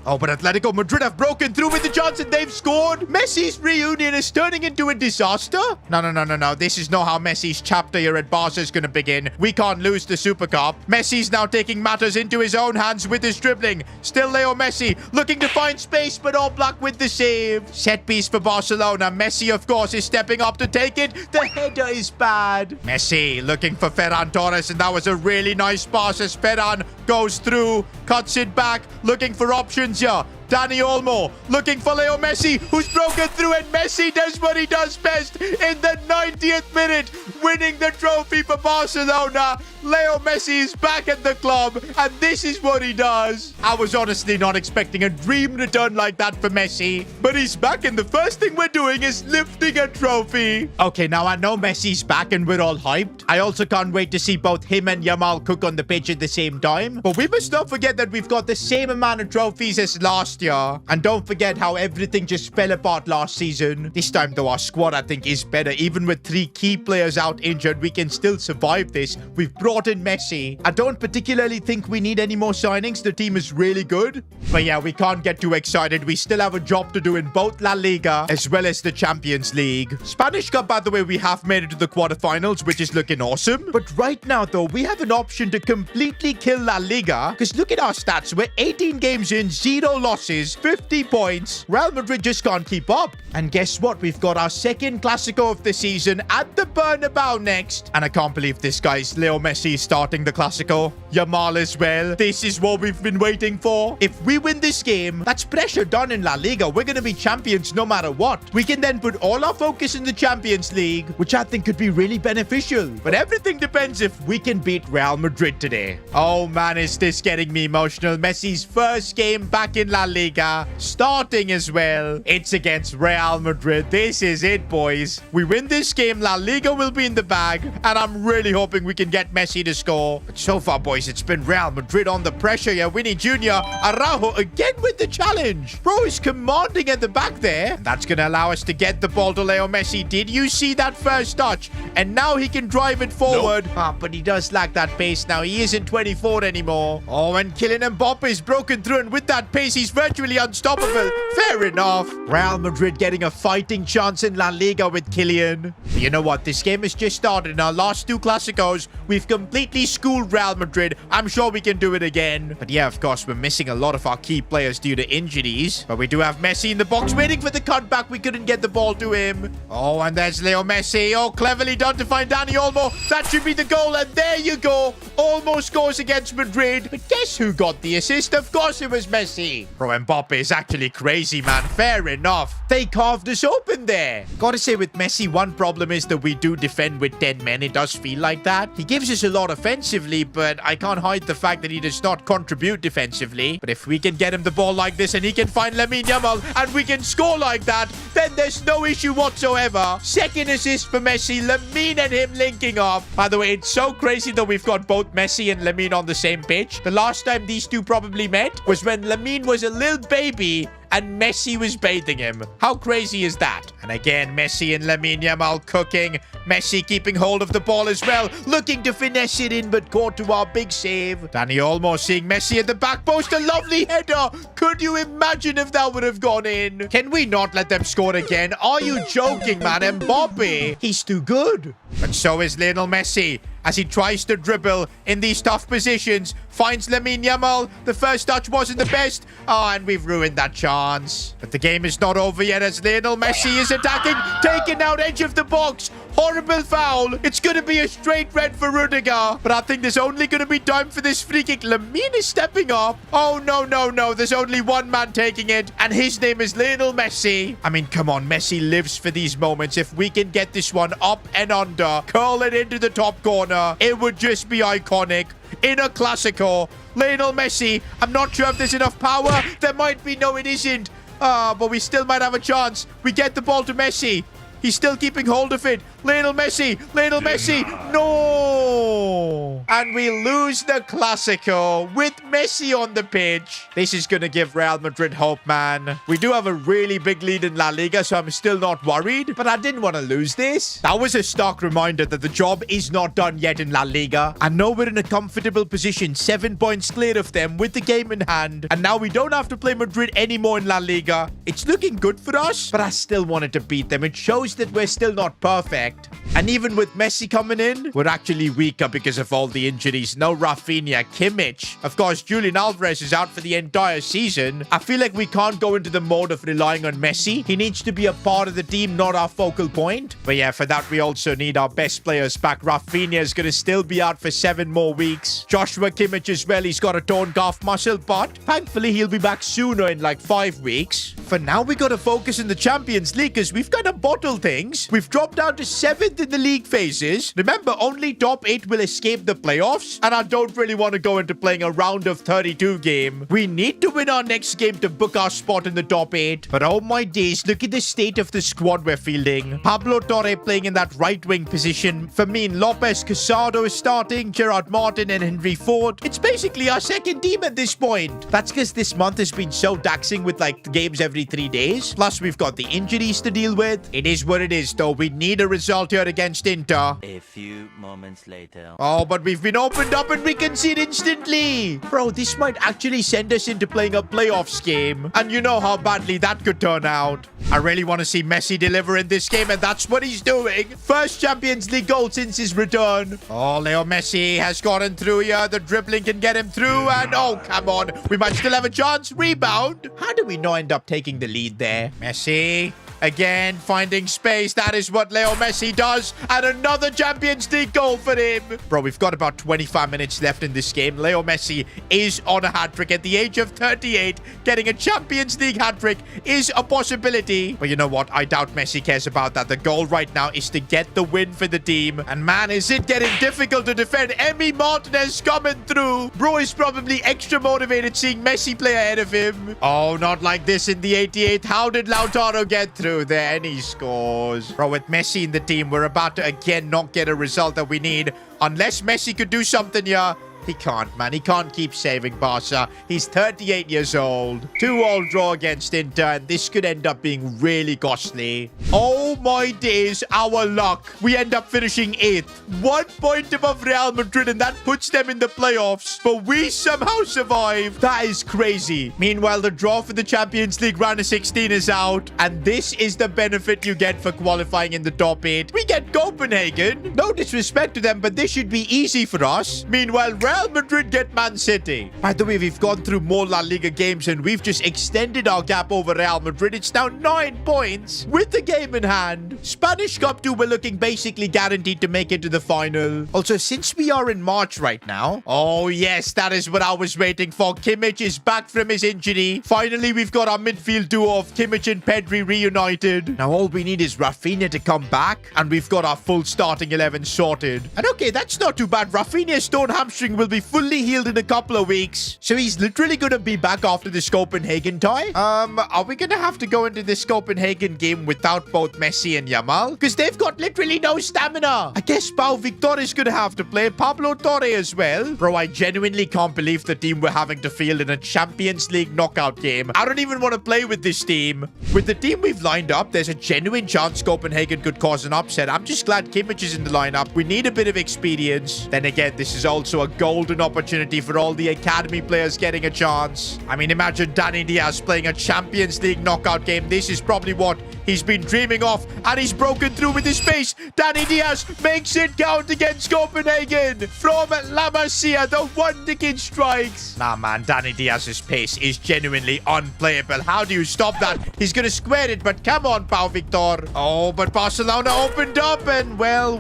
Oh, but Atletico Madrid have broken through with the chance and they've scored. Messi's reunion is turning into a disaster. No. This is not how Messi's chapter here at Barca is going to begin. We can't lose the Super Cup. Messi's now taking matters into his own hands with his dribbling. Still Leo Messi looking to find space, but All Black with the save. Set piece for Barcelona. Messi, of course, is stepping up to take it. The header is bad. Messi looking for Ferran Torres, and that was a really nice pass as Ferran goes through, cuts it back, looking for options. Dani Olmo looking for Leo Messi, who's broken through, and Messi does what he does best in the 90th minute, winning the trophy for Barcelona. Leo Messi is back at the club, and this is what he does. I was honestly not expecting a dream return like that for Messi, but he's back, and the first thing we're doing is lifting a trophy. Okay, now I know Messi's back, and we're all hyped. I also can't wait to see both him and Yamal cook on the pitch at the same time, but we must not forget that we've got the same amount of trophies as last year. And don't forget how everything just fell apart last season. This time, though, our squad, I think, is better. Even with 3 key players out injured, we can still survive this. We've brought in Messi. I don't particularly think we need any more signings. The team is really good. But yeah, we can't get too excited. We still have a job to do in both La Liga as well as the Champions League. Spanish Cup, by the way, we have made it to the quarterfinals, which is looking awesome. But right now, though, we have an option to completely kill La Liga. Because look at our stats. We're 18 games in, 0 losses, 50 points. Real Madrid just can't keep up. And guess what? We've got our second Clasico of the season at the Bernabeu next. And I can't believe this, guys. Leo Messi is starting the Clasico. Yamal as well. This is what we've been waiting for. If we win this game, that's pressure done in La Liga. We're going to be champions no matter what. We can then put all our focus in the Champions League, which I think could be really beneficial. But everything depends if we can beat Real Madrid today. Oh man, is this getting me emotional. Messi's first game back in La Liga, starting as well. It's against Real Madrid. This is it, boys. We win this game, La Liga will be in the bag, and I'm really hoping we can get Messi to score. But so far, boys, it's been Real Madrid on the pressure. Yeah, Winnie Jr. Araujo again with the challenge. Bro is commanding at the back there. That's going to allow us to get the ball to Leo Messi. Did you see that first touch? And now he can drive it forward. Nope. But he does lack that pace now. He isn't 24 anymore. Oh, and Kylian Mbappe is broken through, and with that pace, he's very virtually unstoppable. Fair enough. Real Madrid getting a fighting chance in La Liga with Kylian. But you know what? This game has just started. In our last 2 Clásicos, we've completely schooled Real Madrid. I'm sure we can do it again. But yeah, of course, we're missing a lot of our key players due to injuries. But we do have Messi in the box waiting for the cutback. We couldn't get the ball to him. Oh, and there's Leo Messi. Oh, cleverly done to find Dani Olmo. That should be the goal. And there you go. Olmo scores against Madrid. But guess who got the assist? Of course it was Messi. Bro, Mbappe is actually crazy, man. Fair enough. They carved us open there. Gotta say, with Messi, one problem is that we do defend with 10 men. It does feel like that. He gives us a lot offensively, but I can't hide the fact that he does not contribute defensively. But if we can get him the ball like this and he can find Lamine Yamal and we can score like that, then there's no issue whatsoever. Second assist for Messi. Lamine and him linking up. By the way, it's so crazy that we've got both Messi and Lamine on the same pitch. The last time these two probably met was when Lamine was a little baby and Messi was bathing him. How crazy is that? And again, Messi and Lamine Yamal cooking. Messi keeping hold of the ball as well, looking to finesse it in, but caught to our big save. Dani Olmo seeing Messi at the back post. A lovely header. Could you imagine if that would have gone in? Can we not let them score again? Are you joking, man? Mbappe, he's too good. But so is Lionel Messi, as he tries to dribble in these tough positions. Finds Lamine Yamal. The first touch wasn't the best. Oh, and we've ruined that chance. But the game is not over yet, as Lionel Messi is attacking. Taken out edge of the box. Horrible foul. It's going to be a straight red for Rudiger. But I think there's only going to be time for this free kick. Lamine is stepping up. Oh, no, no, no. There's only one man taking it. And his name is Lionel Messi. I mean, come on. Messi lives for these moments. If we can get this one up and under, curl it into the top corner, it would just be iconic. In a Clásico, Lionel Messi. I'm not sure if there's enough power. There might be. No, it isn't. But we still might have a chance. We get the ball to Messi. He's still keeping hold of it. Lionel Messi. Lionel Messi. No. And we lose the Clásico with Messi on the pitch. This is going to give Real Madrid hope, man. We do have a really big lead in La Liga, so I'm still not worried. But I didn't want to lose this. That was a stark reminder that the job is not done yet in La Liga. I know we're in a comfortable position, 7 points clear of them with the game in hand. And now we don't have to play Madrid anymore in La Liga. It's looking good for us, but I still wanted to beat them. It shows that we're still not perfect. And even with Messi coming in, we're actually weaker because of all the injuries. No Rafinha, Kimmich. Of course, Julian Alvarez is out for the entire season. I feel like we can't go into the mode of relying on Messi. He needs to be a part of the team, not our focal point. But yeah, for that, we also need our best players back. Rafinha is going to still be out for 7 more weeks. Joshua Kimmich as well. He's got a torn calf muscle, but thankfully, he'll be back sooner in like 5 weeks. For now, we got to focus in the Champions League because we've kind of bottled things. We've dropped down to 7th in the league phases. Remember, only top 8 will escape the playoffs, and I don't really want to go into playing a round of 32 game. We need to win our next game to book our spot in the top 8. But oh my days, look at the state of the squad we're fielding. Pablo Torre playing in that right wing position. Fermin Lopez, Casado is starting, Gerard Martin and Henry Ford. It's basically our second team at this point. That's because this month has been so taxing with like games every 3 days. Plus, we've got the injuries to deal with. It is what it is, though. We need a result here against Inter. A few moments later. Oh, but we've been opened up and we concede instantly. Bro, this might actually send us into playing a playoffs game. And you know how badly that could turn out. I really want to see Messi deliver in this game, and that's what he's doing. First Champions League goal since his return. Oh, Leo Messi has gotten through here. The dribbling can get him through, and oh, come on. We might still have a chance. Rebound. How do we not end up taking the lead there? Messi. Again, finding space. That is what Leo Messi does. And another Champions League goal for him. Bro, we've got about 25 minutes left in this game. Leo Messi is on a hat-trick at the age of 38. Getting a Champions League hat-trick is a possibility. But you know what? I doubt Messi cares about that. The goal right now is to get the win for the team. And man, is it getting difficult to defend. Emi Martinez coming through. Bro is probably extra motivated seeing Messi play ahead of him. Oh, not like this in the 88th. How did Lautaro get through there? And he scores. Bro, with Messi in the team, we're about to again not get a result that we need. Unless Messi could do something here. He can't, man. He can't keep saving Barca. He's 38 years old. 2-2 draw against Inter, and this could end up being really costly. Oh Oh my days, our luck. We end up finishing 8th. 1 point above Real Madrid, and that puts them in the playoffs. But we somehow survive. That is crazy. Meanwhile, the draw for the Champions League round of 16 is out. And this is the benefit you get for qualifying in the top 8. We get Copenhagen. No disrespect to them, but this should be easy for us. Meanwhile, Real Madrid get Man City. By the way, we've gone through more La Liga games and we've just extended our gap over Real Madrid. It's now 9 points with the game in hand. Spanish Cup 2, we're looking basically guaranteed to make it to the final. Also, since we are in March right now, oh yes, that is what I was waiting for. Kimmich is back from his injury. Finally, we've got our midfield duo of Kimmich and Pedri reunited. Now all we need is Rafinha to come back and we've got our full starting 11 sorted. And okay, that's not too bad. Rafinha's torn hamstring will be fully healed in a couple of weeks. So he's literally going to be back after this Copenhagen tie. Are we going to have to go into this Copenhagen game without both Messi and Yamal? Because they've got literally no stamina. I guess Pau Victor is going to have to play. Pablo Torre as well. Bro, I genuinely can't believe the team we're having to field in a Champions League knockout game. I don't even want to play with this team. With the team we've lined up, there's a genuine chance Copenhagen could cause an upset. I'm just glad Kimmich is in the lineup. We need a bit of experience. Then again, this is also a golden opportunity for all the academy players getting a chance. I mean, imagine Danny Diaz playing a Champions League knockout game. This is probably what he's been dreaming of, and he's broken through with his pace. Danny Diaz makes it count against Copenhagen from La Masia. The one-ticket strikes. Nah, man, Danny Diaz's pace is genuinely unplayable. How do you stop that? He's gonna square it, but come on, Pau Victor. Oh, but Barcelona opened up, and well.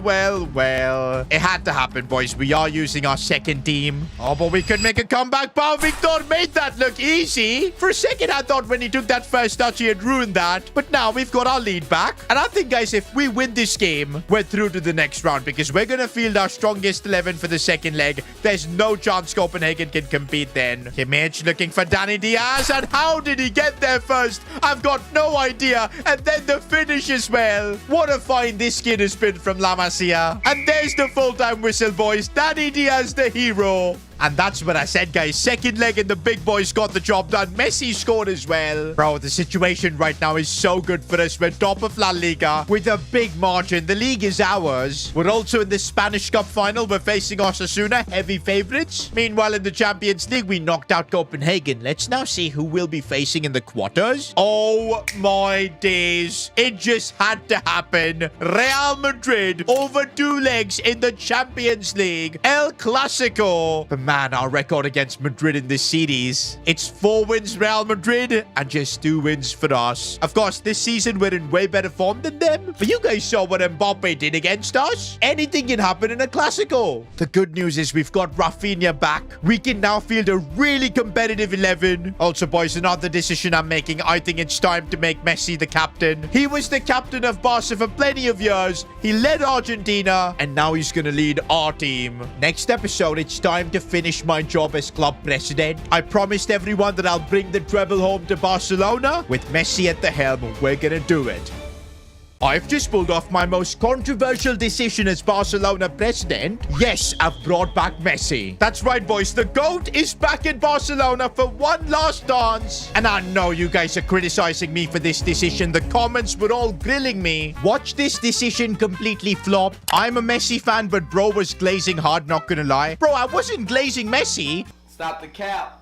It had to happen, boys. We are using our second team. Oh, but we could make a comeback. Pau Victor made that look easy. For a second, I thought when he took that first touch, he had ruined that. But now we've got our lead back. And I think, guys, if we win this game, we're through to the next round because we're going to field our strongest 11 for the second leg. There's no chance Copenhagen can compete then. Kimmich looking for Danny Diaz. And how did he get there first? I've got no idea. And then the finish as well. What a find this kid has been from La Masia. And there's the full-time whistle, boys. Danny Diaz, the hero. And that's what I said, guys. Second leg and the big boys got the job done. Messi scored as well. Bro, the situation right now is so good for us. We're top of La Liga with a big margin. The league is ours. We're also in the Spanish Cup final. We're facing Osasuna, heavy favorites. Meanwhile, in the Champions League, we knocked out Copenhagen. Let's now see who we'll be facing in the quarters. Oh my days. It just had to happen. Real Madrid over 2 legs in the Champions League. El Clasico. Man, our record against Madrid in this series, it's 4 wins Real Madrid and just 2 wins for us. Of course, this season we're in way better form than them, but you guys saw what Mbappe did against us. Anything can happen in a Clasico. The good news is we've got Rafinha back. We can now field a really competitive 11. Also, boys, another decision I'm making. I think it's time to make Messi the captain. He was the captain of Barca for plenty of years. He led Argentina, and now he's gonna lead our team. Next episode, it's time to finish my job as club president. I promised everyone that I'll bring the treble home to Barcelona. With Messi at the helm, we're gonna do it. I've just pulled off my most controversial decision as Barcelona president. Yes, I've brought back Messi. That's right, boys. The GOAT is back in Barcelona for one last dance. And I know you guys are criticizing me for this decision. The comments were all grilling me. Watch this decision completely flop. I'm a Messi fan, but bro was glazing hard, not gonna lie. Bro, I wasn't glazing Messi. Stop the cap.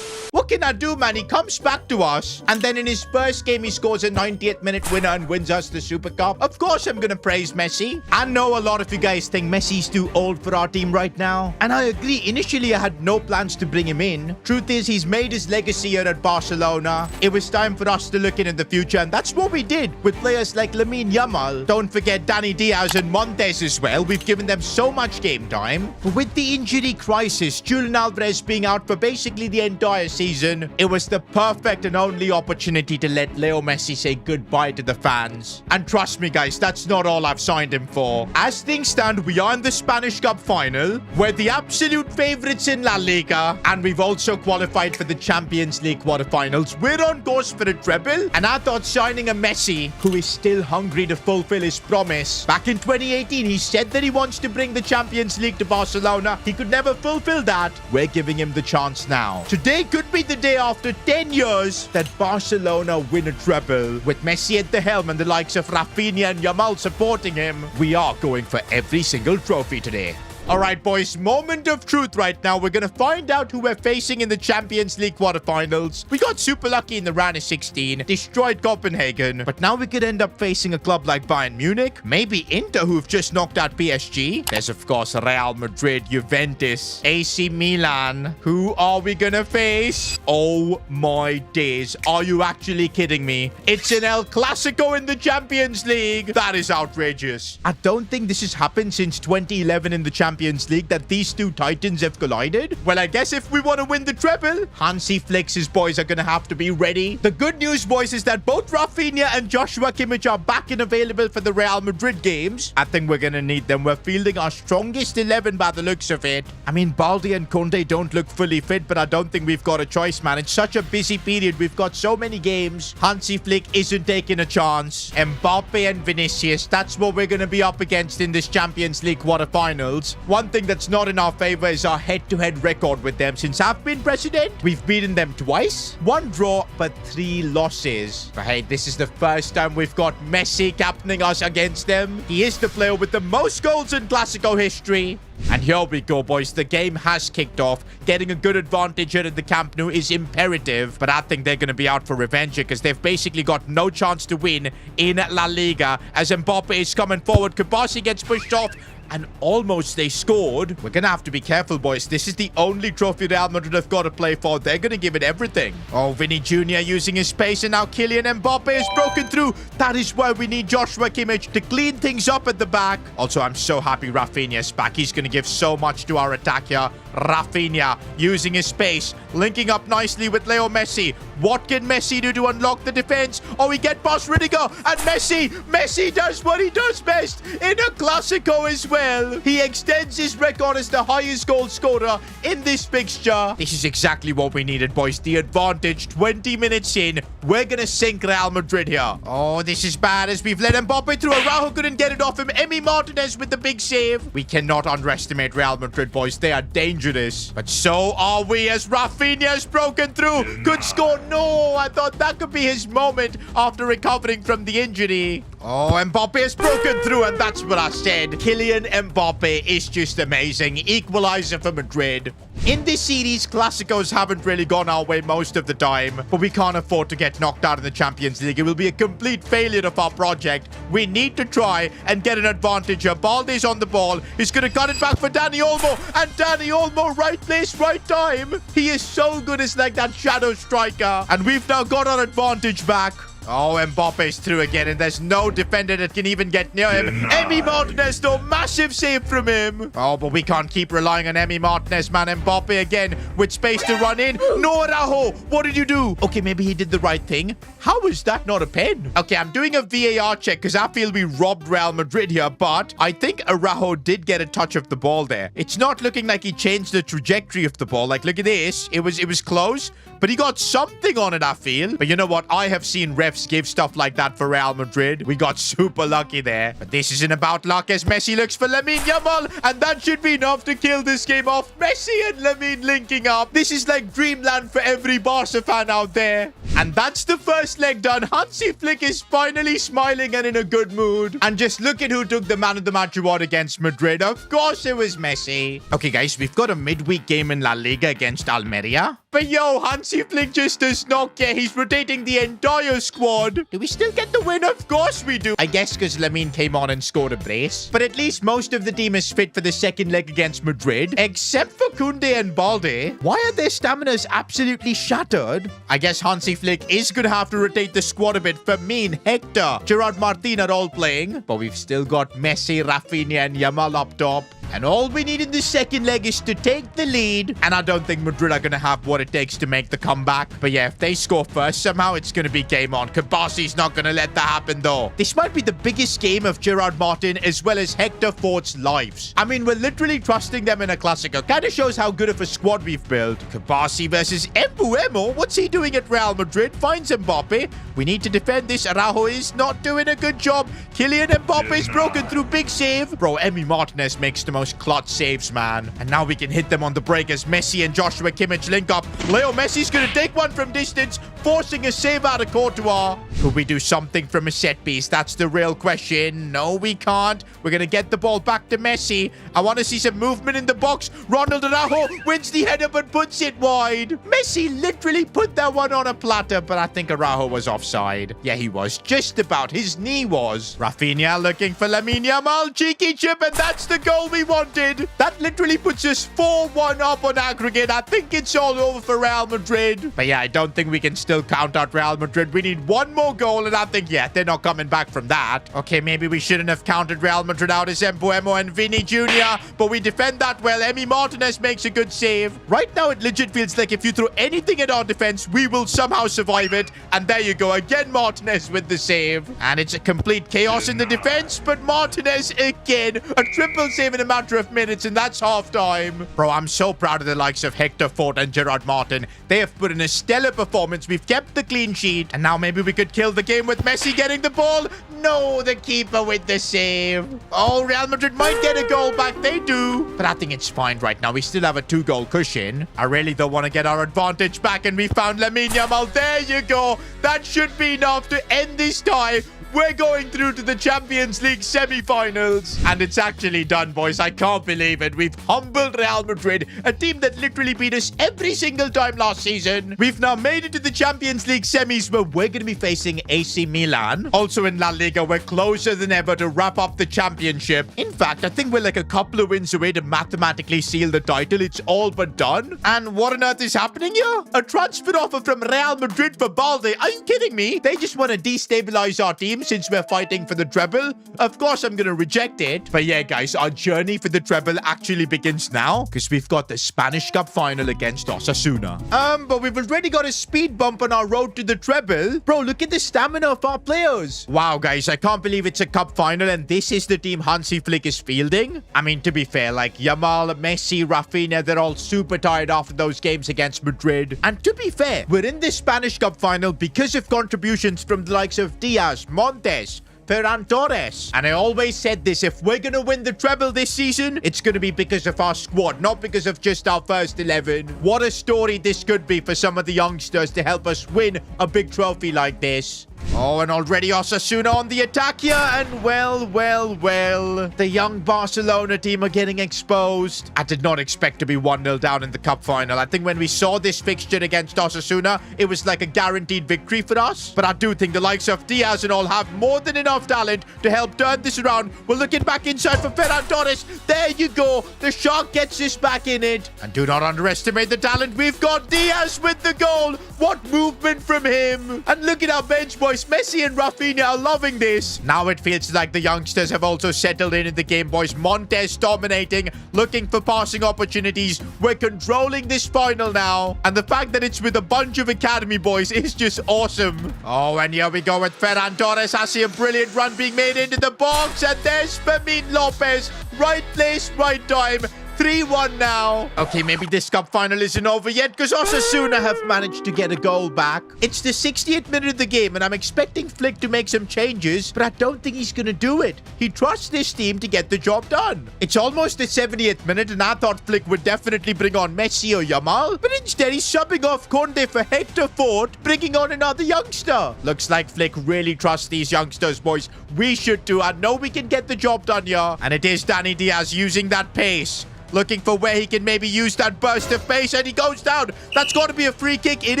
What can I do, man? He comes back to us, and then in his first game, he scores a 90th minute winner and wins us the Super Cup. Of course, I'm gonna praise Messi. I know a lot of you guys think Messi's too old for our team right now, and I agree. Initially, I had no plans to bring him in. Truth is, he's made his legacy here at Barcelona. It was time for us to look into the future, and that's what we did with players like Lamine Yamal. Don't forget Danny Diaz and Montes as well. We've given them so much game time. But with the injury crisis, Julian Alvarez being out for basically the entire season, it was the perfect and only opportunity to let Leo Messi say goodbye to the fans. And trust me, guys, that's not all I've signed him for. As things stand, we are in the Spanish Cup final. We're the absolute favorites in La Liga, and we've also qualified for the Champions League quarterfinals. We're on course for a treble, and I thought signing a Messi, who is still hungry to fulfill his promise. Back in 2018, he said that he wants to bring the Champions League to Barcelona. He could never fulfill that. We're giving him the chance now. Today could might be the day after 10 years that Barcelona win a treble. With Messi at the helm and the likes of Rafinha and Yamal supporting him, we are going for every single trophy today. All right, boys, moment of truth right now. We're going to find out who we're facing in the Champions League quarterfinals. We got super lucky in the round of 16, destroyed Copenhagen, but now we could end up facing a club like Bayern Munich, maybe Inter, who've just knocked out PSG. There's, of course, Real Madrid, Juventus, AC Milan. Who are we going to face? Oh, my days. Are you actually kidding me? It's an El Clasico in the Champions League. That is outrageous. I don't think this has happened since 2011 in the Champions League that these two titans have collided. Well, I guess if we want to win the treble, Hansi Flick's boys are going to have to be ready. The good news, boys, is that both Rafinha and Joshua Kimmich are back and available for the Real Madrid games. I think we're going to need them. We're fielding our strongest 11 by the looks of it. I mean, Balde and Kunde don't look fully fit, but I don't think we've got a choice, man. It's such a busy period. We've got so many games. Hansi Flick isn't taking a chance. Mbappe and Vinicius, that's what we're going to be up against in this Champions League quarterfinals. One thing that's not in our favor is our head-to-head record with them. Since I've been president, we've beaten them twice. 1 draw, but 3 losses. But hey, this is the first time we've got Messi captaining us against them. He is the player with the most goals in Clasico history. And here we go, boys. The game has kicked off. Getting a good advantage here at the Camp Nou is imperative. But I think they're going to be out for revenge because they've basically got no chance to win in La Liga. As Mbappe is coming forward, Kabasi gets pushed off. And almost they scored. We're going to have to be careful, boys. This is the only trophy Real Madrid have got to play for. They're going to give it everything. Oh, Vinny Jr. using his space. And now Kylian Mbappe is broken through. That is why we need Joshua Kimmich to clean things up at the back. Also, I'm so happy Rafinha's back. He's going to give so much to our attack here. Rafinha using his space. Linking up nicely with Leo Messi. What can Messi do to unlock the defense? Oh, we get past Rudiger. And Messi does what he does best in a Clasico as well. He extends his record as the highest goal scorer in this fixture. This is exactly what we needed, boys. The advantage 20 minutes in. We're going to sink Real Madrid here. Oh, this is bad as we've let Mbappe through. Araujo couldn't get it off him. Emi Martinez with the big save. We cannot underestimate Real Madrid, boys. They are dangerous. But so are we as Rafinha has broken through. Could score. No, I thought that could be his moment after recovering from the injury. Oh, Mbappe has broken through, and that's what I said. Kylian Mbappe is just amazing. Equalizer for Madrid. In this series, Clásicos haven't really gone our way most of the time, but we can't afford to get knocked out of the Champions League. It will be a complete failure of our project. We need to try and get an advantage here. Balde's on the ball. He's going to cut it back for Dani Olmo, and Dani Olmo, right place, right time. He is so good as like that shadow striker, and we've now got our advantage back. Oh, Mbappe's through again, and there's no defender that can even get near him. Emi Martinez, though, massive save from him. Oh, but we can't keep relying on Emi Martinez, man. Mbappe again with space to run in. No, Araujo, what did you do? Okay, maybe he did the right thing. How is that not a pen? Okay, I'm doing a VAR check because I feel we robbed Real Madrid here, but I think Araujo did get a touch of the ball there. It's not looking like he changed the trajectory of the ball. Like, look at this. It was close, but he got something on it, I feel. But you know what? I have seen refs give stuff like that for Real Madrid. We got super lucky there. But this isn't about luck as Messi looks for Lamine Yamal, and that should be enough to kill this game off. Messi and Lamine linking up. This is like dreamland for every Barca fan out there. And that's the first leg done. Hansi Flick is finally smiling and in a good mood. And just look at who took the man of the match award against Madrid. Of course it was Messi. Okay, guys, we've got a midweek game in La Liga against Almeria. But yo, Hansi Flick just does not care. He's rotating the entire squad. Do we still get the win? Of course we do. I guess because Lamine came on and scored a brace. But at least most of the team is fit for the second leg against Madrid. Except for Kunde and Balde. Why are their staminas absolutely shattered? I guess Hansi Flick is going to have to rotate the squad a bit. Firmin, Hector, Gerard Martin are all playing. But we've still got Messi, Rafinha, and Yamal up top. And all we need in the second leg is to take the lead. And I don't think Madrid are going to have what it takes to make the comeback. But yeah, if they score first, somehow it's going to be game on. Kabasi's not going to let that happen, though. This might be the biggest game of Gerard Martin as well as Hector Fort's lives. I mean, we're literally trusting them in a Clasico. Kind of shows how good of a squad we've built. Kabasi versus Mbuemo. What's he doing at Real Madrid? Finds Mbappe. We need to defend this. Araujo is not doing a good job. Kylian Mbappe is broken through. Big save. Bro, Emi Martinez makes the most most clutch saves, man. And now we can hit them on the break as Messi and Joshua Kimmich link up. Leo Messi's going to take one from distance, forcing a save out of Courtois. Could we do something from a set piece? That's the real question. No, we can't. We're going to get the ball back to Messi. I want to see some movement in the box. Ronald Araujo wins the header but puts it wide. Messi literally put that one on a platter, but I think Araujo was offside. Yeah, he was. Just about. His knee was. Rafinha looking for Lamine Yamal. Cheeky chip, and that's the goal we wanted. That literally puts us 4-1 up on aggregate. I think it's all over for Real Madrid. But yeah, I don't think we can still count out Real Madrid. We need one more goal, and I think, yeah, they're not coming back from that. Okay, maybe we shouldn't have counted Real Madrid out as Embuemo and Vini Jr., but we defend that well. Emi Martinez makes a good save. Right now, it legit feels like if you throw anything at our defense, we will somehow survive it. And there you go. Again, Martinez with the save. And it's a complete chaos in the defense, but Martinez again. A triple save in a matter of minutes, and that's half-time. Bro, I'm so proud of the likes of Hector Fort and Gerard Martin. They have put in a stellar performance. We've kept the clean sheet. And now maybe we could kill the game with Messi getting the ball. No, the keeper with the save. Oh, Real Madrid might get a goal back. They do. But I think it's fine right now. We still have a 2-goal cushion. I really don't want to get our advantage back, and we found Lamine Yamal. There you go. That should be enough to end this tie. We're going through to the Champions League semi-finals. And it's actually done, boys. I can't believe it. We've humbled Real Madrid, a team that literally beat us every single time last season. We've now made it to the Champions League semis, where we're going to be facing AC Milan. Also in La Liga, we're closer than ever to wrap up the championship. In fact, I think we're like a couple of wins away to mathematically seal the title. It's all but done. And what on earth is happening here? A transfer offer from Real Madrid for Balde. Are you kidding me? They just want to destabilize our team since we're fighting for the treble. Of course, I'm going to reject it. But yeah, guys, our journey for the treble actually begins now, because we've got the Spanish Cup final against Osasuna. But we've already got a speed bump on our road to the treble. Bro, look at the stamina of our players. Wow, guys, I can't believe it's a cup final and this is the team Hansi Flick is fielding. I mean, to be fair, like Yamal, Messi, Rafinha, they're all super tired after those games against Madrid. And to be fair, we're in this Spanish Cup final because of contributions from the likes of Diaz, Montes, Ferran Torres. And I always said this, if we're going to win the treble this season, it's going to be because of our squad, not because of just our first 11. What a story this could be for some of the youngsters to help us win a big trophy like this. Oh, and already Osasuna on the attack here. And well, the young Barcelona team are getting exposed. I did not expect to be 1-0 down in the cup final. I think when we saw this fixture against Osasuna, it was like a guaranteed victory for us. But I do think the likes of Diaz and all have more than enough talent to help turn this around. We're looking back inside for Ferran Torres. There you go. The Shark gets this back in it. And do not underestimate the talent. We've got Diaz with the goal. What movement from him. And look at our bench, boys. Messi and Rafinha are loving this. Now it feels like the youngsters have also settled in the game, boys. Montes dominating, looking for passing opportunities. We're controlling this final now. And the fact that it's with a bunch of academy boys is just awesome. Oh, and here we go with Ferran Torres. I see a brilliant run being made into the box. And there's Fermin Lopez. Right place, right time. 3-1 now. Okay, maybe this cup final isn't over yet because Osasuna have managed to get a goal back. It's the 60th minute of the game and I'm expecting Flick to make some changes, but I don't think he's going to do it. He trusts this team to get the job done. It's almost the 70th minute and I thought Flick would definitely bring on Messi or Yamal, but instead he's subbing off Conde for Hector Fort, bringing on another youngster. Looks like Flick really trusts these youngsters, boys. We should too. I know we can get the job done here. And it is Dani Diaz using that pace. Looking for where he can maybe use that burst of pace, and he goes down. That's got to be a free kick. It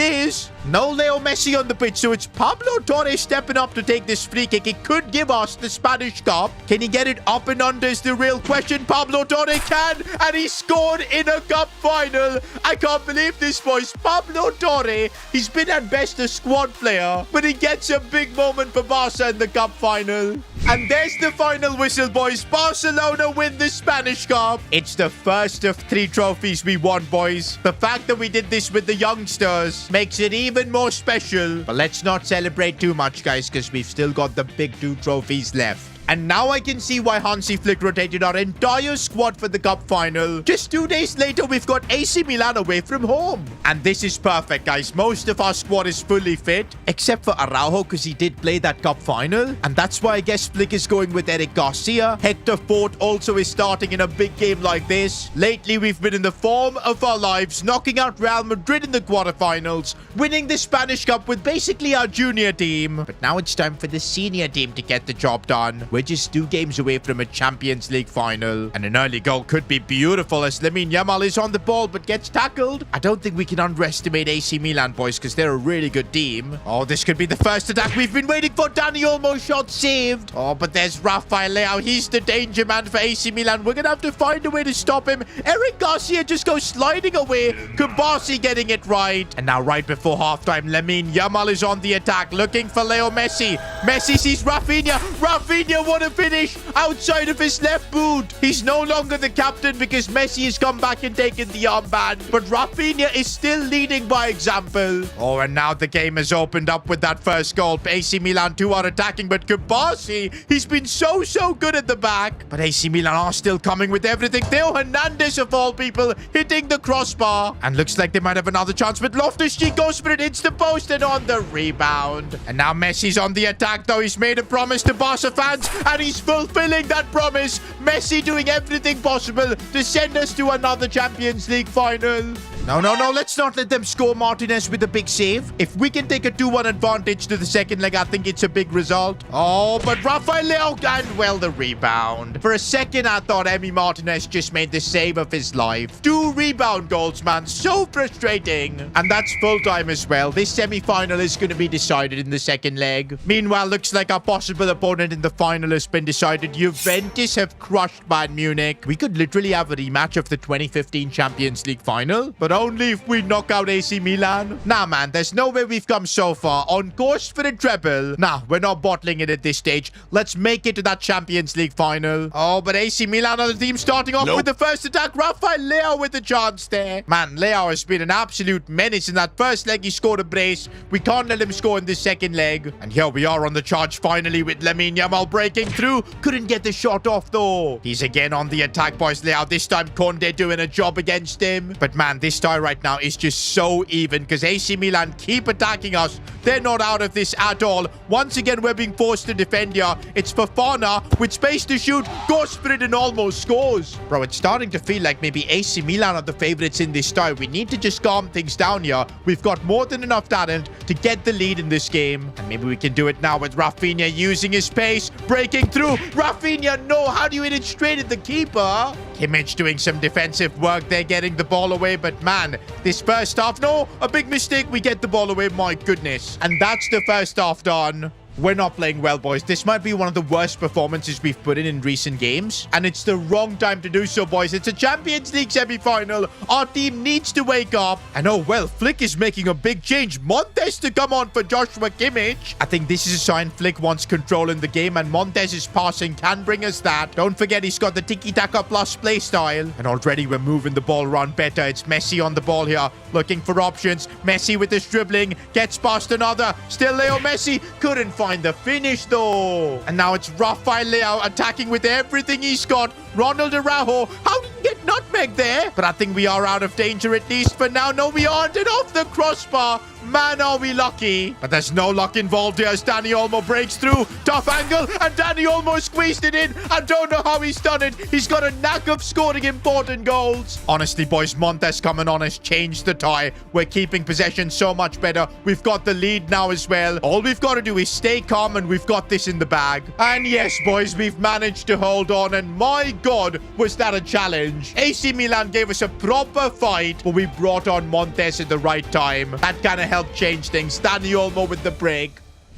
is. No Leo Messi on the pitch, so it's Pablo Torres stepping up to take this free kick. It could give us the Spanish Cup. Can he get it up and under is the real question. Pablo Torres can, and he scored in a cup final. I can't believe this, boys. Pablo Torres, he's been at best a squad player, but he gets a big moment for Barca in the cup final. And there's the final whistle, boys. Barcelona win the Spanish Cup. It's the first of 3 trophies we won, boys. The fact that we did this with the youngsters makes it even more special. But let's not celebrate too much, guys, because we've still got the big 2 trophies left. And now I can see why Hansi Flick rotated our entire squad for the cup final. Just 2 days later, we've got AC Milan away from home. And this is perfect, guys. Most of our squad is fully fit, except for Araujo, because he did play that cup final. And that's why I guess Flick is going with Eric Garcia. Hector Fort also is starting in a big game like this. Lately, we've been in the form of our lives, knocking out Real Madrid in the quarterfinals, winning the Spanish Cup with basically our junior team. But now it's time for the senior team to get the job done. We're just 2 games away from a Champions League final. And an early goal could be beautiful as Lamine Yamal is on the ball but gets tackled. I don't think we can underestimate AC Milan, boys, because they're a really good team. Oh, this could be the first attack we've been waiting for. Dani Olmo shot saved. Oh, but there's Rafael Leao. He's the danger man for AC Milan. We're going to have to find a way to stop him. Eric Garcia just goes sliding away. Kubasi getting it right. And now right before halftime, Lamine Yamal is on the attack looking for Leo Messi. Messi sees Rafinha. Rafinha, what a finish outside of his left boot. He's no longer the captain because Messi has come back and taken the armband. But Rafinha is still leading by example. Oh, and now the game has opened up with that first goal. AC Milan 2 are attacking, but Kubasi, he's been so good at the back. But AC Milan are still coming with everything. Theo Hernandez, of all people, hitting the crossbar. And looks like they might have another chance, but Loftus-Cheek goes for it, hits the post and on the rebound. And now Messi's on the attack, though. He's made a promise to Barca fans, and he's fulfilling that promise. Messi doing everything possible to send us to another Champions League final. No. Let's not let them score Martinez with a big save. If we can take a 2-1 advantage to the second leg, I think it's a big result. Oh, but Rafael Leao, and well, the rebound. For a second, I thought Emi Martinez just made the save of his life. 2 rebound goals, man. So frustrating. And that's full time as well. This semi-final is going to be decided in the second leg. Meanwhile, looks like our possible opponent in the final has been decided. Juventus have crushed Bayern Munich. We could literally have a rematch of the 2015 Champions League final, but only if we knock out AC Milan. Nah, man, there's no way we've come so far. On course for the treble. Nah, we're not bottling it at this stage. Let's make it to that Champions League final. Oh, but AC Milan are the team starting off with the first attack. Rafael Leao with the chance there. Man, Leao has been an absolute menace in that first leg. He scored a brace. We can't let him score in this second leg. And here we are on the charge finally with Lamine Yamal breaking through. Couldn't get the shot off though. He's again on the attack, boys. Leao, this time Conde doing a job against him. But man, this tie right now is just so even because AC Milan keep attacking us. They're not out of this at all. Once again, we're being forced to defend here. It's Fofana with space to shoot. Goes for it and almost scores. Bro, it's starting to feel like maybe AC Milan are the favorites in this tie. We need to just calm things down here. We've got more than enough talent to get the lead in this game. And maybe we can do it now with Rafinha using his pace. Breaking through. Rafinha, no. How do you hit it straight at the keeper? Kimmich doing some defensive work there, getting the ball away. But man, this first half, no, a big mistake. We get the ball away. My goodness. And that's the first half done. We're not playing well, boys. This might be one of the worst performances we've put in recent games. And it's the wrong time to do so, boys. It's a Champions League semi-final. Our team needs to wake up. And oh, well, Flick is making a big change. Montes to come on for Joshua Kimmich. I think this is a sign Flick wants control in the game. And Montes' passing can bring us that. Don't forget, he's got the tiki-taka plus play style. And already we're moving the ball around better. It's Messi on the ball here, looking for options. Messi with his dribbling. Gets past another. Still Leo Messi. Couldn't find the finish though. And now it's Rafael Leao attacking with everything he's got. Ronald Araujo, how did he get nutmeg there? But I think we are out of danger at least for now. No, we aren't. And off the crossbar. Man, are we lucky. But there's no luck involved here as Dani Olmo breaks through. Tough angle. And Dani Olmo squeezed it in. I don't know how he's done it. He's got a knack of scoring important goals. Honestly, boys, Montes coming on has changed the tie. We're keeping possession so much better. We've got the lead now as well. All we've got to do is stay calm and we've got this in the bag. And yes, boys, we've managed to hold on. And my God, was that a challenge. AC Milan gave us a proper fight, but we brought on Montes at the right time. That kind of helped change things. Dani Olmo with the break.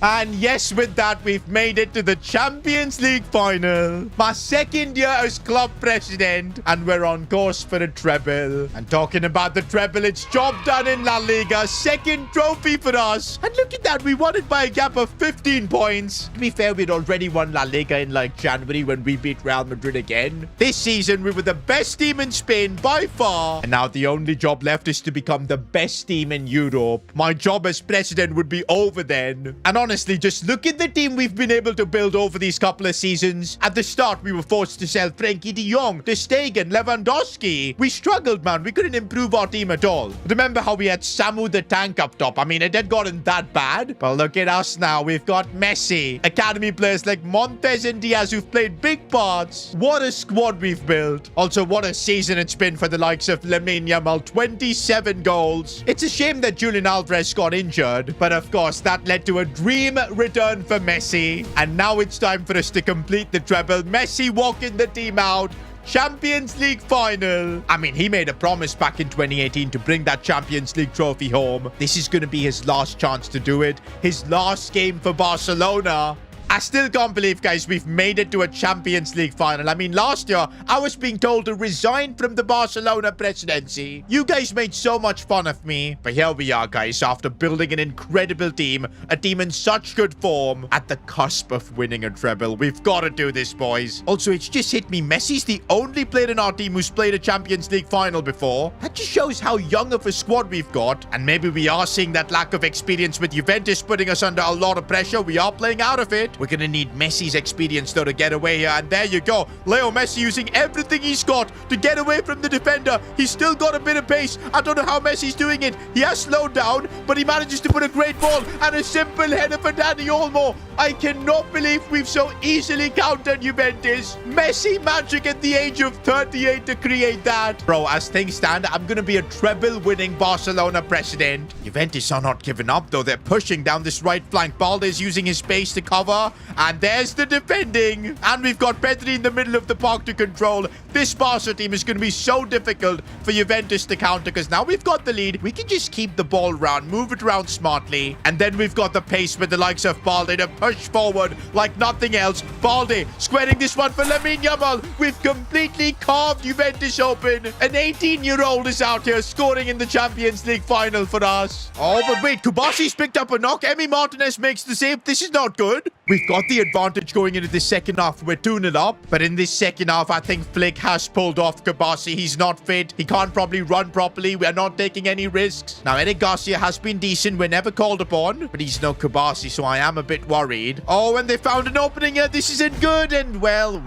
And yes, with that, we've made it to the Champions League final. My second year as club president, and we're on course for the treble. And talking about the treble, it's job done in La Liga. Second trophy for us. And look at that, we won it by a gap of 15 points. To be fair, we'd already won La Liga in like January when we beat Real Madrid again. This season, we were the best team in Spain by far. And now the only job left is to become the best team in Europe. My job as president would be over then. And honestly, honestly, just look at the team we've been able to build over these couple of seasons. At the start, we were forced to sell Frankie de Jong, Ter Stegen, Lewandowski. We struggled, man. We couldn't improve our team at all. Remember how we had Samu the Tank up top? I mean, it had gotten that bad. But look at us now. We've got Messi, academy players like Montes and Diaz who've played big parts. What a squad we've built. Also, what a season it's been for the likes of Lamine Yamal. 27 goals. It's a shame that Julian Alvarez got injured, but of course, that led to a dream return for Messi. And now it's time for us to complete the treble. Messi walking the team out. Champions League final. I mean, he made a promise back in 2018 to bring that Champions League trophy home. This is going to be his last chance to do it. His last game for Barcelona. I still can't believe, guys, we've made it to a Champions League final. I mean, last year, I was being told to resign from the Barcelona presidency. You guys made so much fun of me. But here we are, guys, after building an incredible team, a team in such good form, at the cusp of winning a treble. We've got to do this, boys. Also, it's just hit me. Messi's the only player in our team who's played a Champions League final before. That just shows how young of a squad we've got. And maybe we are seeing that lack of experience with Juventus putting us under a lot of pressure. We are playing out of it. We're going to need Messi's experience, though, to get away here. And there you go. Leo Messi using everything he's got to get away from the defender. He's still got a bit of pace. I don't know how Messi's doing it. He has slowed down, but he manages to put a great ball and a simple header for Dani Olmo. I cannot believe we've so easily countered Juventus. Messi magic at the age of 38 to create that. Bro, as things stand, I'm going to be a treble-winning Barcelona president. Juventus are not giving up, though. They're pushing down this right flank. Balde's using his space to cover. And there's the defending. And we've got Pedri in the middle of the park to control. This Barca team is going to be so difficult for Juventus to counter because now we've got the lead. We can just keep the ball around, move it around smartly. And then we've got the pace with the likes of Balde to push forward like nothing else. Balde squaring this one for Lamine Yamal. We've completely carved Juventus open. An 18-year-old is out here scoring in the Champions League final for us. Oh, but wait, Kubasi's picked up a knock. Emi Martinez makes the save. This is not good. We've got the advantage going into the second half. We're 2-0 up. But in this second half, I think Flick has pulled off Kubasi. He's not fit. He can't probably run properly. We're not taking any risks. Now, Eric Garcia has been decent. We're never called upon. But he's no Kubasi, so I am a bit worried. Oh, and they found an opening here. This isn't good. And well.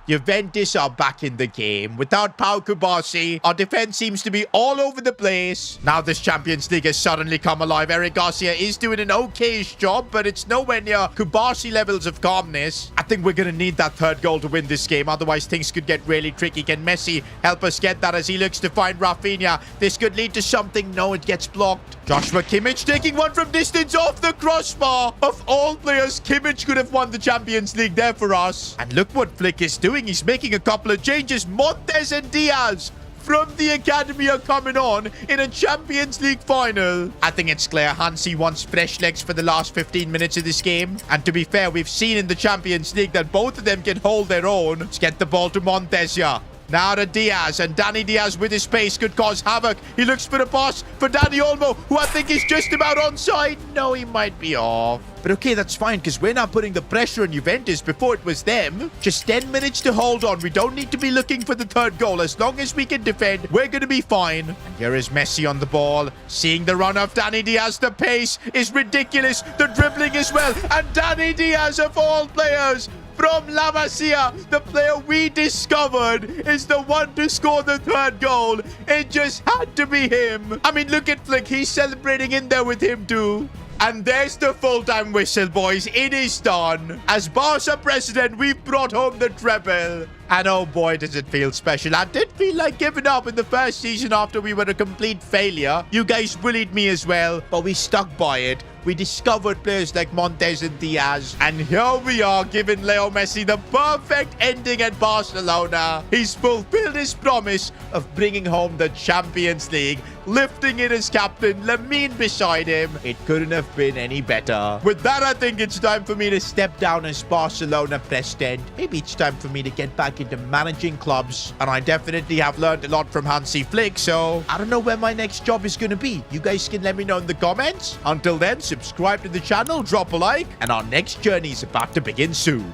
Juventus are back in the game. Without Pau Kubasi, our defense seems to be all over the place. Now this Champions League has suddenly come alive. Eric Garcia is doing an okay-ish job, but it's nowhere near Kubasi levels of calmness. I think we're going to need that third goal to win this game. Otherwise, things could get really tricky. Can Messi help us get that as he looks to find Rafinha? This could lead to something. No, it gets blocked. Joshua Kimmich taking one from distance off the crossbar. Of all players, Kimmich could have won the Champions League there for us. And look what Flick is doing. He's making a couple of changes. Montes and Diaz from the academy are coming on in a Champions League final. I think it's clear Hansi wants fresh legs for the last 15 minutes of this game. And to be fair, we've seen in the Champions League that both of them can hold their own. Let's get the ball to Montes here. Now to Diaz, and Dani Diaz with his pace could cause havoc. He looks for a pass for Dani Olmo, who I think is just about onside. No, he might be off. But okay, that's fine, because we're now putting the pressure on Juventus before it was them. Just 10 minutes to hold on. We don't need to be looking for the third goal. As long as we can defend, we're going to be fine. And here is Messi on the ball. Seeing the run of Dani Diaz. The pace is ridiculous. The dribbling as well. And Dani Diaz, of all players, from La Masia, the player we discovered, is the one to score the third goal. It just had to be him. I mean, look at Flick. He's celebrating in there with him too. And there's the full-time whistle, boys. It is done. As Barca president, we've brought home the treble. And oh boy, does it feel special. I did feel like giving up in the first season after we were a complete failure. You guys bullied me as well, but we stuck by it. We discovered players like Montes and Diaz. And here we are, giving Leo Messi the perfect ending at Barcelona. He's fulfilled his promise of bringing home the Champions League, lifting it as captain, Lamine beside him. It couldn't have been any better. With that, I think it's time for me to step down as Barcelona president. Maybe it's time for me to get back into managing clubs. And I definitely have learned a lot from Hansi Flick, so I don't know where my next job is going to be. You guys can let me know in the comments. Until then, subscribe to the channel, drop a like, and our next journey is about to begin soon.